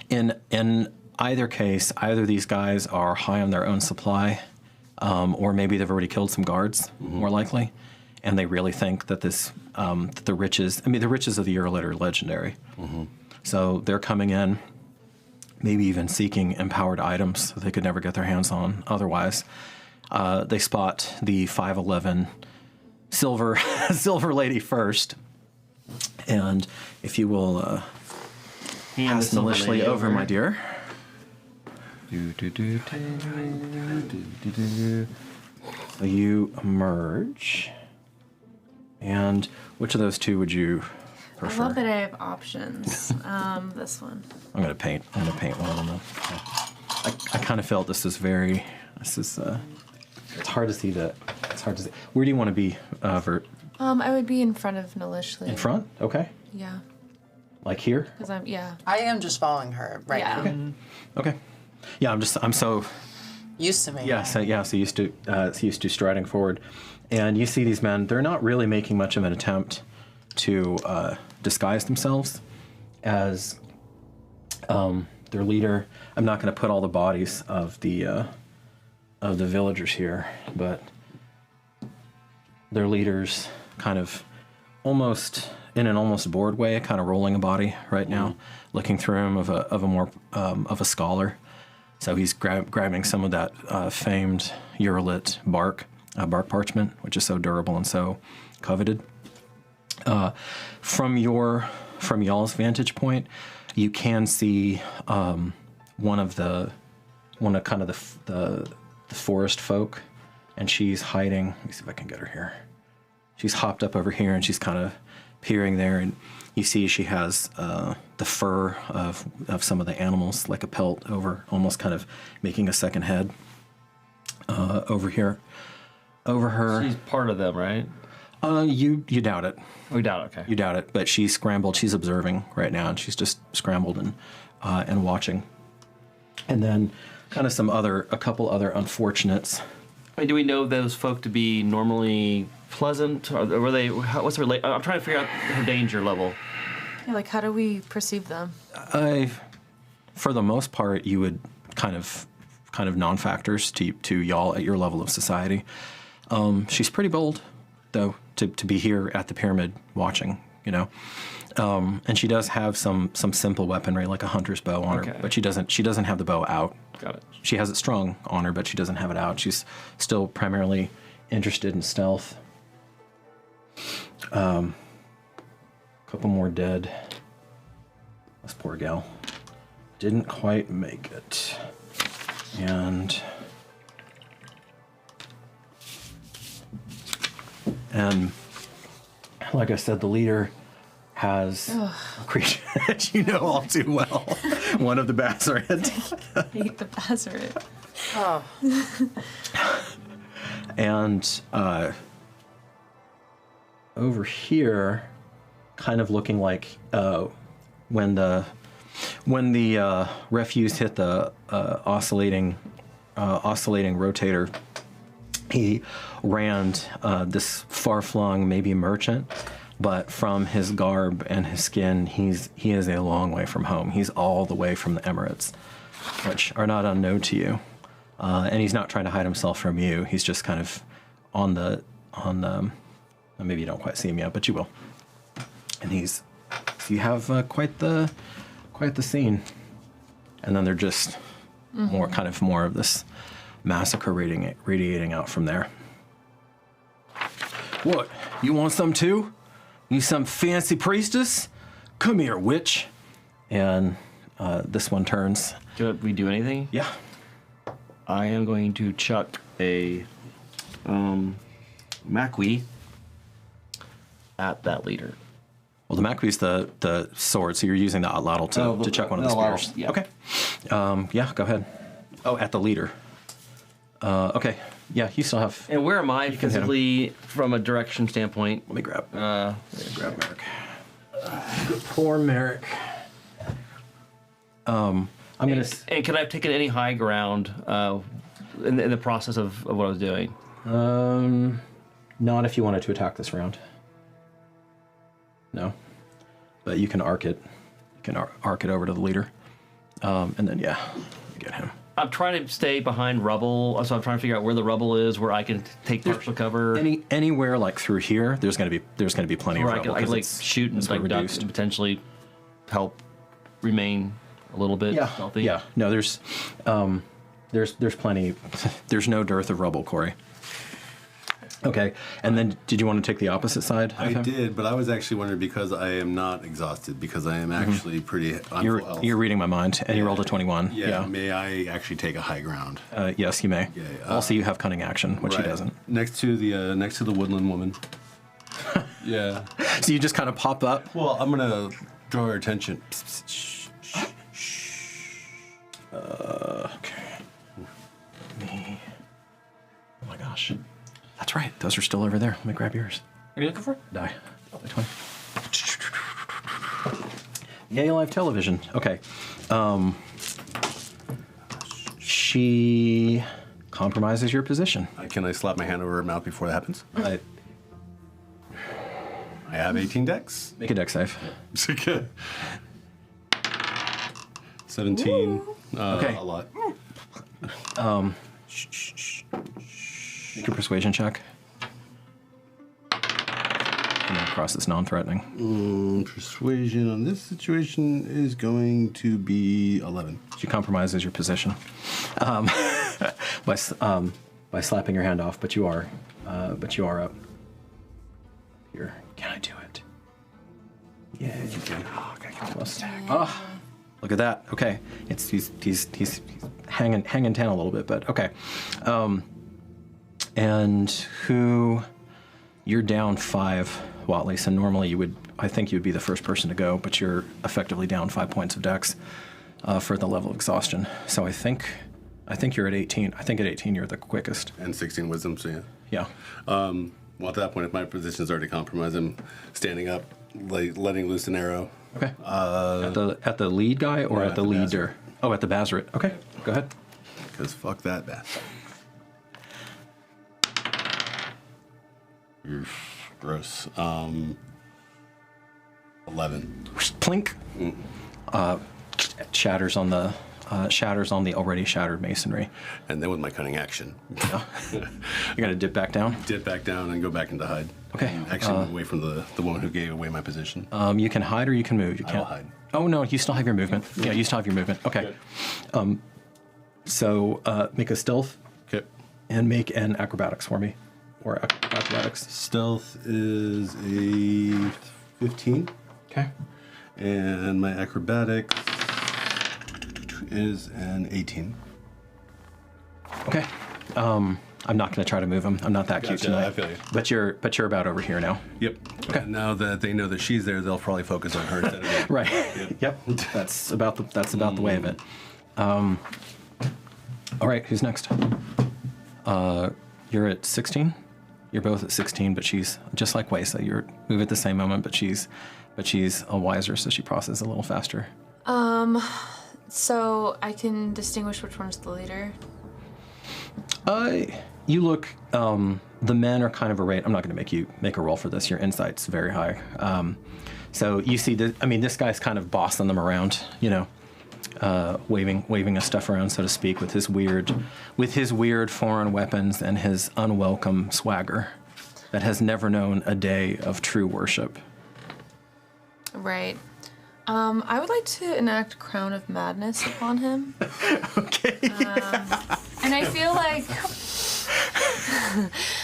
S2: In either case, either these guys are high on their own supply, or maybe they've already killed some guards, more likely, and they really think that that the riches of the Uralit are legendary. So they're coming in, maybe even seeking empowered items that they could never get their hands on otherwise. They spot the 5'11" silver lady first, and if you will pass maliciously over, my dear. So you emerge, and which of those two would you prefer?
S5: I love that I have options. This one.
S2: I'm gonna paint one of them. I kind of felt this is it's hard to see that. It's hard to see. Where do you want to be, Vert?
S5: I would be in front of Nalishli.
S2: In front? Okay.
S5: Yeah.
S2: Like here?
S5: Because I'm
S12: I am just following her right now.
S2: Okay. Yeah, I'm so
S12: Used to me.
S2: yeah, so used to striding forward, and you see these men. They're not really making much of an attempt to disguise themselves as their leader. I'm not going to put all the bodies of the villagers here, but their leaders kind of almost in an almost bored way, kind of rolling a body right now, looking through him of a scholar. So he's grabbing some of that famed Uralit bark parchment, which is so durable and so coveted. From y'all's vantage point, you can see one of the forest folk, and she's hiding. Let me see if I can get her here. She's hopped up over here, and she's kind of peering there, and you see she has the fur of some of the animals, like a pelt over, almost kind of making a second head over here. Over her.
S3: She's part of them, right?
S2: You doubt it.
S3: We doubt it, okay.
S2: You doubt it, but she's scrambled. She's observing right now, and she's just scrambled and watching. And then kind of a couple other unfortunates.
S3: I mean, do we know those folk to be normally pleasant? Or were they? What's their? I'm trying to figure out her danger level.
S5: Yeah, like how do we perceive them?
S2: For the most part, you would kind of non-factors to y'all at your level of society. She's pretty bold, though, to be here at the pyramid watching. And she does have some simple weaponry, like a hunter's bow on her, but she doesn't have the bow out.
S3: Got it.
S2: She has it strung on her, but she doesn't have it out. She's still primarily interested in stealth. Couple more dead. This poor gal didn't quite make it. And like I said, the leader has a creature that you know all too well. One of the Bassarit.
S5: I hate the Bassarit.
S12: Oh.
S2: And over here, kind of looking like when the refuse hit the oscillating rotator, he ran this far-flung, maybe merchant, but from his garb and his skin, he is a long way from home. He's all the way from the Emirates, which are not unknown to you. And he's not trying to hide himself from you. He's just kind of on the maybe you don't quite see him yet, but you will. And you have quite the scene. And then they're just more of this massacre radiating out from there. What? You want some too? You some fancy priestess? Come here, witch. And this one turns.
S3: Do we do anything?
S2: Yeah.
S3: I am going to chuck a Makwi at that leader.
S2: Well, the Makwi's the sword, so you're using the Atlatl to chuck one of the spears.
S3: Yeah.
S2: Okay. Yeah, go ahead. Oh, at the leader. Okay. Yeah, you still have...
S3: And where am I physically from a direction standpoint?
S2: Let me grab Merrick. Poor Merrick. I'm going to...
S3: And could I have taken any high ground in the process of what I was doing?
S2: Not if you wanted to attack this round. No. But you can arc it. You can arc it over to the leader. And then, yeah, get him.
S3: I'm trying to stay behind rubble, so I'm trying to figure out where the rubble is, where I can take partial cover.
S2: Anywhere like through here, there's gonna be plenty of rubble.
S3: I can like shoot and like duck and potentially help remain a little bit
S2: Yeah.
S3: stealthy?
S2: Yeah. No, there's plenty. There's no dearth of rubble, Corey. Okay. And then, did you want to take the opposite side?
S8: I did, but I was actually wondering because I am not exhausted, because I am actually pretty. I'm
S2: You're
S8: full health.
S2: you're reading my mind, and you rolled a 21.
S8: Yeah. May I actually take a high ground?
S2: Yes, you may. Also, you have cunning action, which he
S8: Right.
S2: doesn't.
S8: Next to the woodland woman. Yeah.
S2: So you just kind of pop up.
S8: Well, I'm gonna draw her attention.
S2: Okay. Me. Oh my gosh. That's right. Those are still over there. Let me grab yours.
S3: Are you looking for it?
S2: Die. 20. Yay, live television. Okay. She compromises your position.
S8: Can I slap my hand over her mouth before that happens?
S2: I
S8: have 18 dex.
S2: Make a dex save.
S8: 17.
S2: Okay.
S8: A lot.
S2: Make a persuasion check. And then across this non-threatening.
S8: Persuasion on this situation is going to be 11.
S2: She compromises your position by slapping your hand off, but you are up. Here, can I do it? Yeah, you can. Oh, I gotta get plus. Oh, look at that. Okay, he's hanging 10 a little bit, but okay. And who? You're down 5, Watley. So normally I think you would be the first person to go, but you're effectively down 5 points of dex for the level of exhaustion. So I think you're at 18. I think at 18 you're the quickest.
S8: And 16 wisdom, so yeah.
S2: Yeah.
S8: Well, at that point, if my position is already compromised, I'm standing up, letting loose an arrow.
S2: Okay. At the lead guy or at the leader? Oh, at the Bazaret. Okay, go ahead.
S8: Because fuck that bastard. Gross. 11.
S2: Plink. Shatters on the already shattered masonry.
S8: And then with my cunning action.
S2: Yeah. You're gonna dip back down?
S8: Dip back down and go back into hide.
S2: Okay.
S8: And actually move away from the woman who gave away my position.
S2: You can hide or you can move. You can't.
S8: I'll hide.
S2: Oh no, you still have your movement. Yeah, you still have your movement. Okay. So make a stealth.
S8: Okay.
S2: And make an acrobatics for me. Or acrobatics.
S8: Stealth is a 15.
S2: Okay.
S8: And my acrobatics is an 18.
S2: Okay. I'm not going to try to move him. I'm not that cute tonight.
S8: I feel you.
S2: But you're about over here now.
S8: Yep.
S2: Okay.
S8: And now that they know that she's there, they'll probably focus on her instead of me.
S2: Right. Yep. That's about the way of it. All right. Who's next? You're at 16. You're both at 16, but she's just like Wesa. You're move at the same moment, but she's a wiser, so she processes a little faster.
S5: So I can distinguish which one's the leader.
S2: You look. The men are kind of arrayed. I'm not going to make you make a roll for this. Your insight's very high. So you see this guy's kind of bossing them around. Waving his stuff around, so to speak, with his weird foreign weapons and his unwelcome swagger that has never known a day of true worship.
S5: Right. I would like to enact Crown of Madness upon him.
S2: Okay.
S5: And I feel like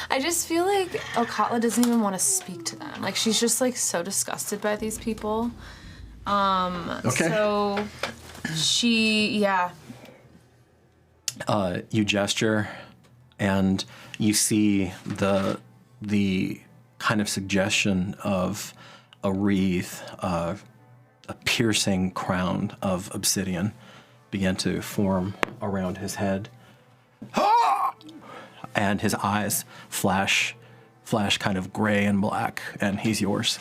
S5: I just feel like Okatla doesn't even want to speak to them. Like she's just like so disgusted by these people.
S2: Okay.
S5: So
S2: You gesture, and you see the kind of suggestion of a wreath, a piercing crown of obsidian begin to form around his head. And his eyes flash kind of gray and black, and he's yours.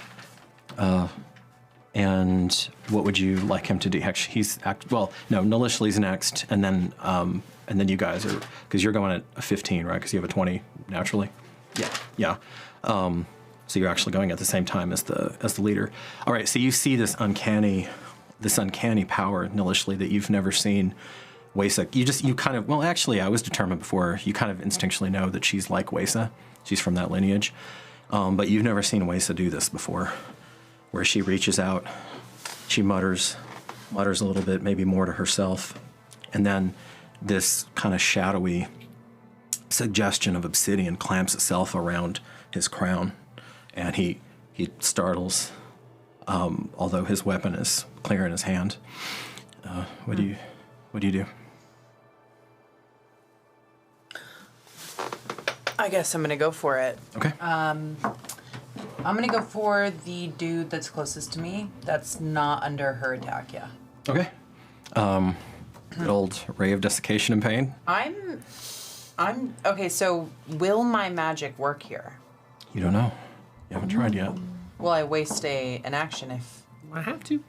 S2: And what would you like him to do? Actually, Nalishli's next, and then you guys are, because you're going at a 15, right? Because you have a 20 naturally. Yeah. So you're actually going at the same time as the leader. All right. So you see this uncanny power, Nalishli, that you've never seen. Wesa, I was determined before. You kind of instinctually know that she's like Wesa. She's from that lineage. But you've never seen Wesa do this before, where she reaches out, she mutters, mutters a little bit, maybe more to herself. And then this kind of shadowy suggestion of obsidian clamps itself around his crown. And he startles, although his weapon is clear in his hand. What do you do?
S12: I guess I'm gonna go for it.
S2: Okay.
S12: I'm gonna go for the dude that's closest to me. That's not under her attack. Yeah.
S2: Okay. Good old ray of desiccation and pain.
S12: I'm okay. So will my magic work here?
S2: You don't know. You haven't tried yet.
S12: Will I waste an action if
S4: I have to.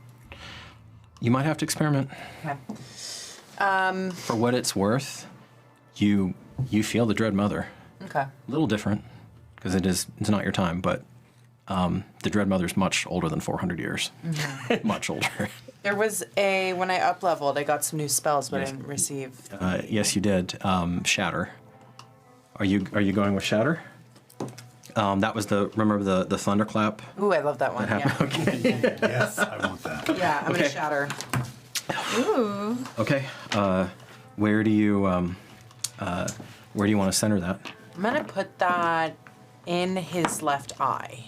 S2: You might have to experiment.
S12: Okay.
S2: For what it's worth, you feel the Dread Mother.
S12: Okay.
S2: A little different, because it's not your time, but the Dread Mother's much older than 400 years. Mm-hmm. Much older.
S12: There was when I up-leveled, I got some new spells, but I didn't receive.
S2: Yes, you did. Shatter. Are you going with Shatter? That was remember the thunderclap?
S12: Ooh, I love that one. Yeah.
S2: Okay.
S8: Yes, I want that.
S12: Yeah, I'm gonna shatter.
S5: Ooh.
S2: Okay. Where do you want to center that?
S12: I'm gonna put that in his left eye.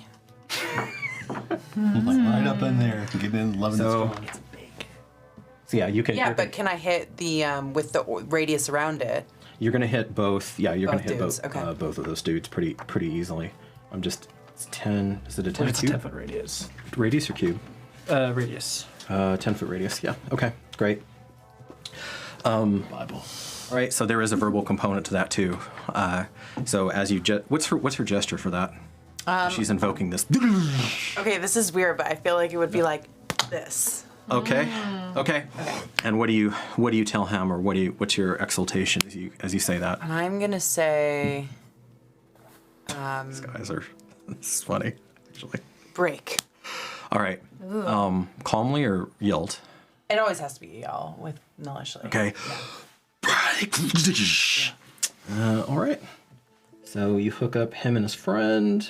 S7: Like right up in there, getting in, loving
S2: So-
S7: this one.
S2: So yeah, you can.
S12: Yeah, but can I hit the with the radius around it?
S2: You're gonna hit both. Yeah, you're
S12: Both
S2: gonna hit
S12: dudes,
S2: both
S12: okay.
S2: both of those dudes pretty easily. It's 10. Is it a 10
S4: It's a
S2: cube?
S4: 10-foot radius.
S2: Radius or cube?
S4: Radius.
S2: 10-foot radius. Yeah. Okay. Great.
S7: Bible.
S2: All right. So there is a verbal component to that too. So as you what's her gesture for that? She's invoking this.
S12: Okay, this is weird, but I feel like it would be like this.
S2: Okay. Okay. And what do you tell him, or what's your exultation as you say that?
S12: And I'm gonna say,
S2: These guys are. This is funny, actually.
S12: break.
S2: All right. Calmly or yelled?
S12: It always has to be y'all with maliciously.
S2: Okay. All right. So you hook up him and his friend.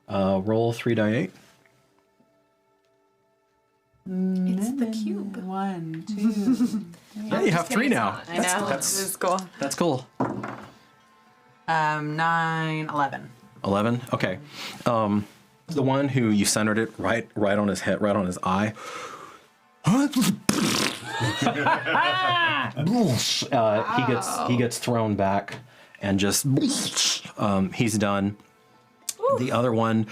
S2: Roll 3 die 8.
S5: It's the cube.
S12: 1, 2.
S2: Yeah, you have 3 now.
S12: I know. This is cool.
S2: That's cool.
S12: 9, 11.
S2: 11. Okay. The one who you centered it right on his head, right on his eye. He gets thrown back, and just he's done. The other one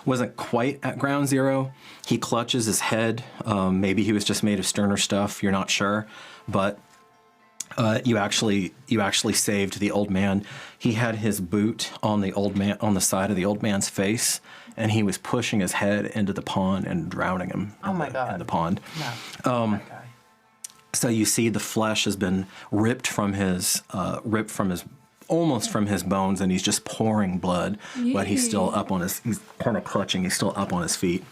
S2: wasn't quite at ground zero. He clutches his head. Maybe he was just made of sterner stuff. You're not sure, but you actually saved the old man. He had his boot on the side of the old man's face, and he was pushing his head into the pond and drowning him.
S12: Oh my God.
S2: In the pond.
S12: No.
S2: Um, So you see the flesh has been ripped from his almost from his bones, and he's just pouring blood, but he's still up on he's kind of clutching, he's still up on his feet.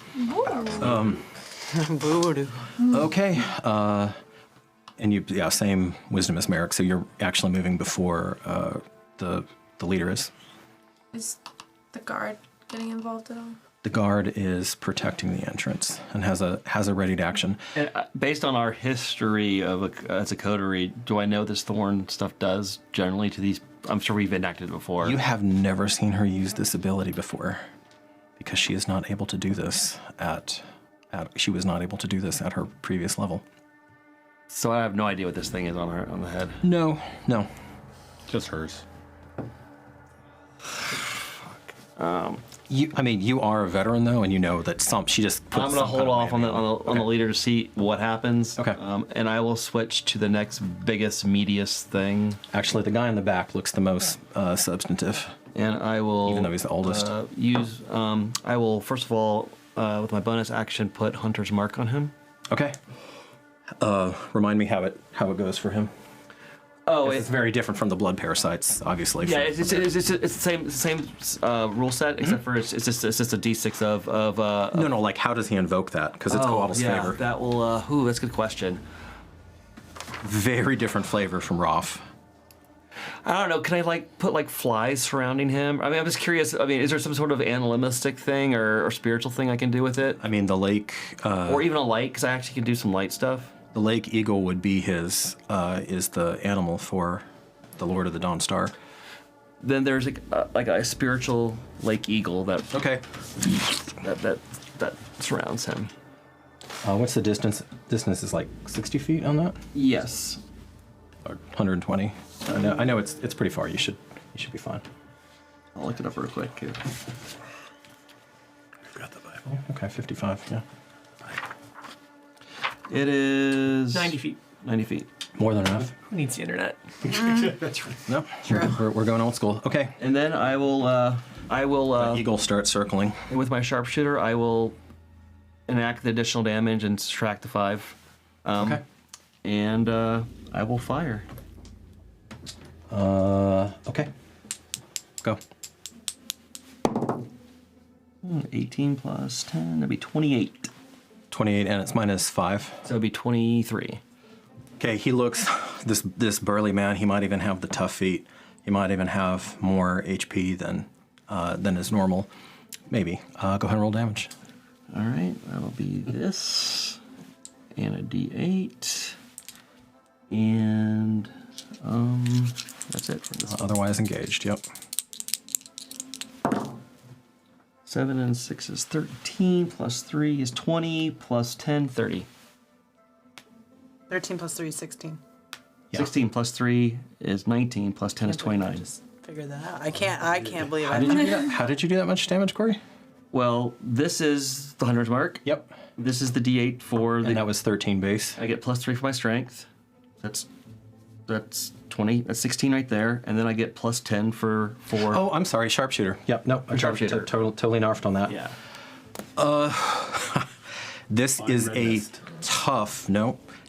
S2: Okay. And same wisdom as Merrick, so you're actually moving before the leader is.
S5: Is the guard getting involved at all?
S2: The guard is protecting the entrance and has a ready to action.
S3: And based on our history as a coterie, do I know this thorn stuff does generally to these? I'm sure we've enacted it before.
S2: You have never seen her use this ability before, because she is not able to do this she was not able to do this at her previous level.
S3: So I have no idea what this thing is on the head.
S2: No.
S7: Just hers.
S2: You are a veteran though, and you know that she just puts.
S3: I'm gonna hold off on the leader to see what happens.
S2: Okay.
S3: And I will switch to the next biggest, meatiest thing.
S2: Actually, the guy in the back looks the most substantive.
S3: And I will,
S2: even though he's the oldest,
S3: use. I will first of all, with my bonus action, put Hunter's Mark on him.
S2: Okay. Remind me how it goes for him.
S3: Oh,
S2: it's very different from the blood parasites, obviously.
S3: Yeah, it's the same rule set, except for it's just a D6 of.
S2: No, like how does he invoke that? Because it's Coatl's favor.
S3: That will. That's a good question.
S2: Very different flavor from Roth.
S3: I don't know. Can I like put like flies surrounding him? I mean, I'm just curious. I mean, is there some sort of animalistic thing or spiritual thing I can do with it?
S2: I mean, the lake,
S3: or even a light, because I actually can do some light stuff.
S2: the lake eagle would be his, is the animal for the Lord of the Dawn Star.
S3: Then there's like a spiritual lake eagle that that surrounds him.
S2: What's the distance? Distance is like 60 feet on that?
S3: Yes.
S2: Or 120. I know it's pretty far. You should be fine.
S3: I'll look it up real quick here.
S8: Got the Bible.
S2: Okay, 55. Yeah.
S3: It is
S4: 90 feet.
S3: 90 feet.
S2: More than enough.
S4: Who needs the internet?
S2: That's right. No, we're going old school. Okay.
S3: And then I will
S2: Eagle starts circling.
S3: with my sharpshooter. I will enact the additional damage and subtract the 5.
S2: Okay.
S3: And I will fire.
S2: Okay. Go.
S3: 18 plus 10. That'd be 28.
S2: 28, and it's -5.
S3: So it'd be 23.
S2: Okay, he looks, this burly man, he might even have the tough feet. He might even have more HP than is normal. Maybe. Go ahead and roll damage.
S3: All right, that'll be this, and a D8, and that's it for this.
S2: Otherwise engaged, yep.
S3: 7 and 6 is 13, plus 3 is 20, plus 10, 30.
S6: 13 plus 3 is 16.
S2: Yeah.
S3: 16 plus 3 is 19, plus 10 is 29.
S6: Just figure that out. I can't believe
S2: How
S6: I
S2: did you do that? How did you do that much damage, Corey?
S3: Well, this is the 100 mark.
S2: Yep.
S3: This is the D8 for the...
S2: And that was 13 base.
S3: I get plus 3 for my strength. That's 20. That's 16 right there. And then I get plus 10 for...
S2: Oh, I'm sorry, sharpshooter. Yep, nope.
S3: Sharpshooter.
S2: Totally nerfed on that.
S3: Yeah.
S2: This is a tough,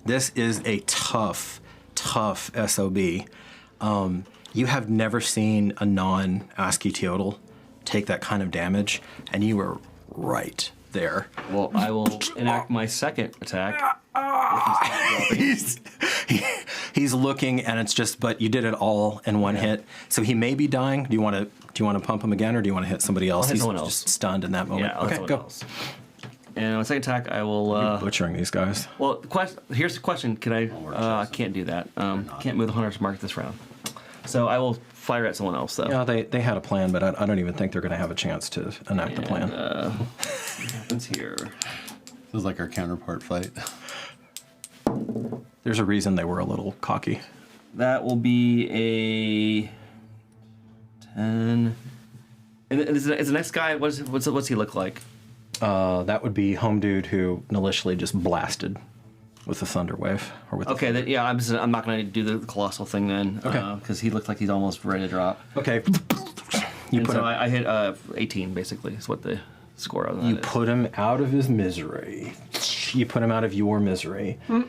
S2: this is a tough SOB. You have never seen a non-ASCII teotl take that kind of damage, and you were right there.
S3: Well, I will enact my second attack.
S2: He's looking, and it's just, but you did it all in one hit. So he may be dying. Do you want to pump him again, or do you want to hit somebody else?
S3: I'll hit
S2: He's
S3: someone else.
S2: Just stunned in that moment.
S3: Yeah, I'll hit
S2: okay,
S3: someone
S2: go.
S3: else. And my second attack, I will...
S2: You're butchering these guys.
S3: Well, here's the question. Can I can't do that. Can't move the 100 mark this round. So I will fire at someone else, though.
S2: Yeah, they had a plan, but I don't even think they're going to have a chance to enact the plan.
S3: What happens here?
S7: This is like our counterpart fight.
S2: There's a reason they were a little cocky.
S3: That will be a 10. And is the next guy, what's he look like?
S2: That would be Home Dude who initially just blasted with the Thunder Wave. Or with
S3: Okay, then, yeah, I'm not going to do the colossal thing then.
S2: Okay.
S3: Because he looked like he's almost ready to drop.
S2: Okay.
S3: I hit 18, basically, is what the score of that
S2: You
S3: is.
S2: put him out of his misery. You put him out of your misery. And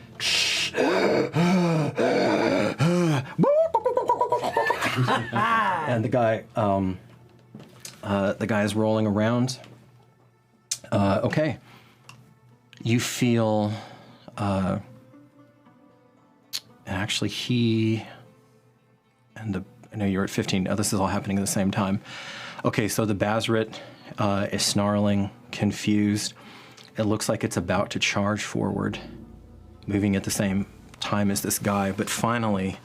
S2: the guy is rolling around. Okay. You feel, actually I know you're at 15. Oh, this is all happening at the same time. Okay, so the Bazaret is snarling, confused. It looks like it's about to charge forward, moving at the same time as this guy. But finally,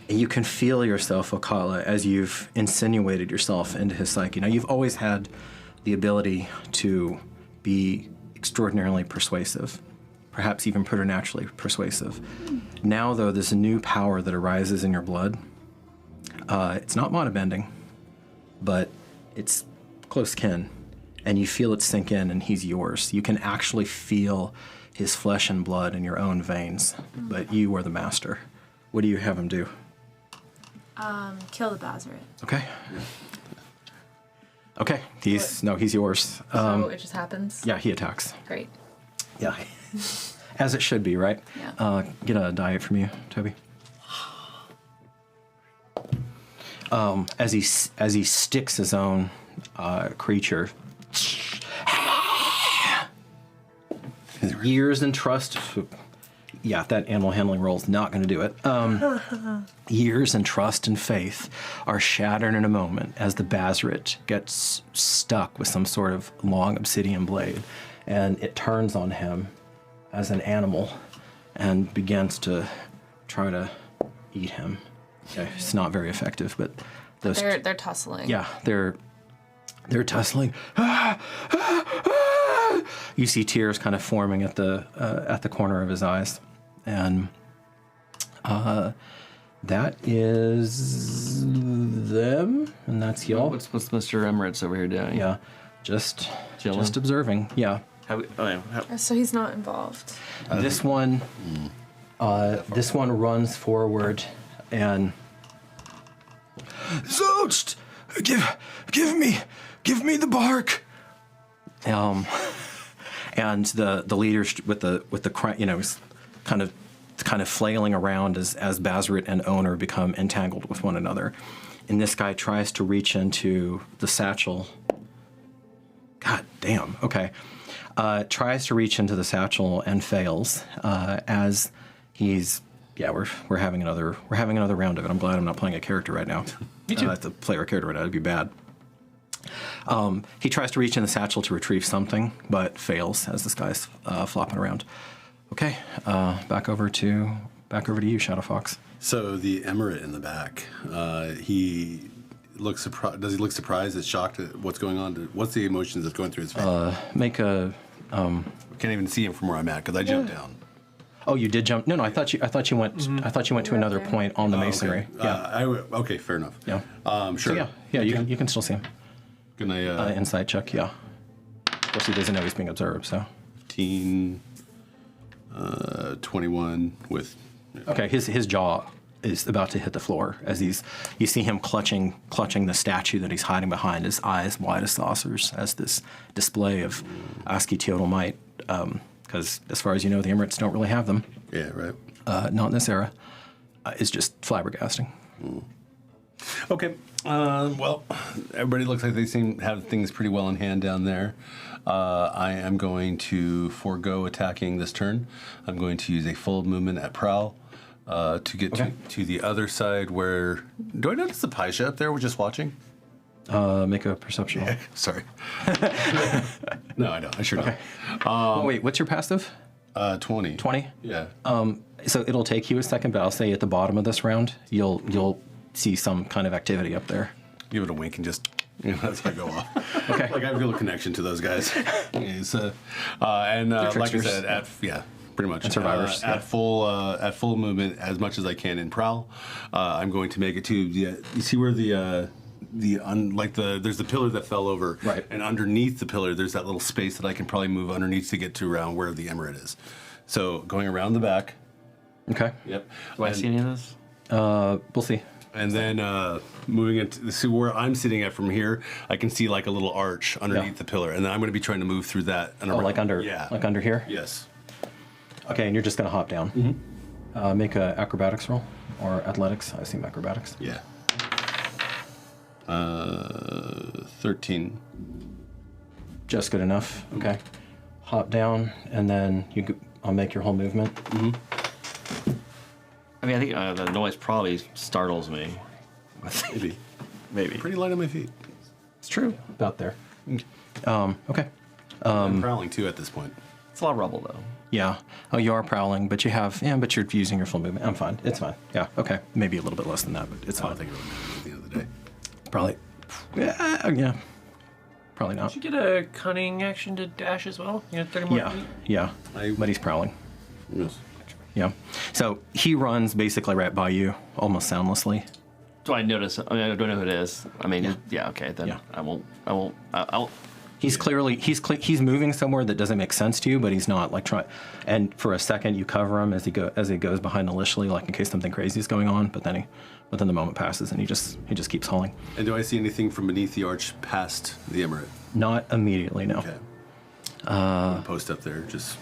S2: you can feel yourself, Okala, as you've insinuated yourself into his psyche. Now, you've always had the ability to be extraordinarily persuasive, perhaps even preternaturally persuasive. Now, though, there's a new power that arises in your blood. It's not mana bending, but it's close kin, and you feel it sink in, and he's yours. You can actually feel his flesh and blood in your own veins, but you are the master. What do you have him do?
S5: Kill the Bazaret.
S2: Okay. Okay, he's yours.
S5: So it just happens?
S2: Yeah, he attacks.
S5: Great.
S2: Yeah, as it should be, right?
S5: Yeah.
S2: Get a die from you, Toby. As he sticks his own creature, years and trust Yeah, that animal handling roll is not going to do it. Years and trust and faith are shattered in a moment as the Bazaret gets stuck with some sort of long obsidian blade, and it turns on him as an animal and begins to try to eat him. Okay, it's not very effective, but those
S5: They're tussling.
S2: yeah, they're tussling. You see tears kind of forming at the corner of his eyes, and that is them, and that's y'all.
S3: What's Mr. Emirates over here doing?
S2: Yeah, just
S3: Chilling?
S2: observing. Yeah.
S5: So he's not involved.
S2: This one runs forward and Zocht, give me the bark. And the leader with the is kind of flailing around as Bazaret and owner become entangled with one another, and this guy tries to reach into the satchel. God damn. Okay. Tries to reach into the satchel and fails as he's. Yeah, we're having another round of it. I'm glad I'm not playing a character right now. Me too. I have to play our character right now. It'd be bad. He tries to reach in the satchel to retrieve something, but fails as this guy's flopping around. Okay, back over to you, Shadow Fox.
S7: So the emirate in the back, he looks surprised. Does he look surprised? Is shocked at what's going on? What's the emotions that's going through his face?
S2: Make a.
S7: I can't even see him from where I'm at because I jumped down.
S2: Oh, you did jump? No, I thought you went. I thought you went to another point on the masonry.
S7: Okay.
S2: Yeah.
S7: Okay, fair enough.
S2: Yeah.
S7: Sure.
S2: So yeah, you can still see him.
S7: Can I?
S2: Insight check. Yeah. Of course, he doesn't know he's being observed. So.
S7: 15, 21 with.
S2: Okay, his jaw is about to hit the floor as you see him clutching the statue that he's hiding behind, his eyes wide as saucers as this display of ASCII total might. Because as far as you know, the Emirates don't really have them.
S7: Yeah, right.
S2: Not in this era. It's just flabbergasting.
S7: Okay. Well, everybody looks like they seem to have things pretty well in hand down there. I am going to forego attacking this turn. I'm going to use a full movement at Prowl to get to the other side where... Do I notice the Paisha up there? We're just watching?
S2: Make a perception roll.
S7: Yeah, sorry. No, I don't. I sure
S2: don't. Wait, what's your passive?
S7: 20.
S2: 20?
S7: Yeah.
S2: So it'll take you a second, but I'll say at the bottom of this round, you'll see some kind of activity up there.
S7: Give it a wink and just, that's how I go off.
S2: Okay.
S7: Like I feel a connection to those guys. Like I said, pretty much.
S2: And survivors.
S7: At full movement as much as I can in Prowl. I'm going to make it to you see where there's the pillar that fell over,
S2: right? And
S7: underneath the pillar, there's that little space that I can probably move underneath to get to around where the emirate is. So going around the back.
S2: Okay.
S7: Yep.
S3: Do I see any of this?
S2: We'll see.
S7: And then moving into see where I'm sitting at from here, I can see like a little arch underneath the pillar, and then I'm going to be trying to move through that. And
S2: like under here.
S7: Yes.
S2: Okay, and you're just going to hop down. Mm-hmm. Make a acrobatics roll or athletics. I assume acrobatics.
S7: Yeah. 13.
S2: Just good enough. Okay. Hop down, and then I'll make your whole movement.
S3: Mm-hmm. I mean, I think the noise probably startles me. Maybe.
S7: Pretty light on my feet.
S2: It's true. About there. Okay.
S7: I'm prowling too at this point.
S3: It's a lot of rubble though.
S2: Yeah. Oh, you are prowling, but but you're using your full movement. I'm fine. It's fine. Yeah. Okay. Maybe a little bit less than that, but it's fine.
S7: I don't think it really matters at the end of the day.
S2: Probably. Yeah. Probably not.
S4: Did you get a cunning action to dash as well? You know, 30 more feet?
S2: Yeah. But he's prowling.
S7: Yes.
S2: Yeah. So he runs basically right by you, almost soundlessly.
S3: Do I notice? I mean, I don't know who it is. I mean, okay, then I won't.
S2: He's clearly he's moving somewhere that doesn't make sense to you, but he's not like trying. And for a second, you cover him as he goes behind Alishly, like in case something crazy is going on. But then the moment passes, and he just keeps hauling.
S7: And do I see anything from beneath the arch past the emirate?
S2: Not immediately, no.
S7: Okay. I'm gonna post up there, just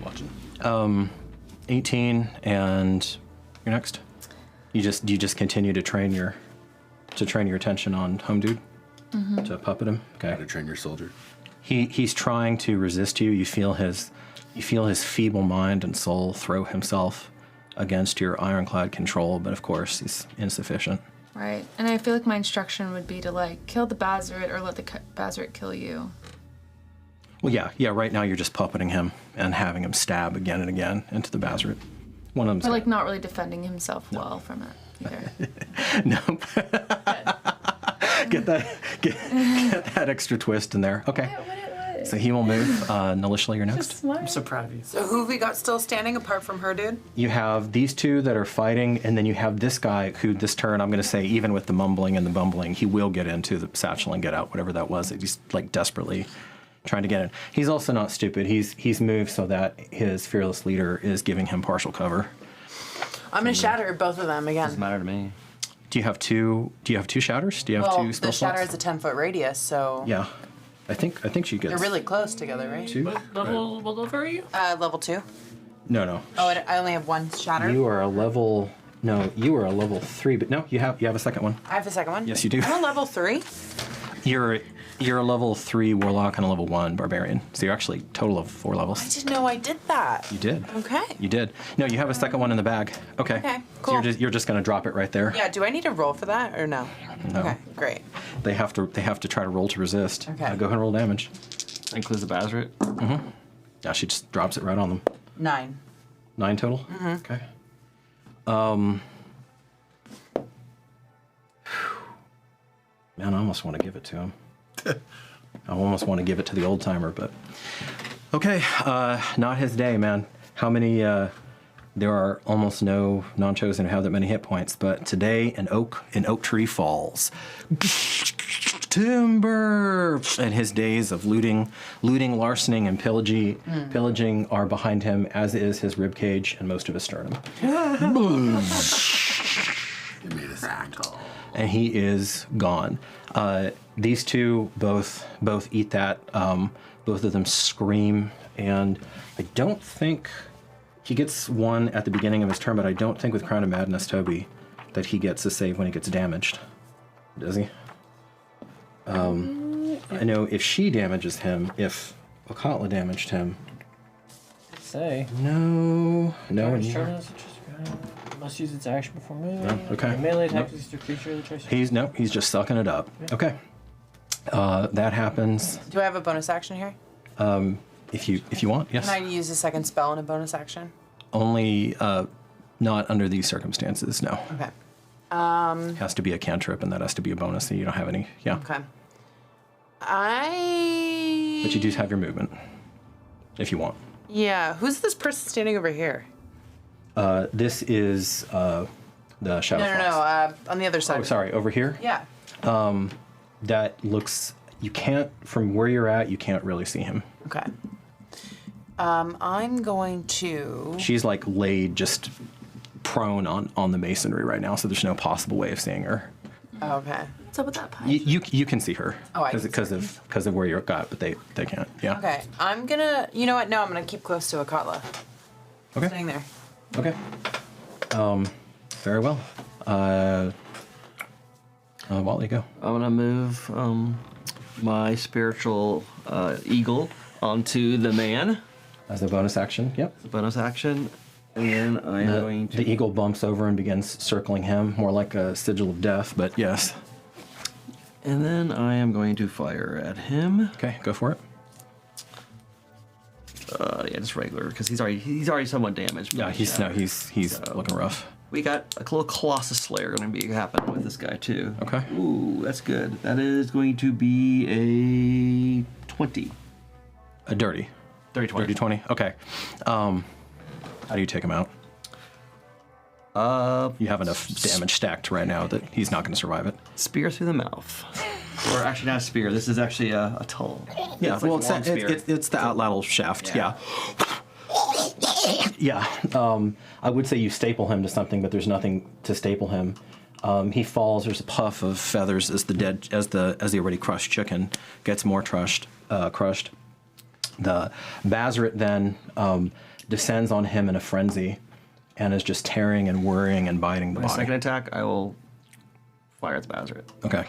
S7: watching.
S2: 18, and you're next. You just continue to train your attention on home dude.
S5: Mm-hmm.
S2: To puppet him. Okay.
S7: How to train your soldier.
S2: He's trying to resist you. You feel his You feel his feeble mind and soul throw himself against your ironclad control, but of course he's insufficient.
S5: Right. And I feel like my instruction would be to, like, kill the Bazaret or let the Bazaret kill you.
S2: Well, yeah, right now you're just puppeting him and having him stab again and again into the Bazaret. One of them's
S5: But, like, not really defending himself well from it either.
S2: Nope. get that extra twist in there. Okay. So he will move. Nalishla, you're next.
S4: I'm so proud of you.
S6: So who have we got still standing apart from her, dude?
S2: You have these two that are fighting, and then you have this guy who this turn, I'm going to say, even with the mumbling and the bumbling, he will get into the satchel and get out, whatever that was. He's like desperately trying to get in. He's also not stupid. He's moved so that his fearless leader is giving him partial cover.
S12: I'm gonna shatter both of them again.
S3: Doesn't matter to me.
S2: Do you have two shatters? Do you have two spell
S12: the shatter
S2: slots?
S12: is a 10-foot radius, so
S2: Yeah. I think she gets
S12: they're really close together, right?
S2: two.
S4: What level are you?
S12: Level 2.
S2: No.
S12: Oh, I only have one shatter.
S2: You are a level 3, but no, you have a second one.
S12: I have a second one.
S2: Yes, you do.
S12: I'm a level 3.
S2: You're a level 3 warlock and a level 1 barbarian. So you're actually total of 4 levels.
S12: I didn't know I did that.
S2: You did.
S12: Okay.
S2: You did. No, you have a second one in the bag. Okay.
S12: Okay,
S2: So
S12: cool.
S2: you're just gonna drop it right there.
S12: Yeah. Do I need to roll for that or no?
S2: No.
S12: Okay. Great.
S2: They have to try to roll to resist.
S12: Okay.
S2: Go ahead and roll damage.
S3: That includes the Bazaret.
S2: Yeah, she just drops it right on them.
S12: 9.
S2: 9 total. Okay. Man, I almost want to give it to him. I almost want to give it to the old timer, but okay. Not his day, man. How many? There are almost no non-chosen who have that many hit points, but today an oak tree falls. Timber! And his days of looting, larcening, and pillaging are behind him, as is his ribcage and most of his sternum. And he is gone. These two both eat that. Both of them scream, and I don't think he gets one at the beginning of his turn, but I don't think with Crown of Madness, Toby, that he gets a save when he gets damaged. Does he? I know if she damages him, if Okatla damaged him.
S9: Say.
S2: No.
S9: Must use its action before moving.
S2: No? Okay.
S9: Melee
S2: Nope.
S9: attack is a creature that tries to.
S2: He's just sucking it up. Okay. That happens.
S12: Do I have a bonus action here?
S2: If you want, yes.
S12: Can I use a second spell in a bonus action?
S2: Only not under these circumstances, no.
S12: Okay.
S2: It has to be a cantrip, and that has to be a bonus, and you don't have any. Yeah.
S12: Okay.
S2: But you do have your movement, if you want.
S12: Yeah. Who's this person standing over here?
S2: This is the Shadow Fox.
S12: No. On the other side.
S2: Oh, sorry, over here?
S12: Yeah.
S2: That looks... You can't... From where you're at, you can't really see him.
S12: Okay. I'm going to...
S2: She's, like, laid just prone on the masonry right now, so there's no possible way of seeing her.
S12: Okay.
S5: What's up with that pie?
S2: You can see her.
S12: Oh, I can see
S2: because of where you're at, but they can't. Yeah.
S12: Okay. I'm gonna... You know what? No, I'm gonna keep close to Okatla.
S2: Okay.
S12: Sitting there.
S2: Okay. Very well. Wally, go.
S3: I'm gonna move my spiritual eagle onto the man.
S2: As a bonus action, yep.
S3: As a bonus action. And I am going to...
S2: The eagle bumps over and begins circling him, more like a sigil of death, but yes.
S3: And then I am going to fire at him.
S2: Okay, go for it.
S3: Yeah, just regular, because he's already somewhat damaged.
S2: Yeah, he's looking rough.
S3: We got a little Colossus Slayer going to be happening with this guy too.
S2: Okay.
S3: Ooh, that's good. That is going to be a 20.
S2: A dirty.
S3: 30, 20.
S2: Dirty 20. Okay. How do you take him out? You have enough damage stacked right now that he's not going to survive it.
S3: Spear through the mouth. Or actually not a spear. This is actually a toll.
S2: Yeah,
S3: it's like
S2: well,
S3: a long spear.
S2: it's the outlateral shaft. Yeah. I would say you staple him to something, but there's nothing to staple him. He falls. There's a puff of feathers as the already crushed chicken gets more crushed. The Bazaret then descends on him in a frenzy, and is just tearing and worrying and biting the
S3: My
S2: body.
S3: second attack, I will fire at the Bazaret.
S2: Okay.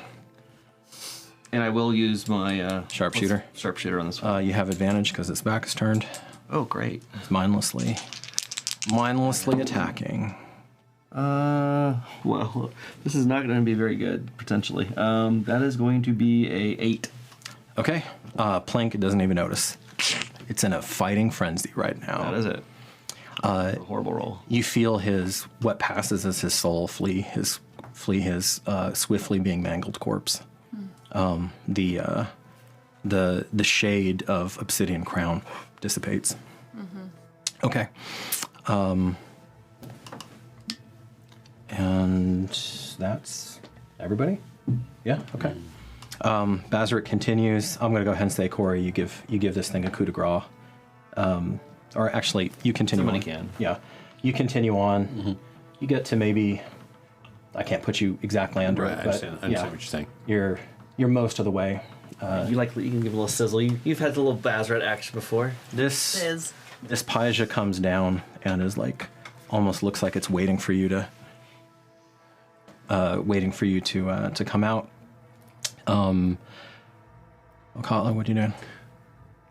S3: And I will use my
S2: Sharpshooter.
S3: Sharpshooter on this one.
S2: You have advantage because its back is turned.
S3: Oh, great.
S2: It's mindlessly attacking.
S3: Well, this is not going to be very good, potentially. That is going to be a 8.
S2: Okay. Plank doesn't even notice. It's in a fighting frenzy right now.
S3: That is it. A horrible roll.
S2: You feel what passes as his soul flee his swiftly being mangled corpse. The shade of obsidian crown dissipates. Okay. And that's everybody? Yeah, okay. Bazaret continues. I'm going to go ahead and say, Corey, you give this thing a coup de grace. Or actually, you continue
S3: Somebody
S2: on.
S3: can.
S2: Yeah. You continue on. You get to maybe, I can't put you exactly under
S7: Right,
S2: it,
S7: I
S2: but
S7: understand what you're saying.
S2: You're most of the way.
S3: You can give a little sizzle. You've had the little Bazaret action before.
S2: This Paija comes down and is like, almost looks like it's waiting for you to come out. Okala, what are you doing?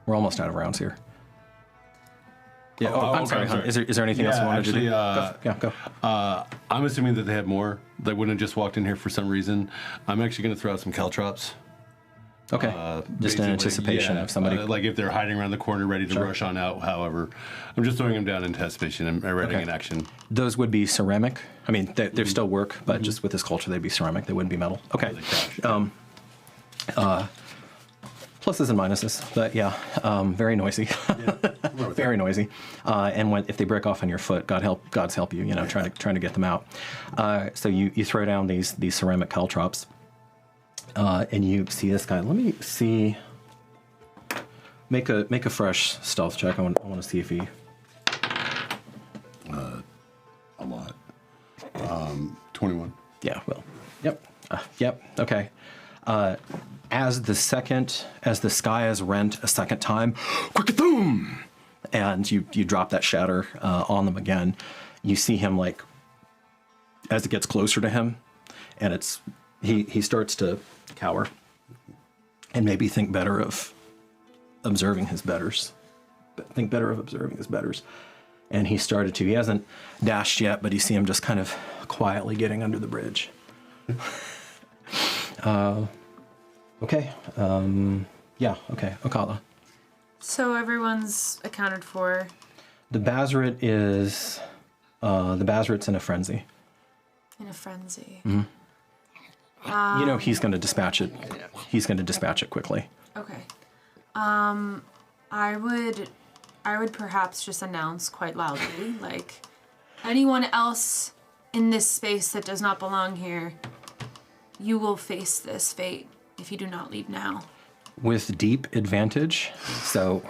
S2: We're almost out of rounds here. Yeah. I'm sorry.
S7: sorry.
S2: Is there anything else you wanted to do? Go.
S7: I'm assuming that they have more. They wouldn't have just walked in here for some reason. I'm actually going to throw out some caltrops.
S2: Okay. Just in
S7: Basically,
S2: anticipation of somebody.
S7: like if they're hiding around the corner, ready to rush on out. However, I'm just throwing them down in anticipation and ready in action.
S2: Those would be ceramic. I mean, they're still work, but just with this culture, they'd be ceramic. They wouldn't be metal. Okay. Pluses and minuses, but yeah, very noisy. Very noisy. And if they break off on your foot, God's help you. Trying to get them out. So you throw down these ceramic caltrops, and you see this guy. Let me see. Make a fresh stealth check. I want to see if he.
S7: A lot. 21.
S2: Yeah. Well. Yep. Yep. Okay. As the sky is rent a second time, quick-a-thoom, and you drop that shatter on them again. You see him as it gets closer to him, and he starts to cower, and maybe think better of observing his betters. And he started to. He hasn't dashed yet, but you see him just kind of quietly getting under the bridge. Okay. Okay. Okala.
S5: So everyone's accounted for.
S2: The Bazaret is. The Bazaret's in a frenzy.
S5: In a frenzy.
S2: Mm-hmm. He's going to dispatch it. He's going to dispatch it quickly.
S5: Okay. I would perhaps just announce quite loudly, anyone else in this space that does not belong here, you will face this fate if you do not leave now.
S2: With deep advantage, so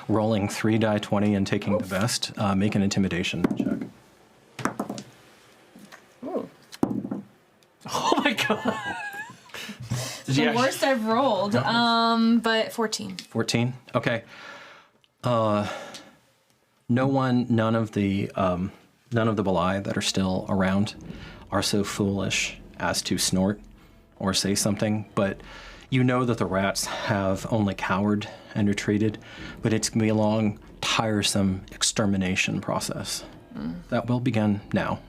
S2: rolling 3 die 20 and taking the best, make an intimidation check.
S5: Ooh.
S4: Oh my god.
S5: The worst I've rolled, but 14.
S2: 14? Okay. None of the Belai that are still around are so foolish as to snort or say something, but you know that the rats have only cowered and retreated, but it's going to be a long, tiresome extermination process. That will begin now,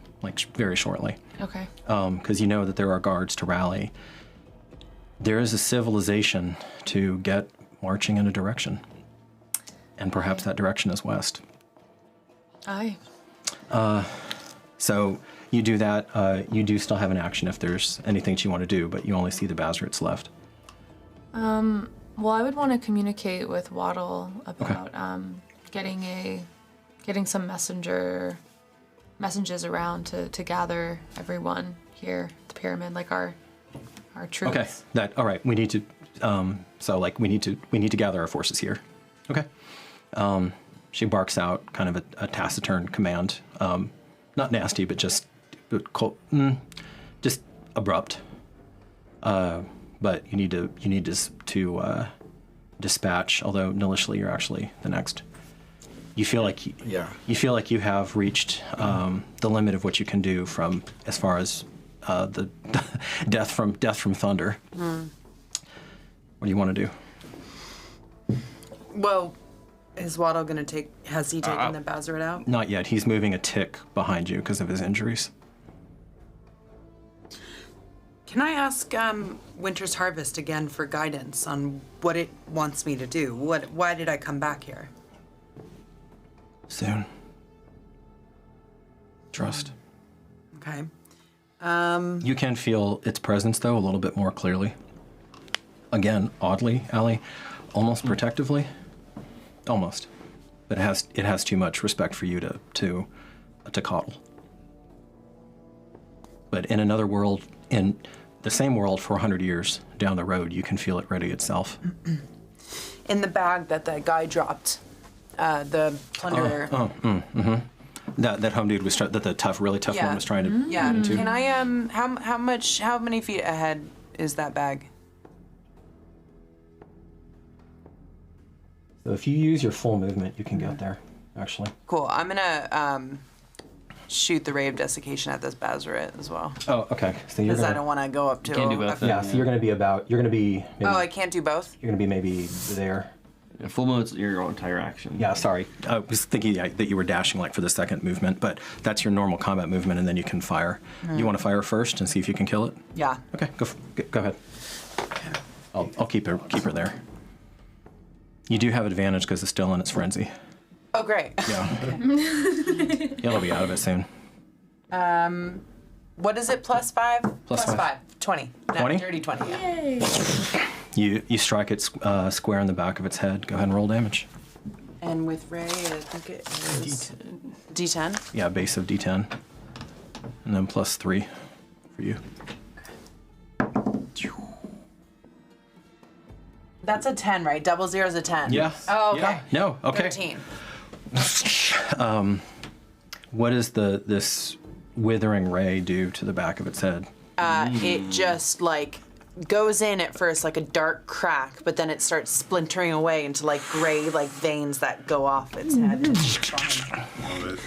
S2: very shortly.
S5: Okay.
S2: Because you know that there are guards to rally. There is a civilization to get marching in a direction, and perhaps that direction is west.
S5: Aye.
S2: So you do that. You do still have an action if there's anything that you want to do, but you only see the Bazarets left.
S5: Well, I would want to communicate with Waddle about getting some messages around to gather everyone here at the pyramid, our troops.
S2: Okay. All right. We need to. We need to gather our forces here. Okay. She barks out kind of a taciturn command. Not nasty, but just abrupt. But you need to dispatch. Although nilishly, you're actually the next. You feel like you have reached the limit of what you can do from as far as the death from thunder. What do you want to do?
S6: Well, is Waddle gonna take? Has he taken the Bazaret out?
S2: Not yet. He's moving a tick behind you because of his injuries.
S6: Can I ask Winter's Harvest again for guidance on what it wants me to do? Why did I come back here?
S2: Soon. Trust.
S6: Okay.
S2: You can feel its presence, though, a little bit more clearly. Again, oddly, Allie, almost protectively. Almost. But it has too much respect for you to coddle. But in another world, in the same world 400 years down the road, you can feel it ready itself.
S6: In the bag that the guy dropped, the plunderer.
S2: That home dude that the really tough one was trying to
S6: Yeah.
S2: get into.
S6: Can I how many feet ahead is that bag?
S2: So if you use your full movement, you can get there, actually.
S6: Cool. I'm gonna shoot the ray of desiccation at this Bazaret as well.
S2: Oh, okay. So you're
S6: Because I
S2: gonna,
S6: don't want to go up to.
S3: Can't do both.
S2: yeah. So you're gonna be maybe.
S6: Oh, I can't do both.
S2: You're gonna be maybe there.
S3: Yeah, full movement's your entire action.
S2: Yeah, sorry. I was thinking that you were dashing like for the second movement, but that's your normal combat movement, and then you can fire. You want to fire first and see if you can kill it?
S6: Yeah.
S2: Okay, go ahead. I'll keep her there. You do have advantage because it's still in its frenzy.
S6: Oh, great.
S2: Yeah. It'll be out of it soon.
S6: What is it? +5?
S2: Plus five.
S6: 20.
S2: 20?
S6: Dirty 20. Yeah.
S2: You strike it square in the back of its head. Go ahead and roll damage.
S6: And with Ray, I think it is D10.
S2: Yeah, base of D10. And then +3 for you.
S6: That's a 10, right? Double zero is a 10.
S2: Yeah.
S6: Oh, okay.
S2: Yeah. No, okay.
S6: 13.
S2: What does this withering ray do to the back of its head?
S6: It just like goes in at first like a dark crack, but then it starts splintering away into like gray like veins that go off its head.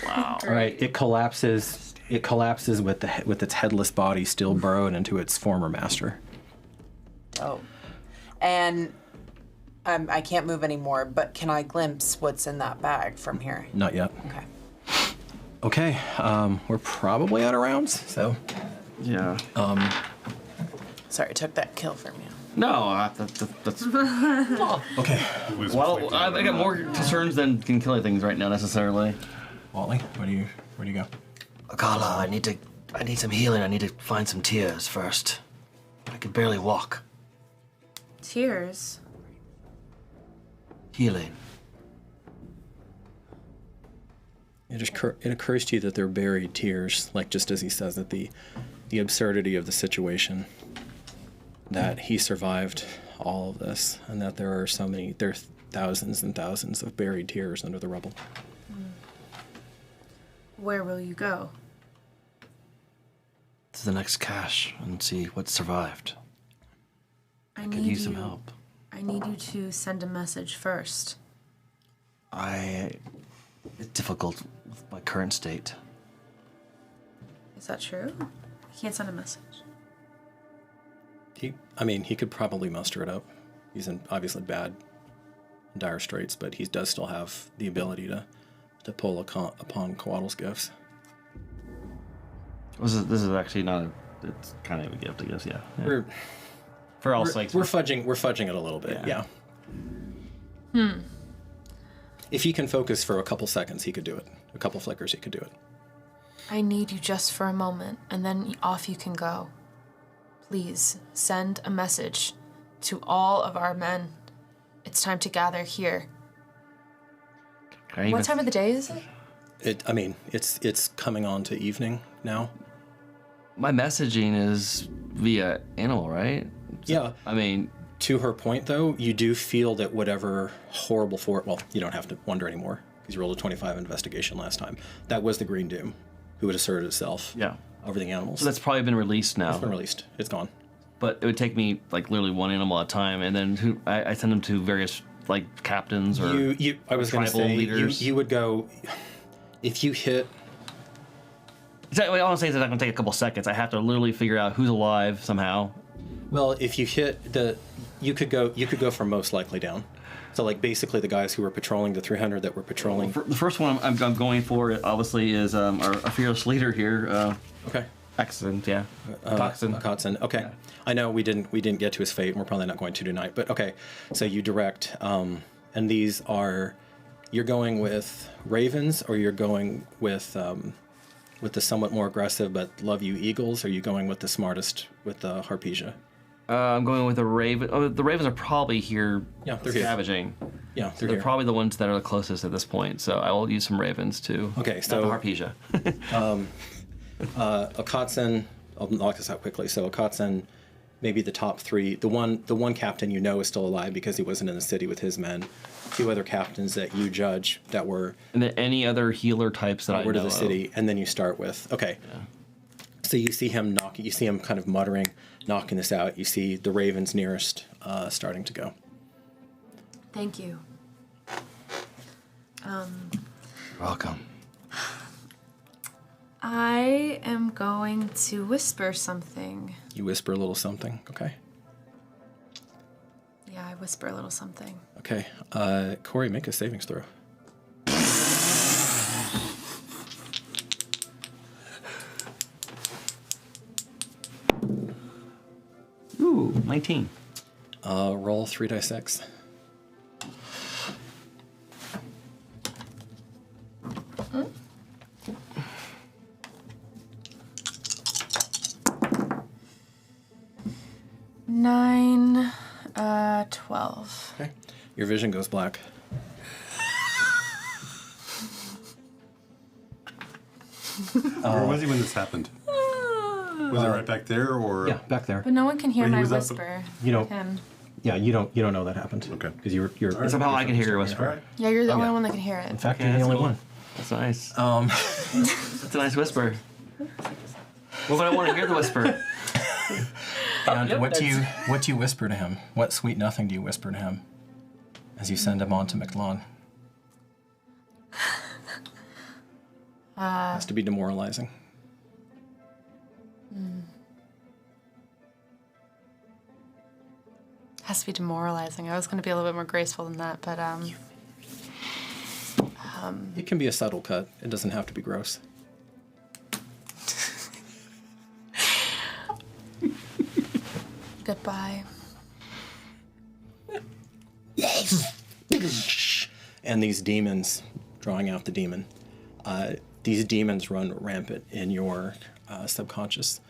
S3: Wow.
S2: All right, it collapses. It collapses with its headless body still burrowed into its former master.
S6: Oh, and I can't move anymore. But can I glimpse what's in that bag from here?
S2: Not yet.
S6: Okay.
S2: Okay, we're probably out of rounds, so.
S3: Yeah.
S6: Sorry, I took that kill from you.
S3: No, that's.
S2: Okay.
S3: Well, I got more concerns than can killing things right now necessarily.
S2: Wally, where do you go?
S13: Akala, I need some healing. I need to find some tears first. I can barely walk.
S5: Tears?
S13: Healing.
S2: It occurs to you that they're buried tears, like just as he says that the absurdity of the situation, that he survived all of this, and that there are thousands and thousands of buried tears under the rubble.
S5: Where will you go?
S13: To the next cache and see what survived.
S5: I
S13: could use some help.
S5: I need you to send a message first.
S13: It's difficult with my current state.
S5: Is that true? I can't send a message.
S2: He could probably muster it up. He's in obviously dire straits, but he does still have the ability to pull upon Coatl's gifts.
S3: This is actually not a. It's kind of a gift, I guess. Yeah. For all sakes.
S2: We're fudging it a little bit. Yeah. If he can focus for a couple seconds, he could do it. A couple flickers, he could do it.
S5: I need you just for a moment, and then off you can go. Please send a message to all of our men. It's time to gather here. What time of the day is it?
S2: It's coming on to evening now.
S3: My messaging is via animal, right?
S2: Yeah.
S3: I
S2: to her point, though, you do feel that whatever horrible well, you don't have to wonder anymore because you rolled a 25 investigation last time. That was the Green Doom, who had asserted itself over the animals.
S3: So that's probably been released now.
S2: It's been released. It's gone.
S3: But it would take me like literally one animal at a time, and then I send them to various like captains or
S2: I was going to say
S3: leaders.
S2: You would go if you hit.
S3: Exactly. All I'm saying is it's not going to take a couple seconds. I have to literally figure out who's alive somehow.
S2: Well, if you hit You could go from most likely down. So like basically the guys who were patrolling the 300 that were patrolling.
S3: The first one I'm going for obviously is our fearless leader here.
S2: Okay.
S3: Excellent. Yeah.
S2: Kotson. Okay. Yeah. I know we didn't get to his fate, and we're probably not going to tonight. But okay. So you direct, and these are, you're going with ravens, or you're going with the somewhat more aggressive but love you eagles. Or are you going with the smartest with the Harpesia?
S3: I'm going with the raven. Oh, the ravens are probably here.
S2: Yeah, they're
S3: scavenging.
S2: Yeah,
S3: they're probably the ones that are the closest at this point. So I will use some ravens too.
S2: Okay, so
S3: not the Harpesia.
S2: A Kotson. I'll knock this out quickly. So a Kotson, maybe the top three. The one captain you know is still alive because he wasn't in the city with his men. 2 other captains that you judge that were.
S3: And then any other healer types that I know
S2: to the city, and then you start with okay. Yeah. So you see him knocking. You see him kind of muttering, knocking this out. You see the ravens nearest starting to go.
S5: Thank you.
S13: Welcome.
S5: I am going to whisper something.
S2: You whisper a little something, okay?
S5: Yeah, I whisper a little something.
S2: Okay. Corey, make a savings throw.
S3: Ooh, 19.
S2: Roll 3d6.
S5: Nine, 12.
S2: Okay. Your vision goes black.
S8: Where was he when this happened? Was it right back there, or?
S2: Yeah, back there.
S5: But no one can hear
S8: But he
S5: my
S8: was up-
S5: whisper.
S2: You don't.
S5: Him.
S2: Yeah, you don't know that happened.
S8: Okay.
S2: Because you're.
S3: Somehow I can hear your whisper.
S8: Alright.
S5: Yeah, you're the only
S2: yeah.
S5: one that can hear it.
S2: In fact,
S3: Okay,
S2: you're the
S3: that's
S2: only
S3: cool.
S2: one.
S3: That's nice.
S2: That's
S3: a nice whisper. Well, but I want to hear the whisper.
S2: And what do you whisper to him? What sweet nothing do you whisper to him as you send him on to McLawn? Has to be demoralizing.
S5: Has to be demoralizing. I was going to be a little bit more graceful than that, but
S2: It can be a subtle cut. It doesn't have to be gross.
S5: goodbye.
S2: And these demons, drawing out the demon, these demons run rampant in your subconscious.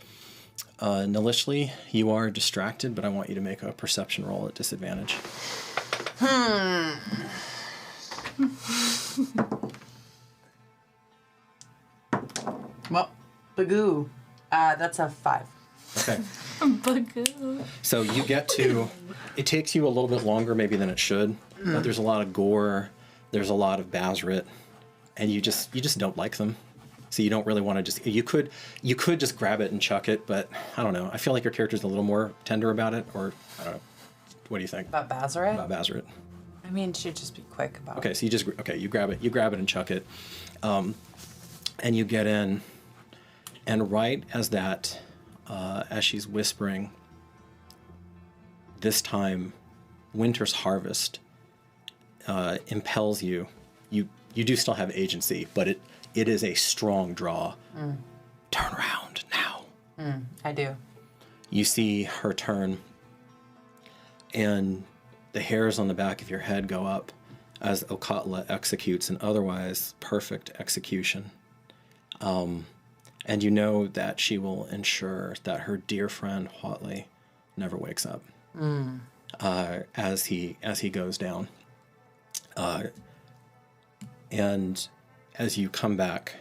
S2: Nalishli, you are distracted, but I want you to make a perception roll at disadvantage.
S12: Well, Bagoo. That's a 5.
S2: Okay.
S5: Bagoo.
S2: So you get to, it takes you a little bit longer maybe than it should, but there's a lot of gore, there's a lot of Bazrit, and you just don't like them. So you don't really want to just, you could just grab it and chuck it, but I don't know. I feel like your character's a little more tender about it, or I don't know. What do you think?
S12: About Bazrit?
S2: About Bazrit.
S12: I mean, she'd just be quick about
S2: Okay, so you grab it and chuck it. And you get in, and right as that, as she's whispering, this time, Winter's Harvest impels you. You do still have agency, but it is a strong draw. Turn around now.
S12: I do.
S2: You see her turn, and the hairs on the back of your head go up as Okatla executes an otherwise perfect execution. And you know that she will ensure that her dear friend Huatley never wakes up as he goes down. And as you come back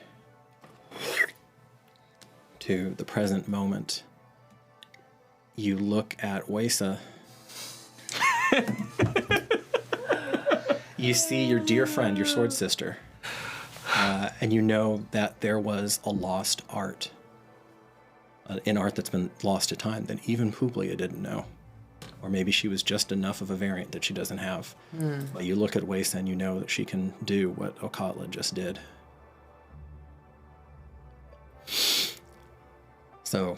S2: to the present moment, you look at Wesa. You see your dear friend, your sword sister, and you know that there was a lost art, an art that's been lost to time that even Publia didn't know. Or maybe she was just enough of a variant that she doesn't have. But you look at Wesa and you know that she can do what Okatla just did. So.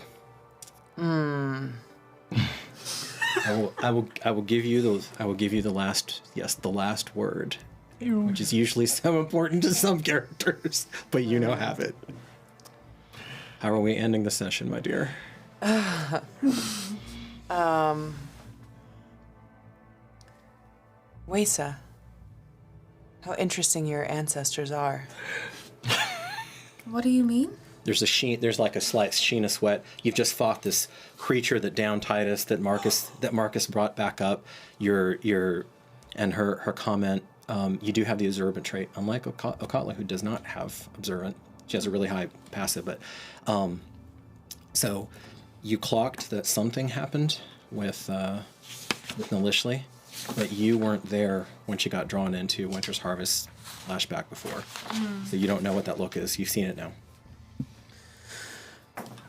S2: I will give you the last word, which is usually so important to some characters, but you now have it. How are we ending the session, my dear?
S6: Wesa, how interesting your ancestors are.
S5: What do you mean?
S2: There's like a slight sheen of sweat. You've just fought this creature that downed Titus, that Marcus brought back up. And her comment. You do have the observant trait, unlike Okatla, who does not have observant. She has a really high passive, but so you clocked that something happened with Nalishli, but you weren't there when she got drawn into Winter's Harvest flashback before, so you don't know what that look is. You've seen it now.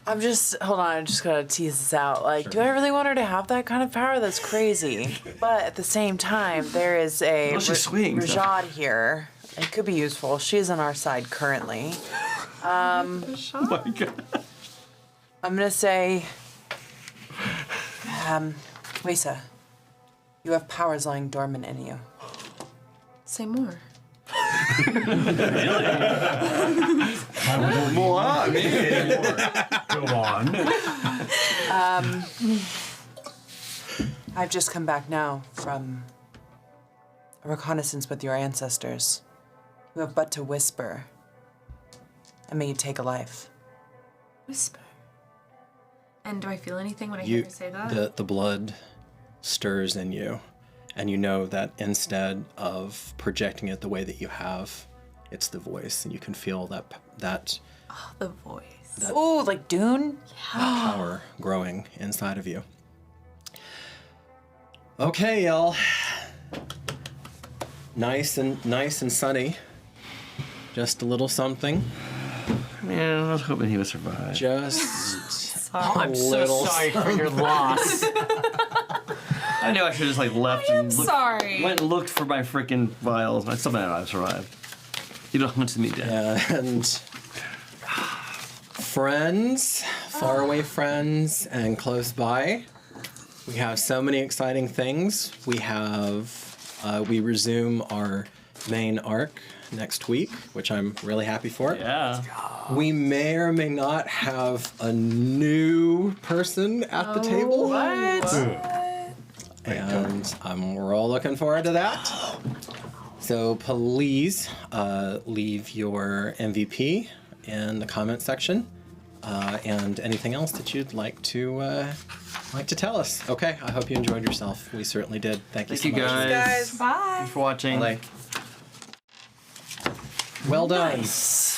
S6: Hold on, I just gotta tease this out. Like,
S2: Sure.
S6: do I really want her to have that kind of power? That's crazy. But at the same time, there is a Rajad here. It could be useful. She's on our side currently.
S3: Oh my god.
S6: I'm gonna say, Wesa, you have powers lying dormant in you.
S5: Say more.
S8: Go on.
S6: I've just come back now from a reconnaissance with your ancestors, who have but to whisper, and may you take a life.
S5: Whisper. And do I feel anything when I hear her say that?
S2: The blood stirs in you, and you know that instead of projecting it the way that you have, it's the voice, and you can feel that
S5: Oh, the voice.
S6: Oh, like Dune?
S2: power growing inside of you. Okay, y'all. Nice and sunny. Just a little something.
S3: Man, I was hoping he would survive.
S2: Just
S4: I'm so
S2: little
S4: sorry for your loss.
S3: I knew I should have just like left and
S5: Sorry.
S3: went and looked for my freaking vials. I still might not have survived. You don't want to me dead.
S2: And friends, faraway friends, and close by. We have so many exciting things. We resume our main arc next week, which I'm really happy for.
S3: Yeah.
S2: We may or may not have a new person at the table.
S6: What?
S2: And we're all looking forward to that. So please leave your MVP in the comment section, and anything else that you'd like to tell us. Okay, I hope you enjoyed yourself. We certainly did. Thank you so much.
S3: Guys.
S6: Bye.
S3: Thanks for watching.
S2: Well done.
S3: Nice.